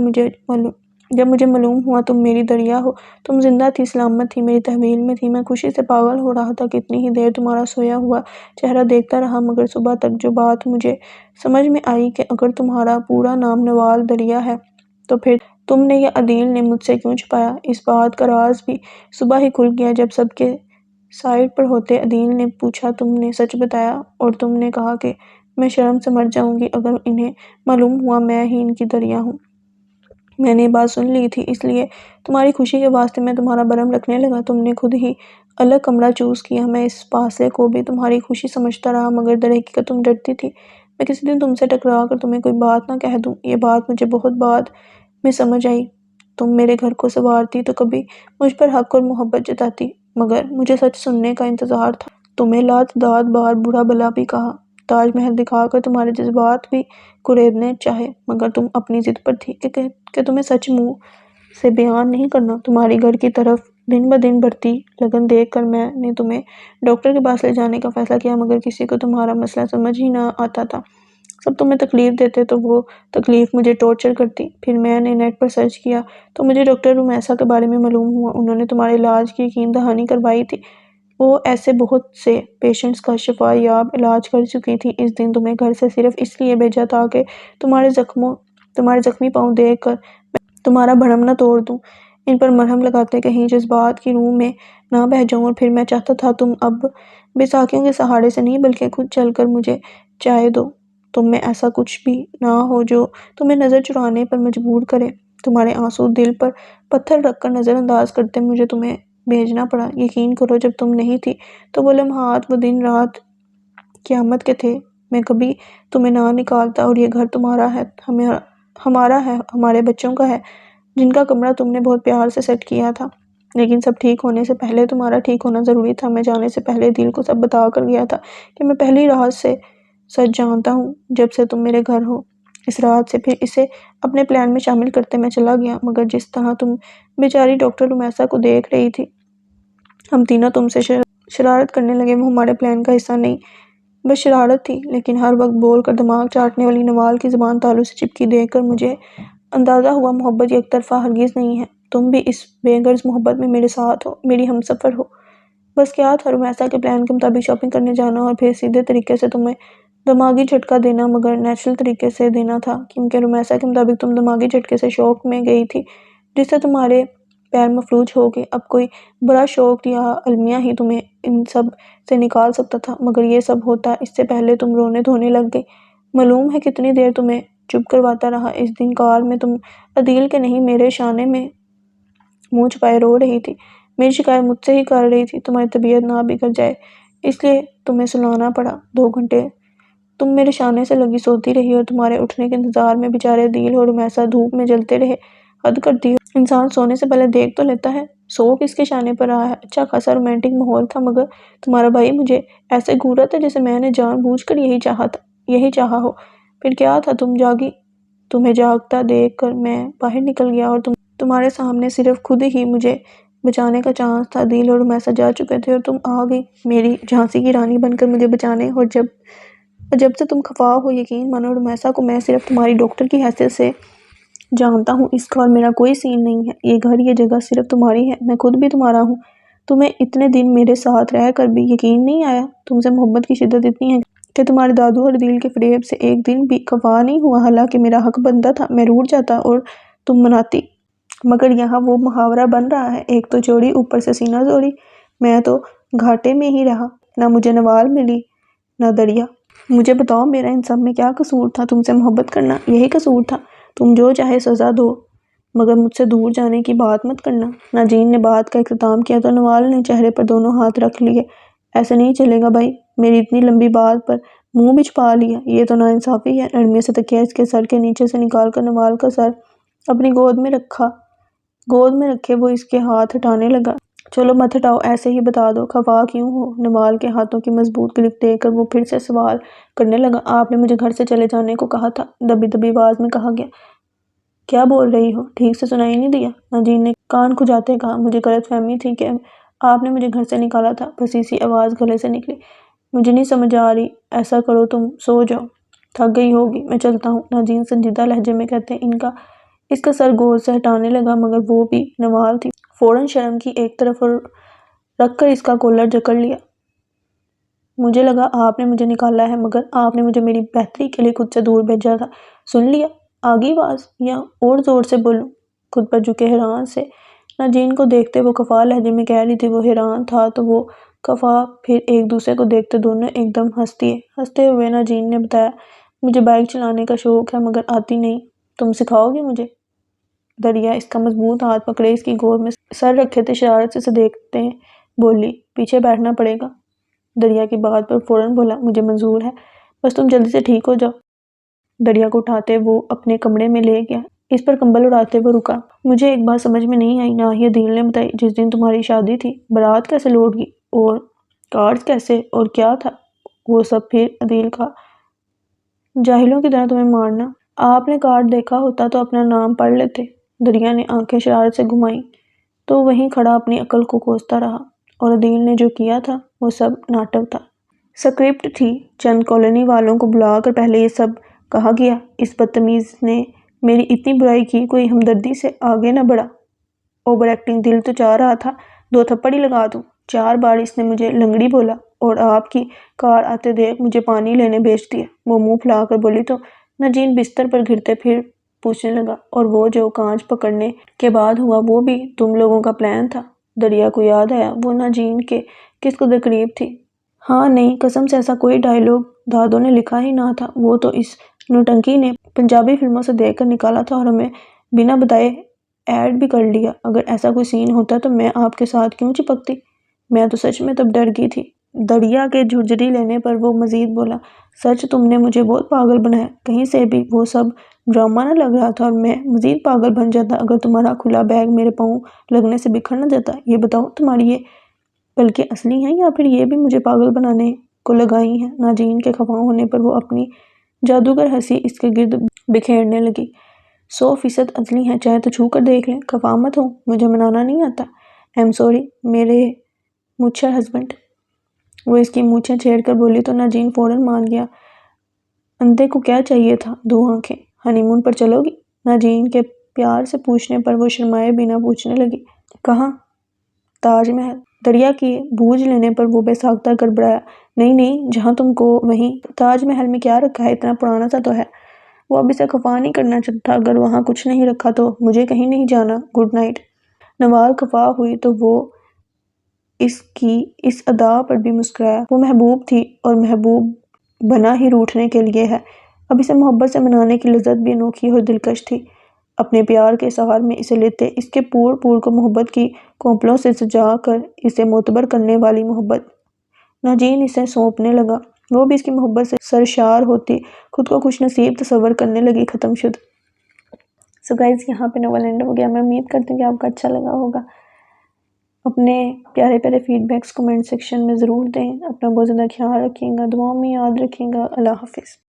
جب مجھے معلوم ہوا تم میری دریا ہو۔ تم زندہ تھی، سلامت تھی، میری تحویل میں تھی۔ میں خوشی سے پاگل ہو رہا تھا، کتنی ہی دیر تمہارا سویا ہوا چہرہ دیکھتا رہا، مگر صبح تک جو بات مجھے سمجھ میں آئی کہ اگر تمہارا پورا نام نوال دریا ہے تو پھر تم نے یا عدیل نے مجھ سے کیوں چھپایا، اس بات کا راز بھی صبح ہی کھل گیا جب سب کے سائڈ پر ہوتے عدیل نے پوچھا تم نے سچ بتایا، اور تم نے کہا کہ میں شرم سے مر جاؤں گی اگر انہیں معلوم ہوا میں ہی ان کی دریا ہوں۔ میں نے یہ بات سن لی تھی، اس لیے تمہاری خوشی کے واسطے میں تمہارا برم رکھنے لگا۔ تم نے خود ہی الگ کمرہ چوز کیا، میں اس فاصلے کو بھی تمہاری خوشی سمجھتا رہا، مگر در حقیقت تم ڈرتی تھی میں کسی دن تم سے ٹکرا کر تمہیں کوئی بات نہ کہہ دوں۔ یہ بات مجھے بہت بعد میں سمجھ آئی۔ تم میرے گھر کو سنوارتی تو کبھی مجھ پر حق اور محبت جتاتی، مگر مجھے سچ سننے کا انتظار تھا۔ تمہیں لاتعداد بار برا بھلا بھی کہا، تاج محل دکھا کر تمہارے جذبات بھی کریدنے چاہے، مگر تم اپنی ضد پر تھی کہ تمہیں سچ منہ سے بیان نہیں کرنا۔ تمہاری گھر کی طرف دن بدن بڑھتی لگن دیکھ کر میں نے تمہیں ڈاکٹر کے پاس لے جانے کا فیصلہ کیا، مگر کسی کو تمہارا مسئلہ سمجھ ہی نہ آتا تھا۔ سب تمہیں تکلیف دیتے تو وہ تکلیف مجھے ٹارچر کرتی۔ پھر میں نے نیٹ پر سرچ کیا تو مجھے ڈاکٹر رومیسا کے بارے میں معلوم ہوا۔ انہوں نے تمہارے علاج کی یقین دہانی کروائی تھی۔ وہ ایسے بہت سے پیشنٹس کا شفا یاب علاج کر چکی تھی۔ اس دن تمہیں گھر سے صرف اس لیے بھیجا تھا کہ تمہارے زخمی پاؤں دیکھ کر میں تمہارا بھرم نہ توڑ دوں، ان پر مرہم لگاتے کہیں جذبات کی روح میں نہ بہہ جاؤں۔ اور پھر میں چاہتا تھا تم اب بیساکھیوں کے سہارے سے نہیں بلکہ خود چل کر مجھے چائے دو۔ تم میں ایسا کچھ بھی نہ ہو جو تمہیں نظر چرانے پر مجبور کرے۔ تمہارے آنسو دل پر پتھر رکھ کر نظر انداز کرتے مجھے تمہیں بھیجنا پڑا۔ یقین کرو جب تم نہیں تھی تو وہ لمحات، وہ دن رات قیامت کے تھے۔ میں کبھی تمہیں نہ نکالتا، اور یہ گھر تمہارا ہے، ہمارا ہے، ہمارے بچوں کا ہے، جن کا کمرہ تم نے بہت پیار سے سیٹ کیا تھا۔ لیکن سب ٹھیک ہونے سے پہلے تمہارا ٹھیک ہونا ضروری تھا۔ میں جانے سے پہلے دل کو سب بتا کر گیا تھا کہ میں پہلی رات سے سچ جانتا ہوں جب سے تم میرے گھر ہو۔ اس رات سے پھر اسے اپنے پلان میں شامل کرتے میں چلا گیا، مگر جس طرح تم بیچاری ڈاکٹر رومیسا کو دیکھ رہی تھی، ہم تینوں تم سے شرارت کرنے لگے، وہ ہمارے پلان کا حصہ نہیں، بس شرارت تھی۔ لیکن ہر وقت بول کر دماغ چاٹنے والی نوال کی زبان تالو سے چپکی دیکھ کر مجھے اندازہ ہوا محبت یک طرفہ ہرگز نہیں ہے۔ تم بھی اس بے غرض محبت میں میرے ساتھ ہو، میری ہمسفر ہو۔ بس کیا تھا، رومیسا کے پلان کے مطابق شاپنگ کرنے جانا اور پھر سیدھے طریقے سے تمہیں دماغی جھٹکا دینا، مگر نیچرل طریقے سے دینا تھا، کیونکہ رومیسا کے مطابق تم دماغی جھٹکے سے شوق میں گئی تھی جس سے تمہارے پیر مفلوج ہو گئے۔ اب کوئی بڑا شوق یا المیہ ہی تمہیں ان سب سے نکال سکتا تھا، مگر یہ سب ہوتا اس سے پہلے تم رونے دھونے لگ گئی۔ معلوم ہے کتنی دیر تمہیں چپ کرواتا رہا۔ اس دن کار میں تم عدیل کے نہیں میرے شانے میں منہ چھپائے رو رہی تھی، میری شکایت مجھ سے ہی کر رہی تھی تمہاری طبیعت نہ بگڑ جائے، اس لیے تمہیں سلانا پڑا۔ 2 گھنٹے تم میرے شانے سے لگی سوتی رہی اور تمہارے اٹھنے کے انتظار میں بیچارے عدیل اور رومیسا دھوپ میں جلتے رہے۔ حد کر دی ہو، انسان سونے سے پہلے دیکھ تو لیتا ہے سو کس کے شانے پر رہا ہے۔ اچھا خاصا رومانٹک ماحول تھا، مگر تمہارا بھائی مجھے ایسے گھورا تھا جیسے میں نے جان بوجھ کر یہی چاہا ہو۔ پھر کیا تھا، تم جاگی، تمہیں جاگتا دیکھ کر میں باہر نکل گیا اور تمہارے سامنے صرف خود ہی مجھے بچانے کا چانس تھا۔ عدیل اور رومیسا جا چکے تھے اور تم آ گئی میری جھانسی کی رانی بن کر مجھے بچانے۔ اور جب سے تم خفا ہو، یقین مانو رومیسا کو میں صرف تمہاری ڈاکٹر کی حیثیت سے جانتا ہوں۔ اس کا اور میرا کوئی سین نہیں ہے، یہ گھر، یہ جگہ صرف تمہاری ہے، میں خود بھی تمہارا ہوں۔ تمہیں اتنے دن میرے ساتھ رہ کر بھی یقین نہیں آیا؟ تم سے محبت کی شدت اتنی ہے کہ تمہارے دادو اور عدیل کے فریب سے ایک دن بھی خفا نہیں ہوا، حالانکہ میرا حق بنتا تھا میں روٹھ جاتا اور تم مناتی۔ مگر یہاں وہ محاورہ بن رہا ہے، ایک تو چوری اوپر سے سینہ زوری، میں تو گھاٹے میں ہی رہا، نہ مجھے نوال ملی نہ دریا۔ مجھے بتاؤ میرا ان سب میں کیا قصور تھا؟ تم سے محبت کرنا یہی قصور تھا؟ تم جو چاہے سزا دو، مگر مجھ سے دور جانے کی بات مت کرنا۔ ناجین نے بات کا اختتام کیا تو نوال نے چہرے پر دونوں ہاتھ رکھ لیے۔ ایسے نہیں چلے گا بھائی، میری اتنی لمبی بات پر منہ بھی چھپا لیا، یہ تو ناانصافی ہے۔ نرمی سے تکیہ اس کے سر کے نیچے سے نکال کر نوال کا سر اپنی گود میں رکھے وہ اس کے ہاتھ ہٹانے لگا۔ چلو مت ہٹاؤ، ایسے ہی بتا دو خفا کیوں ہو؟ نوال کے ہاتھوں کی مضبوط گرفت دیکھ کر وہ پھر سے سوال کرنے لگا۔ آپ نے مجھے گھر سے چلے جانے کو کہا تھا، دبی دبی آواز میں کہا گیا۔ کیا بول رہی ہو؟ ٹھیک سے سنائی نہیں دیا؟ ناجین نے کان کھجاتے کہا۔ مجھے غلط فہمی تھی کہ آپ نے مجھے گھر سے نکالا تھا، پھنسی سی آواز گلے سے نکلی۔ مجھے نہیں سمجھ آ رہی، ایسا کرو تم سو جاؤ، تھک گئی ہوگی، میں چلتا ہوں، ناجین سنجیدہ لہجے میں کہتے اس کا سر گود سے ہٹانے لگا، مگر وہ بھی نوال تھی، فوراً شرم کی ایک طرف رکھ کر اس کا کولر جکڑ لیا۔ مجھے لگا آپ نے مجھے نکالا ہے، مگر آپ نے مجھے میری بہتری کے لیے خود سے دور بھیجا تھا، سن لیا؟ آگی آواز یا اور زور سے بولوں؟ خود پر جھکے حیران سے ناجین کو دیکھتے وہ خفا لہجے میں کہہ رہی تھی، وہ حیران تھا تو وہ خفا، پھر ایک دوسرے کو دیکھتے دونوں ایک دم ہنستے ہوئے ناجین نے بتایا، مجھے بائک چلانے کا شوق ہے مگر آتی نہیں، تم سکھاؤ گی مجھے؟ دریا اس کا مضبوط ہاتھ پکڑے اس کی گود میں سر رکھے تھے شرارت سے دیکھتے بولی، پیچھے بیٹھنا پڑے گا۔ دریا کی بات پر فوراً بولا، مجھے منظور ہے، بس تم جلدی سے ٹھیک ہو جاؤ۔ دریا کو اٹھاتے وہ اپنے کمرے میں لے گیا، اس پر کمبل اڑاتے وہ رکا۔ مجھے ایک بات سمجھ میں نہیں آئی، نہ ہی عدیل نے بتائی، جس دن تمہاری شادی تھی بارات کیسے لوٹ گئی اور کارڈز کیسے اور کیا تھا وہ سب پھر عدیل کا جاہلوں کی طرح تمہیں مارنا، آپ نے کارڈ دیکھا ہوتا تو اپنا نام پڑھ لیتے۔ دریا نے آنکھیں شرارت سے گھمائیں تو وہیں کھڑا اپنی عقل کو کوستا رہا، اور عدیل نے جو کیا تھا وہ سب ناٹک تھا، سکرپٹ تھی۔ چند کالونی والوں کو بلا کر پہلے یہ سب کہا گیا، اس بدتمیز نے میری اتنی برائی کی، کوئی ہمدردی سے آگے نہ بڑھا۔ اوور ایکٹنگ، دل تو چاہ رہا تھا 2 تھپڑ ہی لگا دوں۔ 4 بار اس نے مجھے لنگڑی بولا اور آپ کی کار آتے دیکھ مجھے پانی لینے بھیج دیا۔ وہ منہ پھلا کر بولی تو ناجین بستر پر گرتے پھر پوچھنے لگا، اور وہ جو کانچ پکڑنے کے بعد ہوا وہ بھی تم لوگوں کا پلان تھا؟ دریا کو یاد آیا وہ ناجین کے کس قدر قریب تھی۔ ہاں نہیں، قسم سے ایسا کوئی ڈائیلاگ دادو نے لکھا ہی نہ تھا، وہ تو اس نوٹنکی نے پنجابی فلموں سے دیکھ کر نکالا تھا اور ہمیں بنا بتائے ایڈ بھی کر لیا۔ اگر ایسا کوئی سین ہوتا تو میں آپ کے ساتھ کیوں چپکتی؟ میں تو سچ میں تب ڈر گئی تھی۔ دریا کے جھرجھری لینے پر وہ مزید بولا، سچ تم نے مجھے بہت پاگل بنایا، کہیں سے بھی وہ سب ڈرامہ نہ لگ رہا تھا اور میں مزید پاگل بن جاتا اگر تمہارا کھلا بیگ میرے پاؤں لگنے سے بکھر نہ جاتا۔ یہ بتاؤ تمہاری یہ پلکیں اصلی ہیں یا پھر یہ بھی مجھے پاگل بنانے کو لگائی ہیں؟ ناجین کے خفا ہونے پر وہ اپنی جادوگر ہنسی اس کے گرد بکھیرنے لگی۔ 100% اصلی ہیں، چاہے تو چھو کر دیکھ لیں۔ خفا مت ہو، مجھے منانا نہیں آتا۔ ایم سوری میرے مچھر ہسبینڈ، وہ اس کی مونچھیں چھیڑ کر بولی تو ناجین فوراً مان گیا۔ اندھے کو کیا چاہیے تھا 2 آنکھیں؟ ہنی مون پر چلو گی؟ ناجین کے پیار سے پوچھنے پر وہ شرمائے بنا پوچھنے لگی، کہاں؟ تاج محل۔ دریا کی بوجھ لینے پر وہ بے ساختہ گڑبڑایا، نہیں نہیں، جہاں تم کو وہیں۔ تاج محل میں کیا رکھا ہے، اتنا پرانا سا تو ہے۔ وہ اب اسے خفا نہیں کرنا چاہتا، اگر وہاں کچھ نہیں رکھا تو مجھے کہیں نہیں جانا، گڈ نائٹ۔ نوال خفا ہوئی تو وہ اس کی اس ادا پر بھی مسکرایا۔ وہ محبوب تھی اور محبوب بنا ہی روٹھنے کے لیے ہے۔ اب اسے محبت سے منانے کی لذت بھی انوکھی اور دلکش تھی۔ اپنے پیار کے اظہار میں اسے لیتے، اس کے پور پور کو محبت کی کونپلوں سے سجا کر اسے معتبر کرنے والی محبت۔ ناجین اسے سونپنے لگا، وہ بھی اس کی محبت سے سرشار ہوتی، خود کو خوش نصیب تصور کرنے لگی، ختم شد۔ سو گائز، یہاں پہ ناول اینڈ ہو گیا۔ میں امید کرتی ہوں کہ آپ کو اچھا لگا ہوگا۔ اپنے پیارے پیارے فیڈ بیکس کمنٹ سیکشن میں ضرور دیں۔ اپنا بہت زیادہ خیال رکھیے گا، دعاؤں میں یاد رکھیے گا۔ اللہ حافظ۔